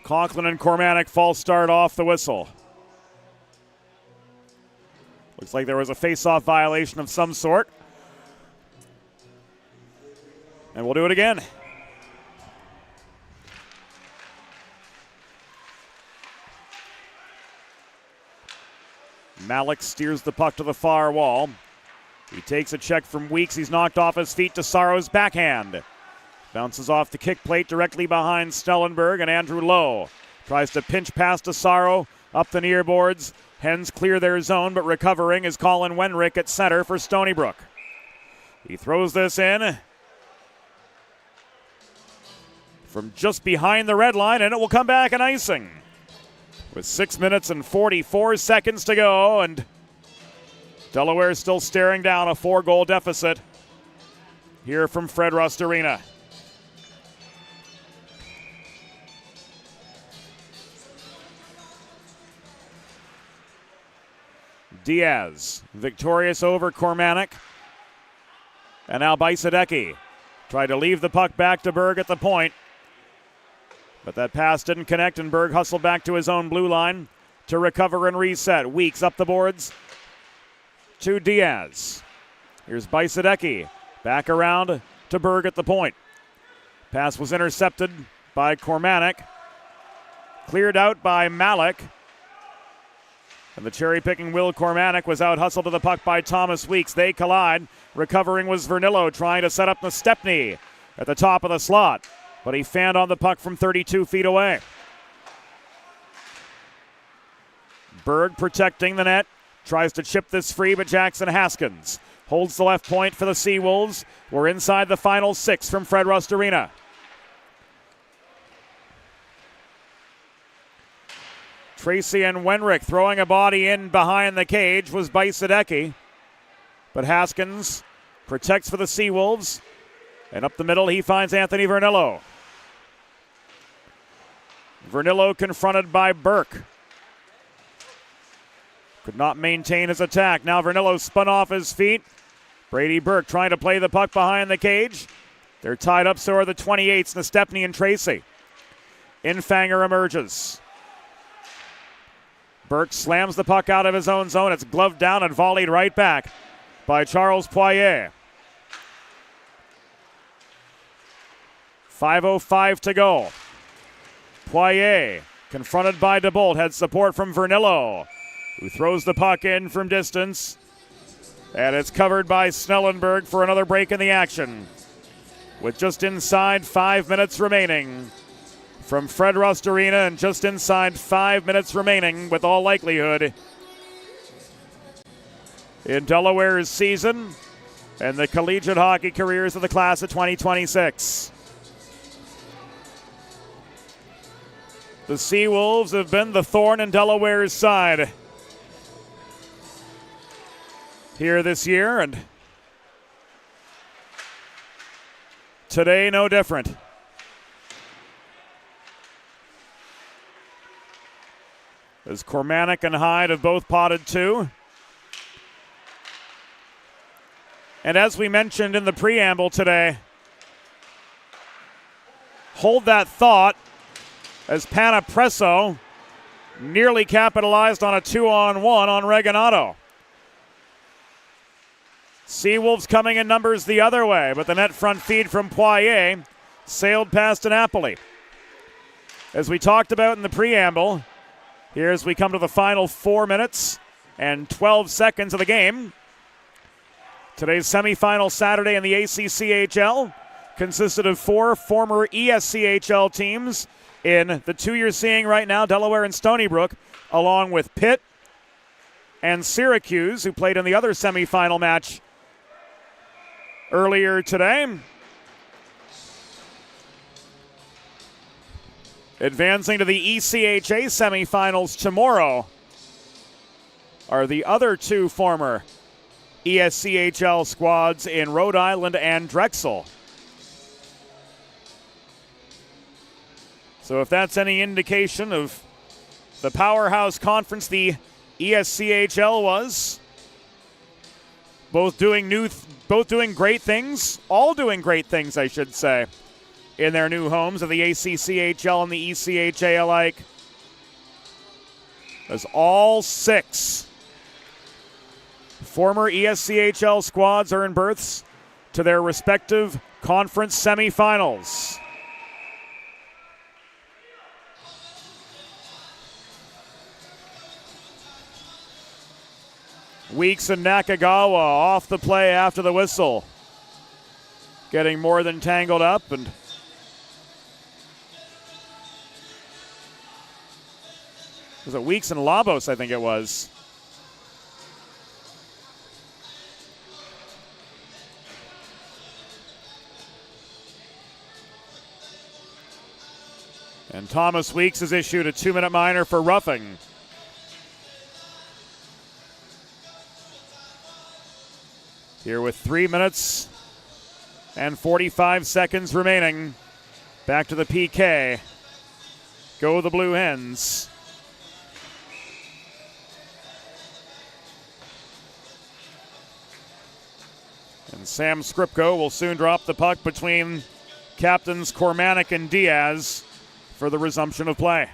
S1: Conklin and Cormanic false start off the whistle. Looks like there was a face-off violation of some sort. And we'll do it again. Malik steers the puck to the far wall. He takes a check from Weeks. He's knocked off his feet to Saro's backhand. Bounces off the kick plate directly behind Stellenberg, and Andrew Lowe tries to pinch past Asaro up the near boards. Hens clear their zone, but recovering is Colin Wenrick at center for Stony Brook. He throws this in from just behind the red line, and it will come back an icing with 6 minutes and 44 seconds to go, and Delaware is still staring down a 4-goal deficit here from Fred Rust Arena. Diaz, victorious over Kormanek. And now Bajsadecki tried to leave the puck back to Berg at the point. But that pass didn't connect, and Berg hustled back to his own blue line to recover and reset. Weeks up the boards to Diaz. Here's Bajsadecki back around to Berg at the point. Pass was intercepted by Kormanek. Cleared out by Malik. And the cherry-picking Will Kormanek was out-hustled to the puck by Thomas Weeks. They collide. Recovering was Vernillo trying to set up Stepney at the top of the slot. But he fanned on the puck from 32 feet away. Berg protecting the net. Tries to chip this free, but Jackson Haskins holds the left point for the Seawolves. We're inside the final 6 from Fred Rust Arena. Tracy and Wenrick throwing a body in behind the cage was Bajsadecki. But Haskins protects for the Seawolves. And up the middle he finds Anthony Vernillo. Vernillo confronted by Burke. Could not maintain his attack. Now Vernillo spun off his feet. Brady Burke trying to play the puck behind the cage. They're tied up, so are the 28s, Stepney and Tracy. Infanger emerges. Burke slams the puck out of his own zone. It's gloved down and volleyed right back by Charles Poirier. 5:05 to go. Poirier, confronted by DeBolt, had support from Vernillo, who throws the puck in from distance. And it's covered by Snellenberg for another break in the action. With just inside 5 minutes remaining from Fred Rust Arena, and just inside 5 minutes remaining, with all likelihood, in Delaware's season and the collegiate hockey careers of the class of 2026. The Seawolves have been the thorn in Delaware's side here this year, and today no different. As Kormanek and Hyde have both potted 2. And as we mentioned in the preamble today, hold that thought as Panapresso nearly capitalized on a 2-on-1 on Regalado. Seawolves coming in numbers the other way, but the net front feed from Poirier sailed past Napoli. As we talked about in the preamble, here as we come to the final 4 minutes and 12 seconds of the game. Today's semifinal Saturday in the ACCHL consisted of 4 former ESCHL teams in the 2 you're seeing right now, Delaware and Stony Brook, along with Pitt and Syracuse, who played in the other semifinal match earlier today. Advancing to the ECHA semifinals tomorrow are the other 2 former ESCHL squads in Rhode Island and Drexel. So if that's any indication of the powerhouse conference the ESCHL was, both doing great things, all doing great things, I should say, in their new homes of the ACCHL and the ECHA alike, as all 6 former ESCHL squads earn berths to their respective conference semifinals. Weeks and Nakagawa off the play after the whistle, getting more than tangled up, and Was it Weeks and Labos, I think it was. And Thomas Weeks has issued a 2-minute minor for roughing. Here with 3 minutes and 45 seconds remaining. Back to the PK. Go the Blue Hens. And Sam Skripko will soon drop the puck between captains Cormanic and Diaz for the resumption of play.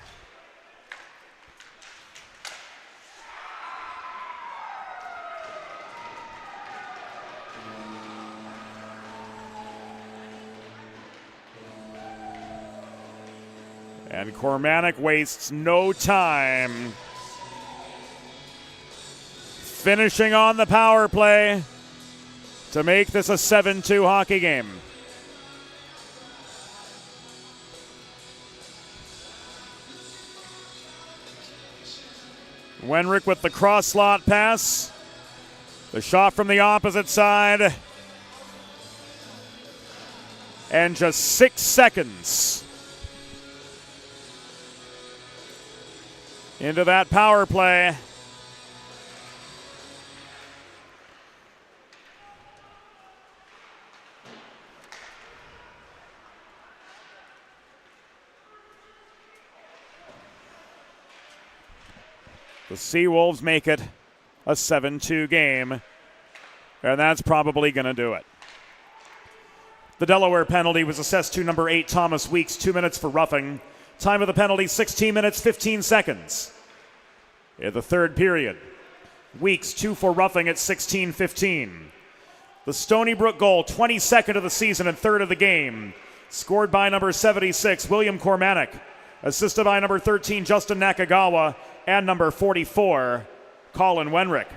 S1: And Cormanic wastes no time. Finishing on the power play to make this a 7-2 hockey game. Wenrick with the cross slot pass. The shot from the opposite side. And just 6 seconds into that power play. The Seawolves make it a 7-2 game, and that's probably going to do it. The Delaware penalty was assessed to number 8, Thomas Weeks, 2 minutes for roughing. Time of the penalty, 16 minutes, 15 seconds. In the third period, Weeks 2 for roughing at 16:15. The Stony Brook goal, 22nd of the season and third of the game, scored by number 76, William Cormanic, assisted by number 13, Justin Nakagawa, and number 44, Colin Wenrick.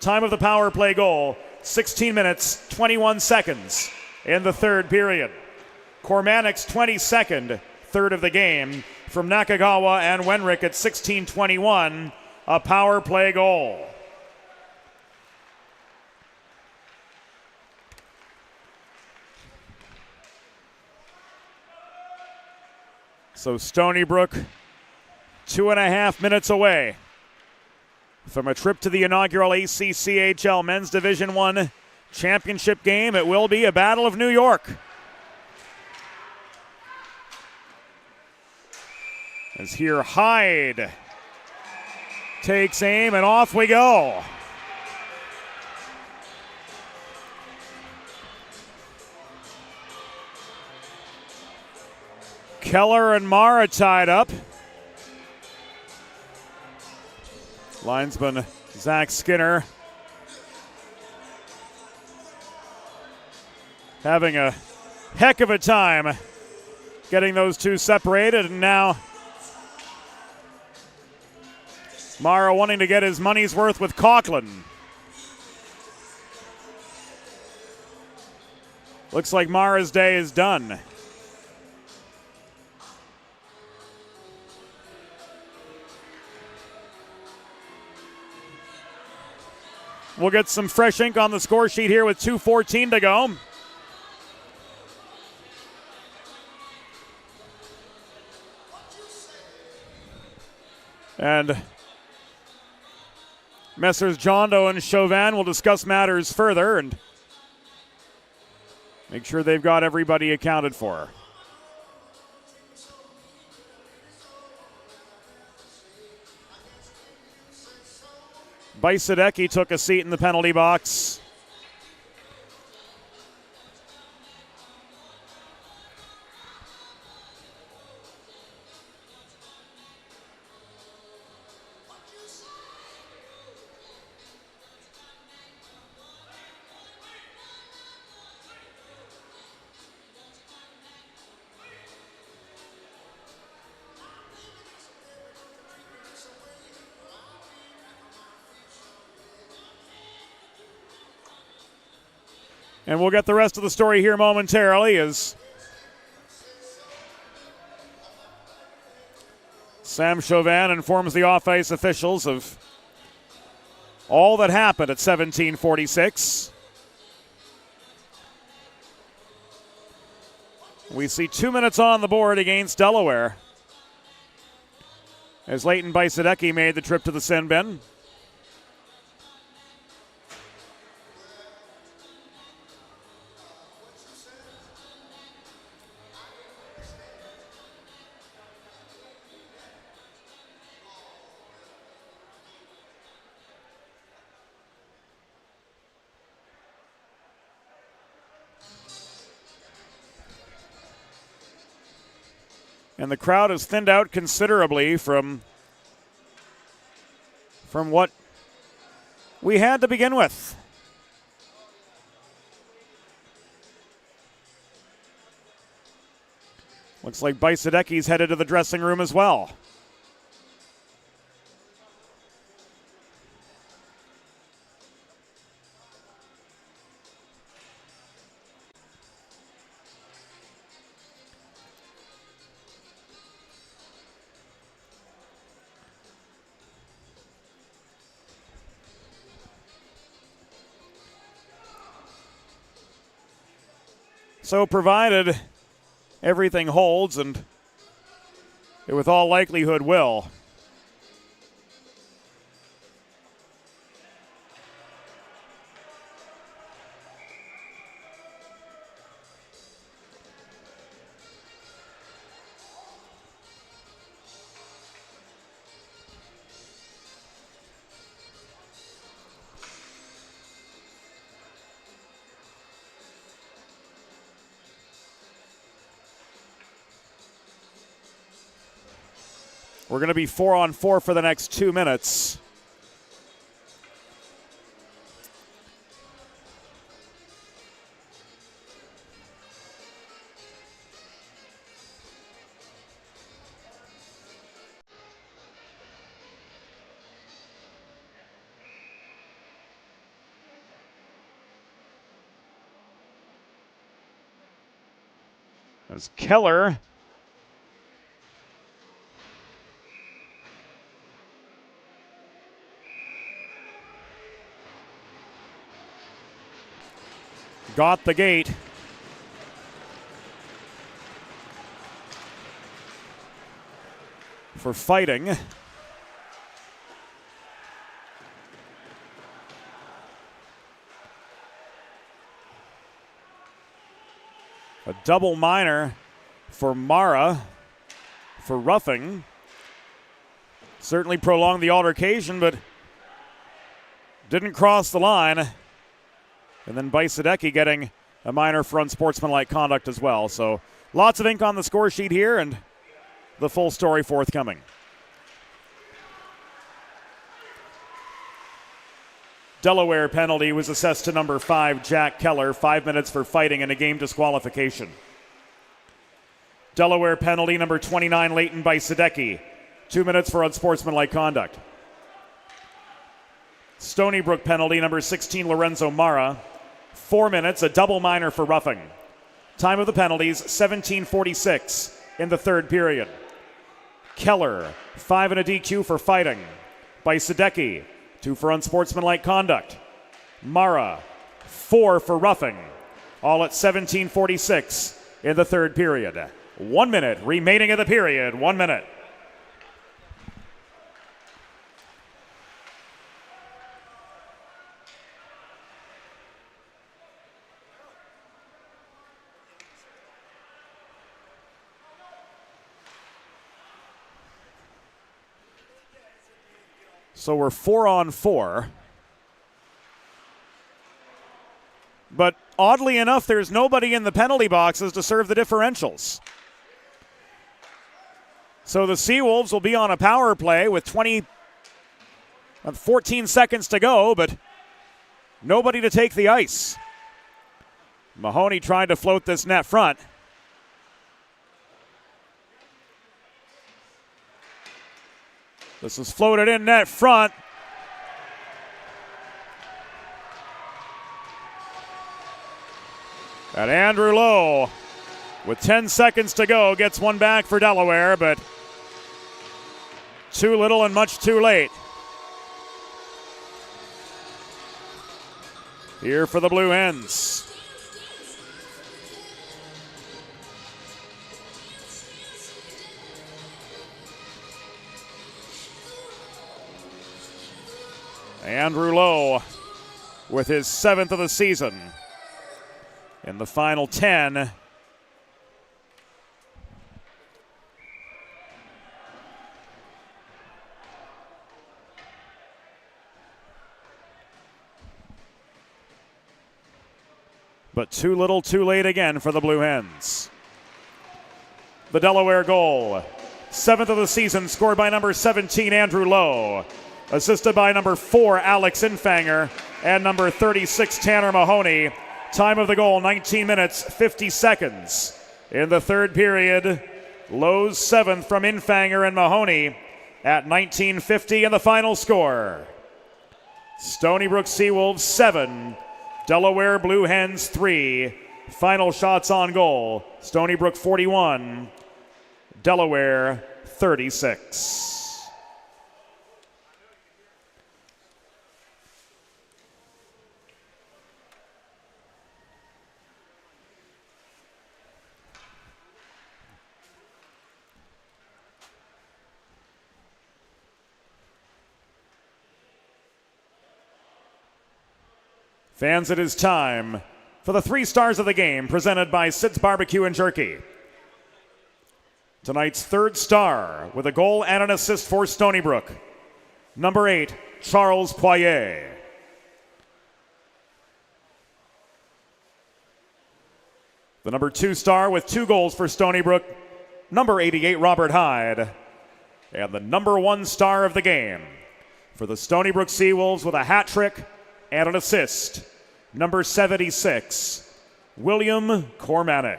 S1: Time of the power play goal, 16 minutes, 21 seconds in the third period. Cormanic's 22nd, third of the game, from Nakagawa and Wenrick at 16:21, a power play goal. So Stony Brook, 2.5 minutes away from a trip to the inaugural ACCHL Men's Division I Championship game. It will be a Battle of New York. As here Hyde takes aim and off we go. Keller and Mara tied up. Linesman Zach Skinner having a heck of a time getting those two separated, and now Mara wanting to get his money's worth with Coughlin. Looks like Mara's day is done. We'll get some fresh ink on the score sheet here with 2:14 to go. And Messrs. John Doe and Chauvin will discuss matters further and make sure they've got everybody accounted for. Bajsadecki took a seat in the penalty box. And we'll get the rest of the story here momentarily as Sam Chauvin informs the off-ice officials of all that happened at 17:46. We see 2 minutes on the board against Delaware as Leighton Bajsadecki made the trip to the sin bin. And the crowd has thinned out considerably from what we had to begin with. Looks like Bajsadecki's headed to the dressing room as well. So provided everything holds, and it with all likelihood will, we're going to be 4-on-4 for the next 2 minutes. As Keller got the gate. For fighting. A double minor for Mara for roughing. Certainly prolonged the altercation, but didn't cross the line. And then Bajsadecki getting a minor for unsportsmanlike conduct as well. So lots of ink on the score sheet here, and the full story forthcoming. Delaware penalty was assessed to number 5, Jack Keller, 5 minutes for fighting and a game disqualification. Delaware penalty number 29, Leighton Bajsadecki, 2 minutes for unsportsmanlike conduct. Stony Brook penalty number 16, Lorenzo Mara, 4 minutes, a double minor for roughing. Time of the penalties, 17:46 in the third period. Keller, 5 and a DQ for fighting. Bajsadecki, 2 for unsportsmanlike conduct. Mara, 4 for roughing. All at 17:46 in the third period. 1 minute remaining of the period. 1 minute. So we're 4-on-4. But oddly enough, there's nobody in the penalty boxes to serve the differentials. So the Seawolves will be on a power play with 14 seconds to go, but nobody to take the ice. Mahoney tried to float this net front. This is floated in net front. And Andrew Lowe, with 10 seconds to go, gets one back for Delaware, but Too little and much too late. Here for the Blue Hens. Andrew Lowe with his 7th of the season in the final 10. But too little, too late again for the Blue Hens. The Delaware goal, 7th of the season, scored by number 17, Andrew Lowe. Assisted by number 4, Alex Infanger, and number 36, Tanner Mahoney. Time of the goal, 19 minutes, 50 seconds. In the third period, Lowe's 7th from Infanger and Mahoney at 19:50, and the final score. Stony Brook Seawolves 7, Delaware Blue Hens 3. Final shots on goal, Stony Brook 41, Delaware 36. Fans, it is time for the 3 stars of the game presented by Sid's Barbecue and Jerky. Tonight's 3rd star with a goal and an assist for Stony Brook, number 8, Charles Poirier. The number 2 star with 2 goals for Stony Brook, number 88, Robert Hyde. And the number 1 star of the game for the Stony Brook Seawolves with a hat trick and an assist, number 76, William Cormanick.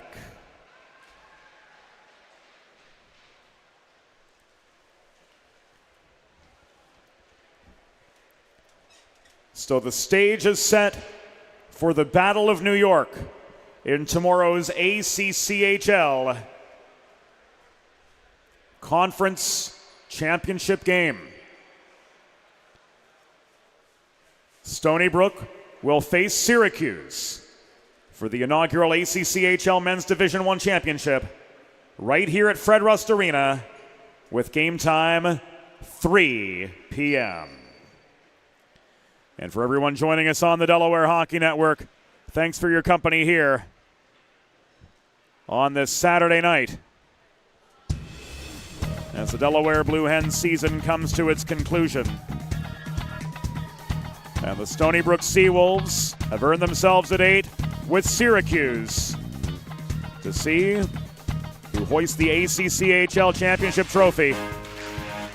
S1: So the stage is set for the Battle of New York in tomorrow's ACCHL Conference Championship game. Stony Brook will face Syracuse for the inaugural ACCHL Men's Division I Championship right here at Fred Rust Arena with game time 3 p.m. And for everyone joining us on the Delaware Hockey Network, thanks for your company here on this Saturday night as the Delaware Blue Hens season comes to its conclusion. And the Stony Brook Seawolves have earned themselves a date with Syracuse to see who hoists the ACCHL Championship Trophy.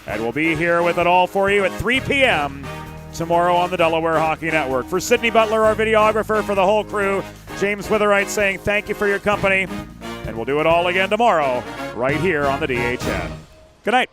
S1: And we'll be here with it all for you at 3 p.m. tomorrow on the Delaware Hockey Network. For Sydney Butler, our videographer, for the whole crew, James Witherite saying thank you for your company. And we'll do it all again tomorrow right here on the DHN. Good night.